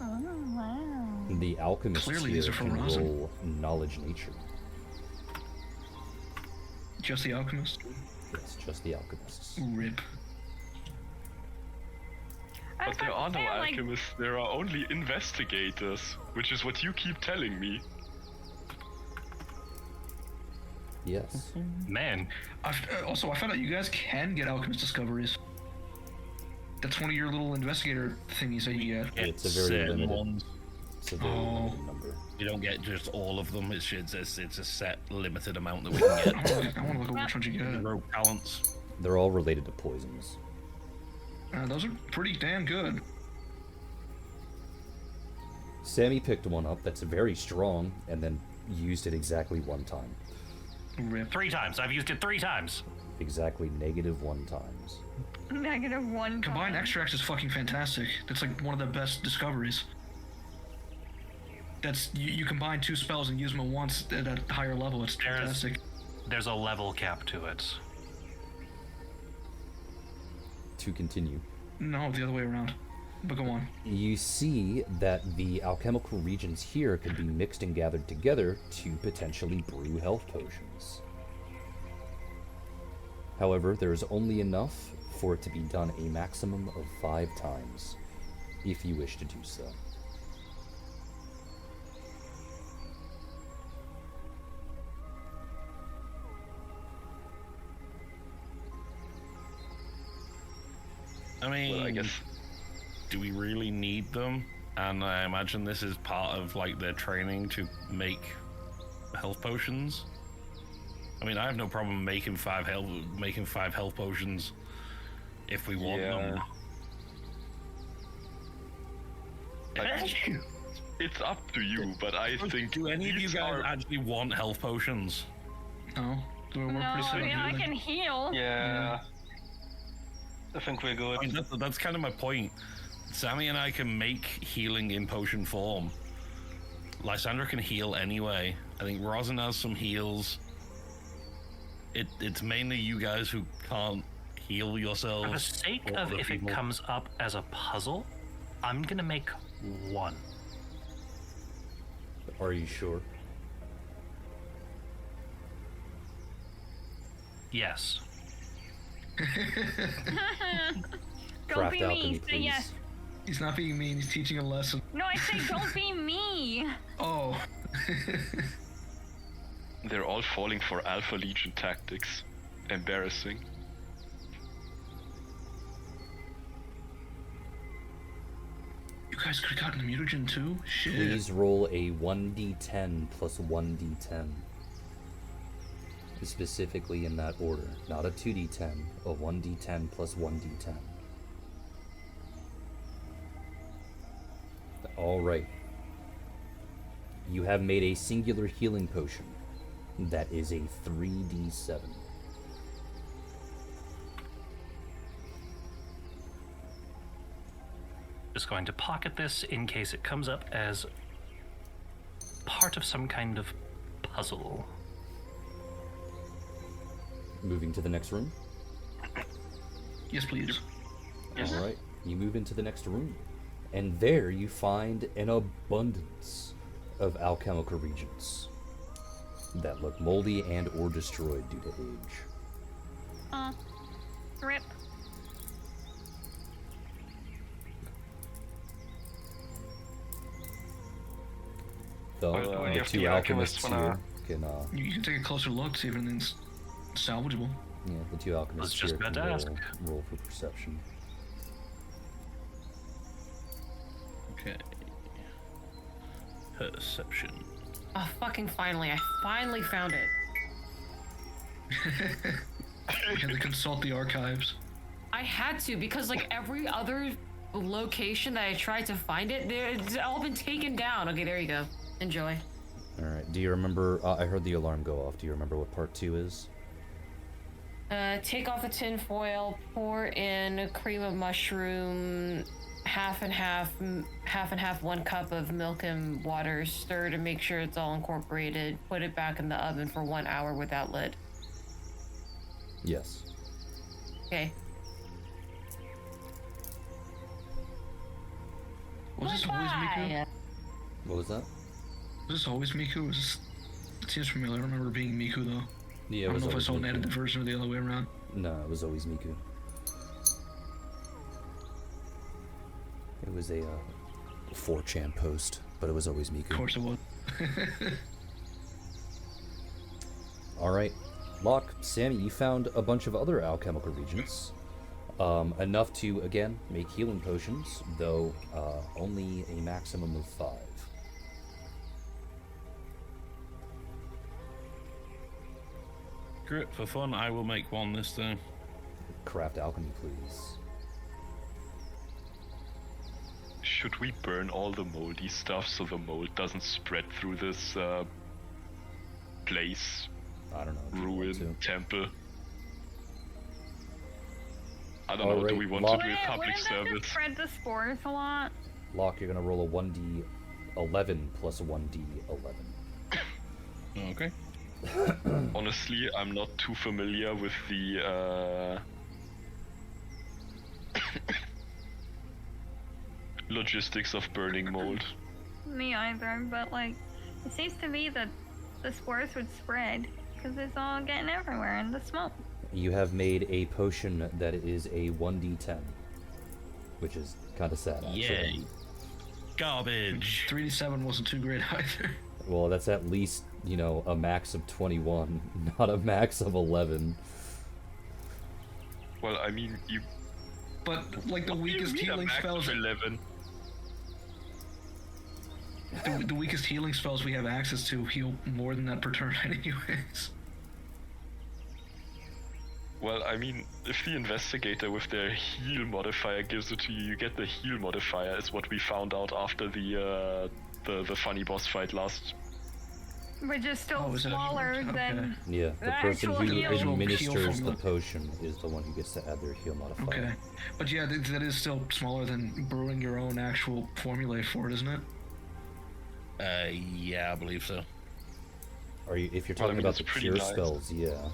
Oh, wow. The alchemists Clearly here these are for can rosin. roll knowledge nature. Just the alchemist. Yes, just the alchemists. Rip. I was But there about are to no say, like, alchemists, there are only investigators, which is what you keep telling me. Yes. Man, Also, I found out you guys can get alchemist discoveries. That's one of your little investigator thingies that you get. It's a very certain limited- ones. It's a very limited number. You don't get just all of them. It's a set limited amount that we can get. I want to look at which ones you get. Rogue talents. They're all related to poisons. Those are pretty damn good. Sammy picked one up that's very strong and then used it exactly one time. Rip. 3 times. I've used it 3 times. Exactly -1 times. -1 Combined time. extracts is fucking fantastic. That's like one of the best discoveries. That's you combine 2 spells and use them at once at a higher level. It's fantastic. There's a level cap to it. To continue, No, the other way around. But go on. you see that the alchemical reagents here could be mixed and gathered together to potentially brew health potions. However, there is only enough for it to be done a maximum of 5 times, if you wish to do so. I mean, Well, I guess do we really need them? And I imagine this is part of like their training to make health potions. I mean, I have no problem making 5 health potions if we want them. it's up to you, but I think Do any of you these guys are- actually want health potions? No. We're No, pretty I set mean, on I healing. can heal. Yeah. I think we're good. I mean, that's kind of my point. Sammy and I can make healing in potion form. Lysandra can heal anyway. I think Rosin has some heals. It's mainly you guys who can't heal yourselves. For the sake or of other if people. it comes up as a puzzle, I'm gonna make 1. Are you sure? Yes. Don't Craft be alchemy, me. Say please. yes. He's not being mean. He's teaching a lesson. No, I say don't be me. Oh. They're all falling for Alpha Legion tactics. Embarrassing. You guys could have gotten the mutagen too? Shit. Please roll a 1d10 plus 1d10. Specifically in that order. Not a 2d10, a 1d10 plus 1d10. Alright. You have made a singular healing potion. That is a 3d7. Just going to pocket this in case it comes up as part of some kind of puzzle. Moving to the next room. Yes, please. Alright, you move into the next room. And there you find an abundance of alchemical reagents that look moldy and or destroyed due to age. Rip. The, Well, the if two the alchemists alchemists wanna- here can, You can take a closer look, see if anything's salvageable. yeah, the two alchemists just here about can to ask. roll for perception. Okay. Perception. Oh, fucking finally. I finally found it. You had to consult the archives. I had to because like every other location that I tried to find it, it's all been taken down. Okay, there you go. Enjoy. Alright, do you remember, I heard the alarm go off. Do you remember what part 2 is? Take off the tin foil, pour in a cream of mushroom, half and half, 1 cup of milk and water, stir to make sure it's all incorporated, put it back in the oven for 1 hour without lid. Yes. Okay. Was this always Miku? What was that? Was this always Miku? Was this... It seems familiar. I don't remember it being Miku though. Yeah, I it don't was know if I always saw an Miku. edited version or the other way around. No, it was always Miku. It was a 4chan post, but it was always Miku. Of course it was. Alright, Locke, Sammy, you found a bunch of other alchemical reagents. Enough to, again, make healing potions, though only a maximum of 5. Great, for fun, I will make one this time. Craft alchemy, please. Should we burn all the moldy stuff so the mold doesn't spread through this place? I don't know. if you want Ruin, to. temple? I don't know, do Alright, we want Locke- to do a public Wouldn't that service? just spread the spores a lot? Locke, you're gonna roll a 1d11 plus a 1d11. Okay. Honestly, I'm not too familiar with the logistics of burning mold. Me either, but like, it seems to me that the spores would spread because it's all getting everywhere in the smoke. You have made a potion that is a 1d10, which is kind of sad, actually. Yay. Garbage. 3d7 wasn't too great either. Well, that's at least, you know, a max of 21, not a max of 11. Well, I mean, you. But like the what do you weakest mean a healing max spells, of 11? the weakest healing spells we have access to heal more than that per turn anyways. Well, I mean, if the investigator with their heal modifier gives it to you, you get the heal modifier. Is what we found out after the funny boss fight last. Which is still Oh, is it? smaller Okay. than. Yeah, the The person actual who heal. administers Heal the formula. potion is the one who gets to add their heal modifier. Okay. But yeah, that is still smaller than brewing your own actual formulae for it, isn't it? Yeah, I believe so. Or if you're Well, I talking mean, about it's the pretty cure nice. spells, yeah.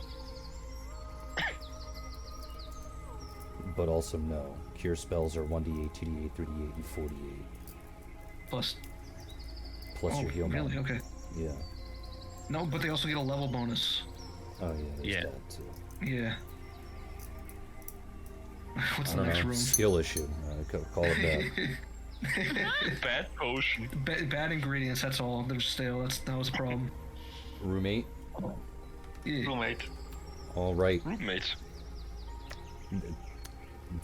But also no. Cure spells are 1d8, 2d8, 3d8, and 4d8. Plus. Plus Oh, your heal really? mod. Okay. Yeah. No, but they also get a level bonus. Oh yeah, there's Yeah. that too. Yeah. What's I the don't next know. room? Skill issue. Call it that. Bad potion. Bad ingredients. That's all. They're stale. That was a problem. Roommate. Yeah. Roommate. All right. Roommate.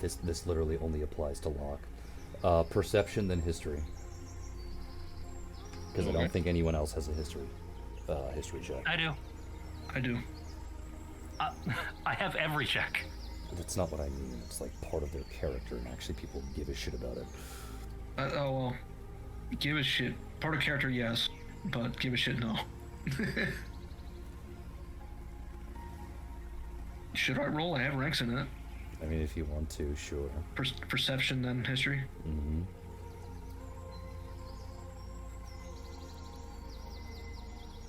This literally only applies to Locke. Perception, then history. Because I don't think anyone else has a history check. I do. I do. I have every check. That's not what I mean. It's like part of their character, and actually people give a shit about it. Oh well. Give a shit. Part of character, yes, but give a shit, no. Should I roll? I have ranks in it. I mean, if you want to, sure. Perception, then history. Mm-hmm.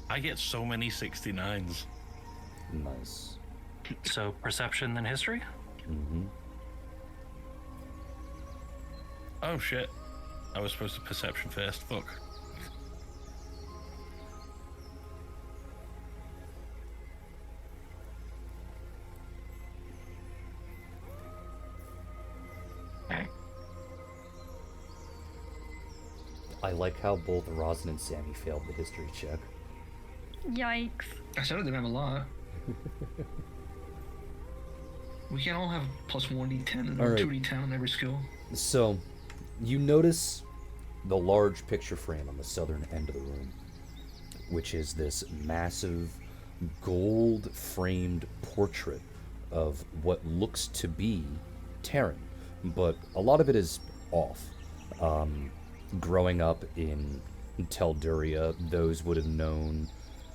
I get so many 69s. Nice. So perception then history? Mm-hmm. Oh shit. I was supposed to perception first. Fuck. I like how both Rosin and Sammy failed the history check. Yikes. I said I didn't have a lot. We can't all have plus 1d10 or All right. 2d10 on every skill. So, you notice the large picture frame on the southern end of the room, which is this massive gold-framed portrait of what looks to be Terran, but a lot of it is off. Growing up in Telduria, those would have known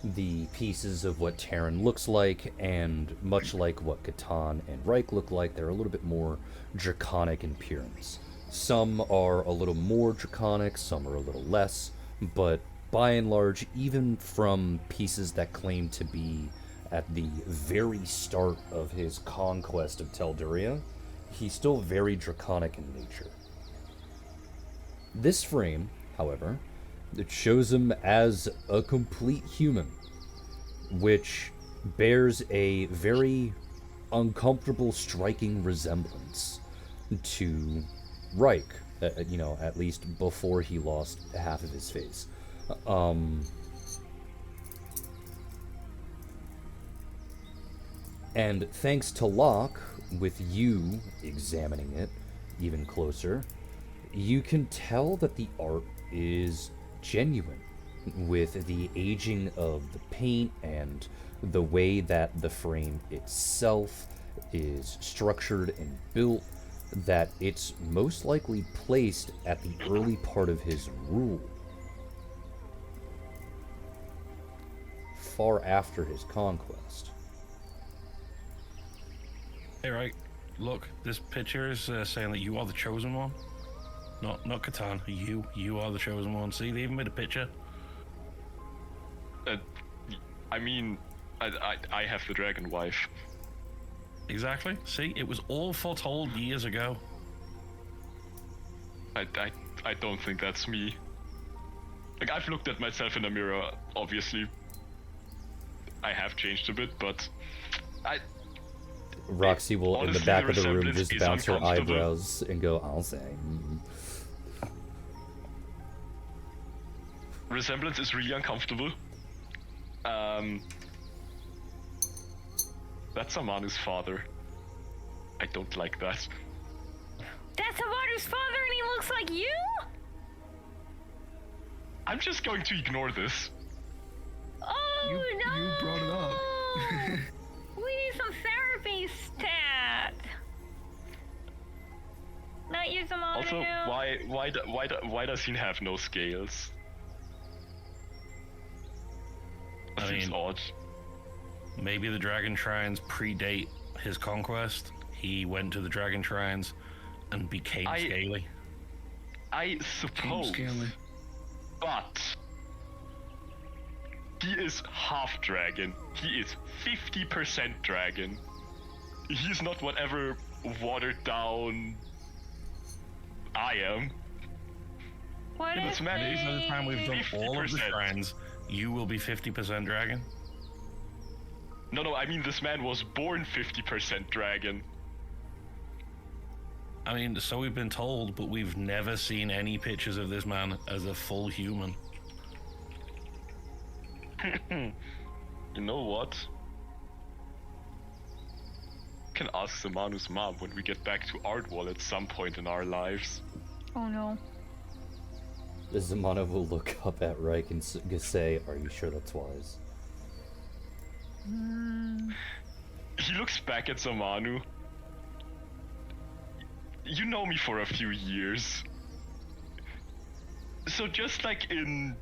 the pieces of what Terran looks like, and much like what Catan and Reich look like, they're a little bit more draconic in appearance. Some are a little more draconic, some are a little less, but by and large, even from pieces that claim to be at the very start of his conquest of Telduria, he's still very draconic in nature. This frame, however, it shows him as a complete human, which bears a very uncomfortable, striking resemblance to Reich, at least before he lost half of his face. And thanks to Locke, with you examining it even closer, you can tell that the art is genuine, with the aging of the paint and the way that the frame itself is structured and built, that it's most likely placed at the early part of his rule, far after his conquest. Hey, right. Look, this picture is saying that you are the chosen one. Not Catan. You are the chosen one. See, they even made a picture. I mean, I have the dragon wife. Exactly. See, it was all foretold years ago. I don't think that's me. Like, I've looked at myself in the mirror, obviously. I have changed a bit, but Roxy will, in the honestly, back the of the room, resemblance just is bounce her uncomfortable. eyebrows and go, I'll say. Resemblance is really uncomfortable. That's Amanu's father. I don't like that. That's Amaru's father and he looks like you? I'm just going to ignore this. Oh You no! brought it up. We need some therapy stat. Not use Amanu. Also, why does he have no scales? That I seems mean- odd. Maybe the Dragon Shrines predate his conquest. He went to the Dragon Shrines and became scaly. I suppose, Scaly. but he is half dragon. He is 50% dragon. He's not whatever watered down I am. What Yeah, is but Maddie, by the time we've done all of the 50%. shrines, you will be 50% dragon. No, I mean this man was born 50% dragon. I mean, so we've been told, but we've never seen any pictures of this man as a full human. You know what? Can ask Samanu's mom when we get back to Ardwall at some point in our lives. Oh no. Zamana will look up at Reich and say, are you sure that's wise? He looks back at Zamanu. You know me for a few years. So just like in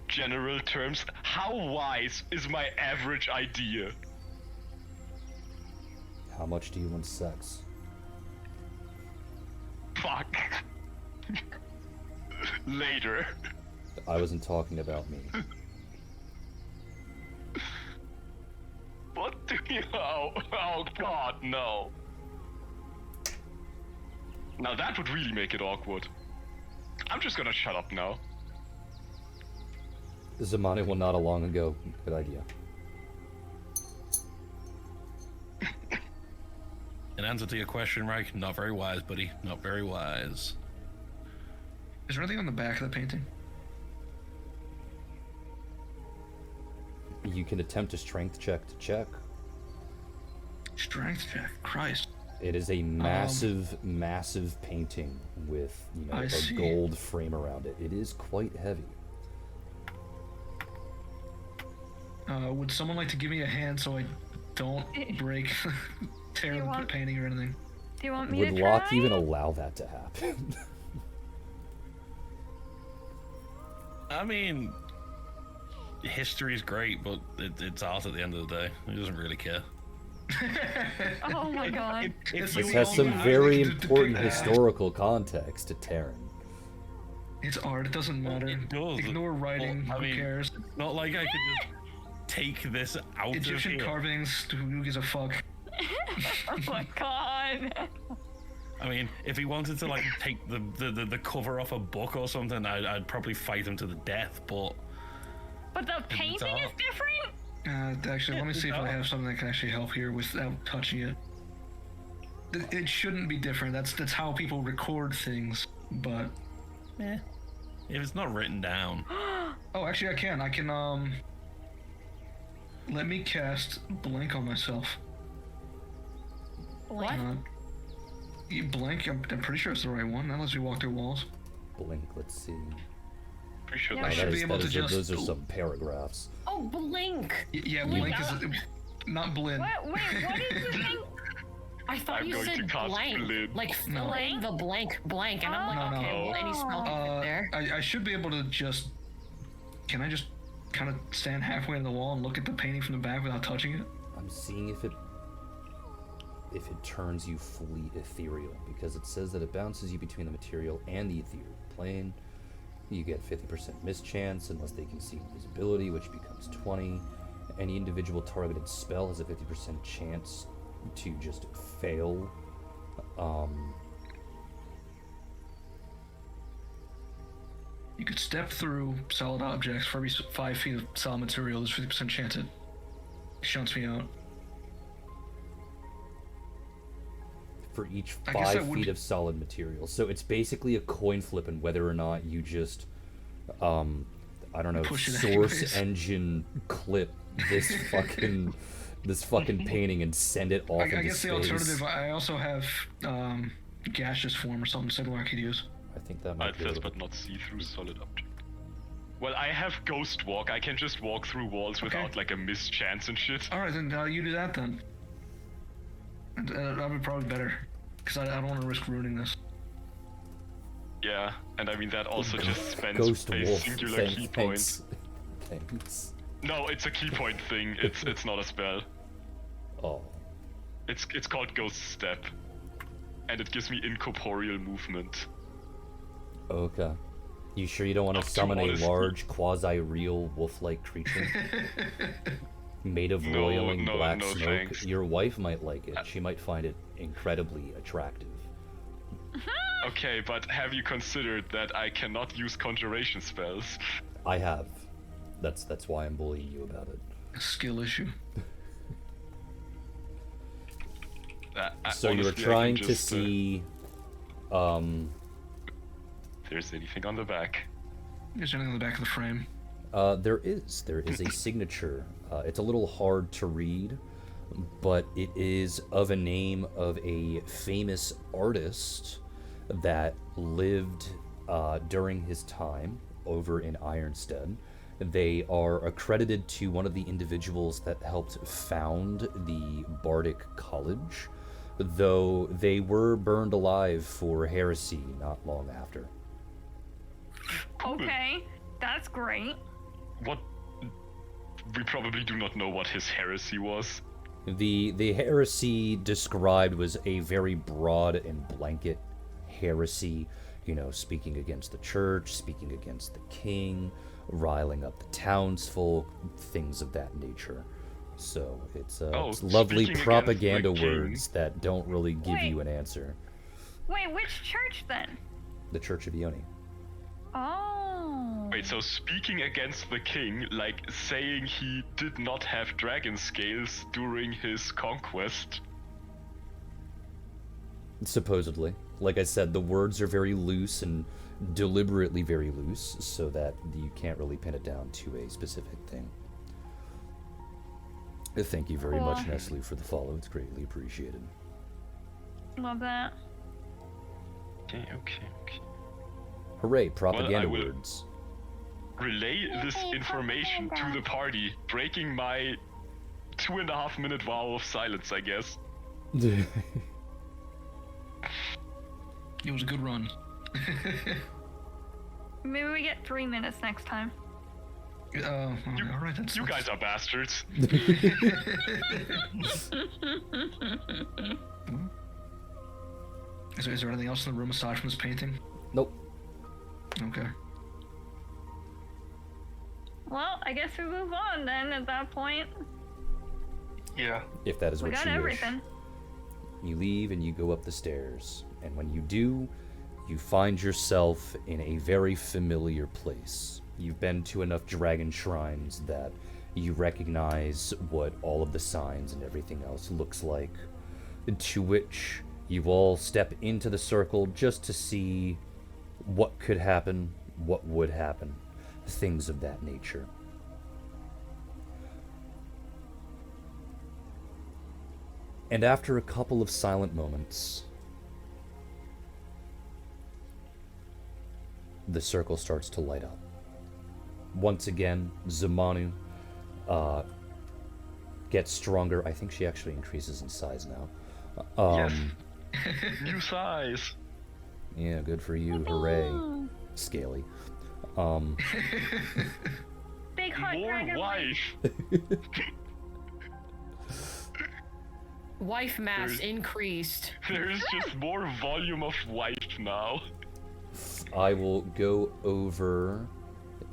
general terms, how wise is my average idea? How much do you want sex? Fuck. Later. I wasn't talking about me. What do you... Oh god, no. Now that would really make it awkward. I'm just gonna shut up now. Zamani will nod along and go, good idea. In answer to your question, Reich, not very wise, buddy. Not very wise. Is there anything on the back of the painting? You can attempt a strength check to check. Strength check. Christ. It is a massive, massive painting with, I a see. gold frame around it. It is quite heavy. Would someone like to give me a hand so I don't break, tear You the want- painting or anything? Do you want me Would to Locke try? even allow that to happen? I mean, history's great, but it's art at the end of the day. He doesn't really care. Oh my god. If This you has some very to important depict- historical context to Terran. It's art. It doesn't matter. It does. Ignore writing. Well, I Who mean, cares? Not like I could just take this out Egyptian of here. carvings. Who gives a fuck? Oh my god. I mean, if he wanted to like take the cover off a book or something, I'd probably fight him to the death. But But the painting is art. different? Actually, let me see if I no. have something that can actually help here without touching it. It shouldn't be different. That's how people record things. But if it's not written down, oh, actually, I can let me cast blink on myself. What? You blink. I'm pretty sure it's the right one. Unless you walk through walls. Blink, let's see. Pretty sure Yeah, Oh, I that's should that be is- able that to is- just. those are some paragraphs. Oh, blink. Yeah, Blink blink is not blend. What? Wait, what is the thing? I thought I'm you going to said cast blank. Blink. Like No. fill in the blank, and I'm like, No, okay, no. well, any spell can fit there. I should be able to just. Can I just kind of stand halfway in the wall and look at the painting from the back without touching it? I'm seeing if it turns you fully ethereal, because it says that it bounces you between the material and the ethereal plane. You get 50% mischance unless they can see invisibility, which becomes 20. Any individual targeted spell has a 50% chance to just fail. You could step through solid objects for every 5 feet of solid material. There's 50% chance it shunts me out. For each I guess 5 that would- feet of solid material. So it's basically a coin flip and whether or not you just, I don't know, Push it source anyways. engine clip this fucking painting and send it off I into guess the space. alternative. I also have gaseous form or something similar I could use. I think that might It be a says, little but not see-through solid object. Well, I have Ghost Walk. I can just walk through walls Okay. without like a mischance and shit. All right, then you do that then. That would be probably better, because I don't want to risk ruining this. Yeah, and I mean that also just spends Ghost a Wolf. singular Thanks, key point. thanks. Thanks. No, it's a key point thing. It's not a spell. Oh. It's called Ghost Step, and it gives me incorporeal movement. Okay. You sure you don't want Up to to summon a honesty. large, quasi-real wolf-like creature? Made of No, roiling no, black no, smoke? thanks. Your wife might like it. She might find it incredibly attractive. Okay, but have you considered that I cannot use conjuration spells? I have. That's why I'm bullying you about it. A skill issue. So you were Honestly, I can trying to just, see, if there's anything on the back. There's anything on the back of the frame. there is a signature. It's a little hard to read, but it is of a name of a famous artist that lived during his time over in Ironstead. They are accredited to one of the individuals that helped found the Bardic College, though they were burned alive for heresy not long after. Okay, that's great. What? We probably do not know what his heresy was. The heresy described was a very broad and blanket heresy, speaking against the church, speaking against the king, riling up the townsfolk, things of that nature. So it's lovely speaking against propaganda the king. words that don't really give you an answer. Wait, which church then? The Church of Ioni. Oh. Wait, so speaking against the king, like saying he did not have dragon scales during his conquest. Supposedly. Like I said, the words are very loose and deliberately very loose, so that you can't really pin it down to a specific thing. Thank you very much, Cool. Nestle, for the follow. It's greatly appreciated. Love that. Okay, okay. Hooray, propaganda will- words. Relay this Yay, information to propaganda. the party, breaking my 2.5-minute vow of silence, I guess. It was a good run. Maybe we get 3 minutes next time. All right, that's You guys are bastards. Is there anything else in the room aside from this painting? Nope. Okay. Well, I guess we move on then at that point. Yeah. If that is We what got you everything. wish. You leave and you go up the stairs. And when you do, you find yourself in a very familiar place. You've been to enough dragon shrines that you recognize what all of the signs and everything else looks like. To which you all step into the circle just to see what could happen, what would happen, things of that nature. And after a couple of silent moments, the circle starts to light up. Once again, Zamanu gets stronger. I think she actually increases in size now. Yes. New size. Yeah, good for you. Hooray. Scaly. Big hot More dragon wife. Wife mass There's- increased. There's just more volume of wife now. I will go over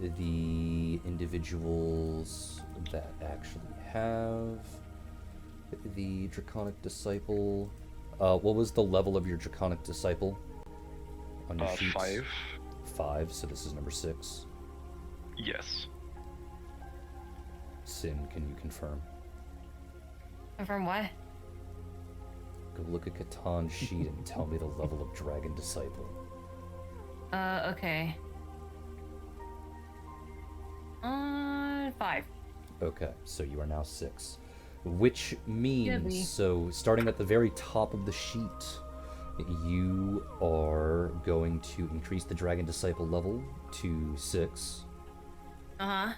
the individuals that actually have the Draconic Disciple. What was the level of your Draconic Disciple on your sheets? 5. 5, so this is number 6. Yes. Sin, can you confirm? From what? Go look at Katan's sheet and tell me the level of Dragon Disciple. Okay. 5. Okay, so you are now 6. Which means, Goodly. so starting at the very top of the sheet, you are going to increase the Dragon Disciple level to 6. Uh-huh.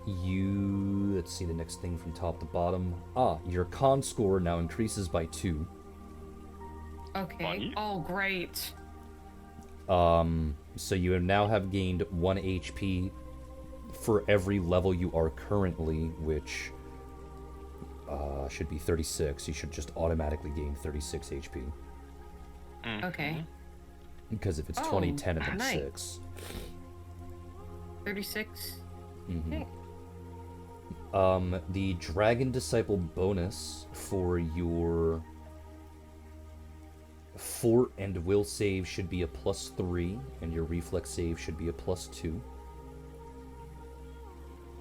Let's see the next thing from top to bottom. Your con score now increases by 2. Okay. Funny. Oh, great. So you now have gained 1 HP for every level you are currently, which should be 36. You should just automatically gain 36 HP. Okay. Because if it's Oh, 20, 10, and then nice. 6. 36. Mhm. Okay. The Dragon Disciple bonus for your fort and will save should be a +3, and your reflex save should be a +2.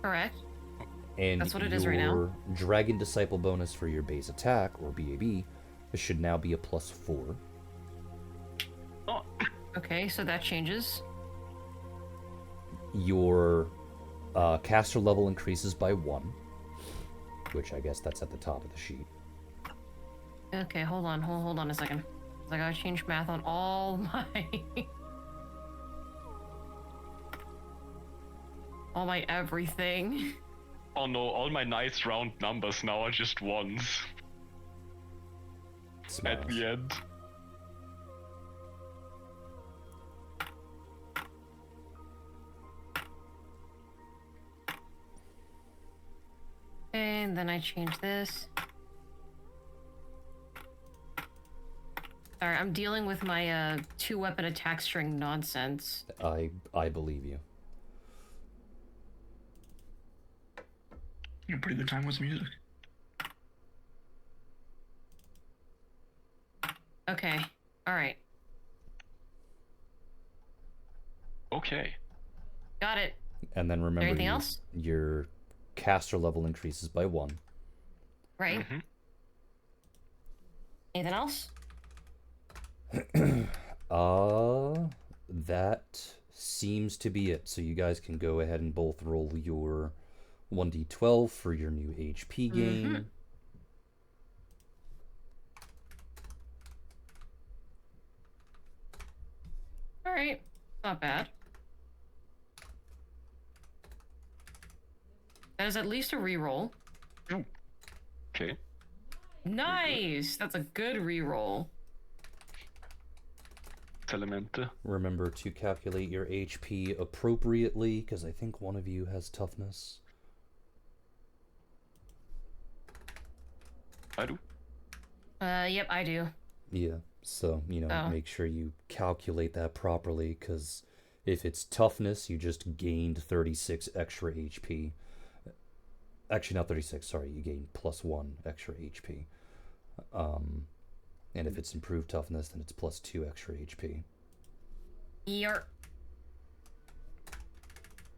Correct. And That's what it is right now. your Dragon Disciple bonus for your base attack, or BAB, should now be a +4. Oh, Okay, so that changes. Your caster level increases by 1, which I guess that's at the top of the sheet. Okay, hold on a second. I gotta change math on all my all my everything. oh no, all my nice round numbers now are just ones at Smiles. the end. And then I change this. Sorry, I'm dealing with my 2-weapon attack string nonsense. I believe you. You had a pretty good time with music. Okay. Alright. Okay. Got it. And then remember, Anything else? your caster level increases by 1. Right? Mhm. Anything else? That seems to be it. So you guys can go ahead and both roll your 1d12 for your new HP gain. All right, not bad. That is at least a reroll. Okay. Nice. That's a good reroll. Elemente. Remember to calculate your HP appropriately, because I think one of you has toughness. I do. Yep, I do. Yeah, so, make sure you calculate that properly, because if it's toughness, you just gained 36 extra HP. Actually, not 36, sorry, you gained +1 extra HP. And if it's improved toughness, then it's +2 extra HP. Yarp.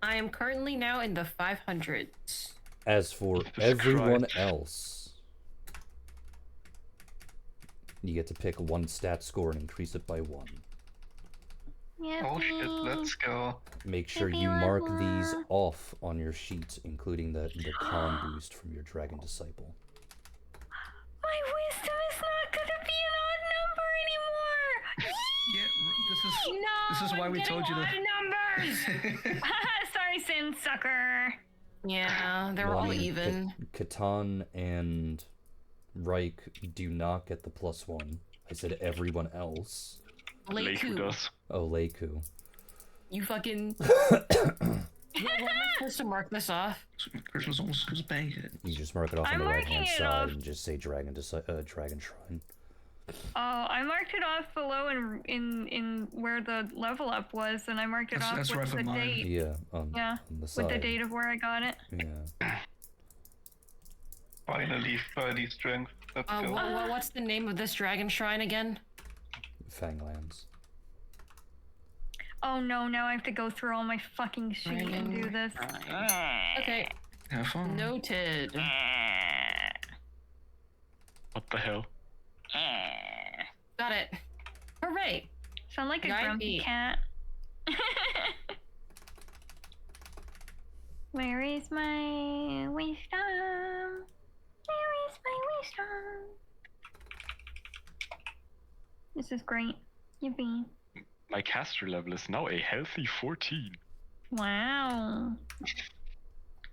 I am currently now in the 500s. As for Jesus everyone Christ. else, you get to pick one stat score and increase it by 1. Oh shit, let's go. Make sure you mark these off on your sheet, including the con boost from your Dragon Disciple. My wisdom is not gonna be an odd number anymore. This is why we told you to. Numbers. Sorry, Sin Sucker. Yeah, they're Well, I all mean, even. Catan and Reich do not get the +1. I said everyone else. Leiku does. Oh, Leiku. You fucking. What am I supposed to mark this off? Christmas almost goes bang. You just mark it off on I'm the right marking hand it side off. and just say Dragon Shrine. Oh, I marked it off below in where the level up was, and I marked it That's off right with for the mine. date. Yeah, on the With side. the date of where I got it. Yeah. Finally, 30 strength. Let's go. What's the name of this dragon shrine again? Fanglands. Oh no, now I have to go through all my fucking sheet and do this. Okay, Have fun. noted. What the hell? Got it. Hooray! Sound like a 90. grumpy cat. Where is my wisdom? Where is my wisdom? This is great. Yippee. My caster level is now a healthy 14. Wow.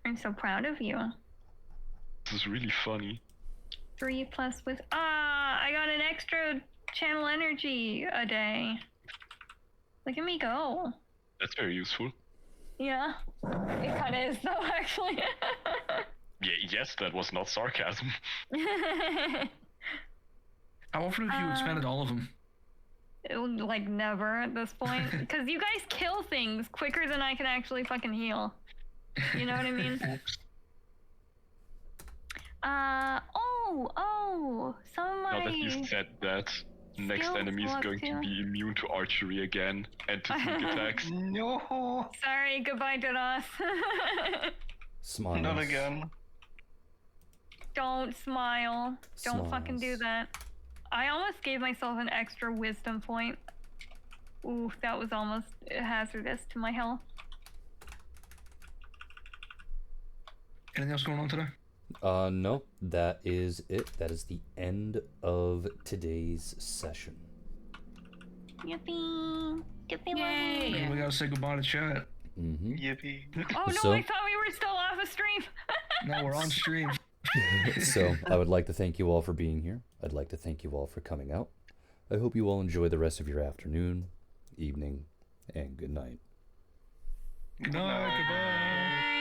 I'm so proud of you. This is really funny. 3 plus with I got an extra channel energy a day. Look at me go. That's very useful. Yeah. It kinda is though, actually. Yeah, yes, that was not sarcasm. How often have you expended all of them? Like never at this point. Because you guys kill things quicker than I can actually fucking heal. You know what I mean? Some of my... Now that you said that, next skills enemy is was going to to- be immune to archery again and to sneak attacks. No, Sorry, goodbye, Dados. Smile. not again. Don't smile. Don't fucking do Smiles. that. I almost gave myself an extra wisdom point. Ooh, that was almost hazardous to my health. Anything else going on today? No, that is it. That is the end of today's session. Yippee. Yippee. Yay! We gotta say goodbye to chat. Mm-hmm. Yippee. Oh no, So- I thought we were still off a stream. Now we're on stream. So, I would like to thank you all for being here. I'd like to thank you all for coming out. I hope you all enjoy the rest of your afternoon, evening, and good night. Good night, goodbye.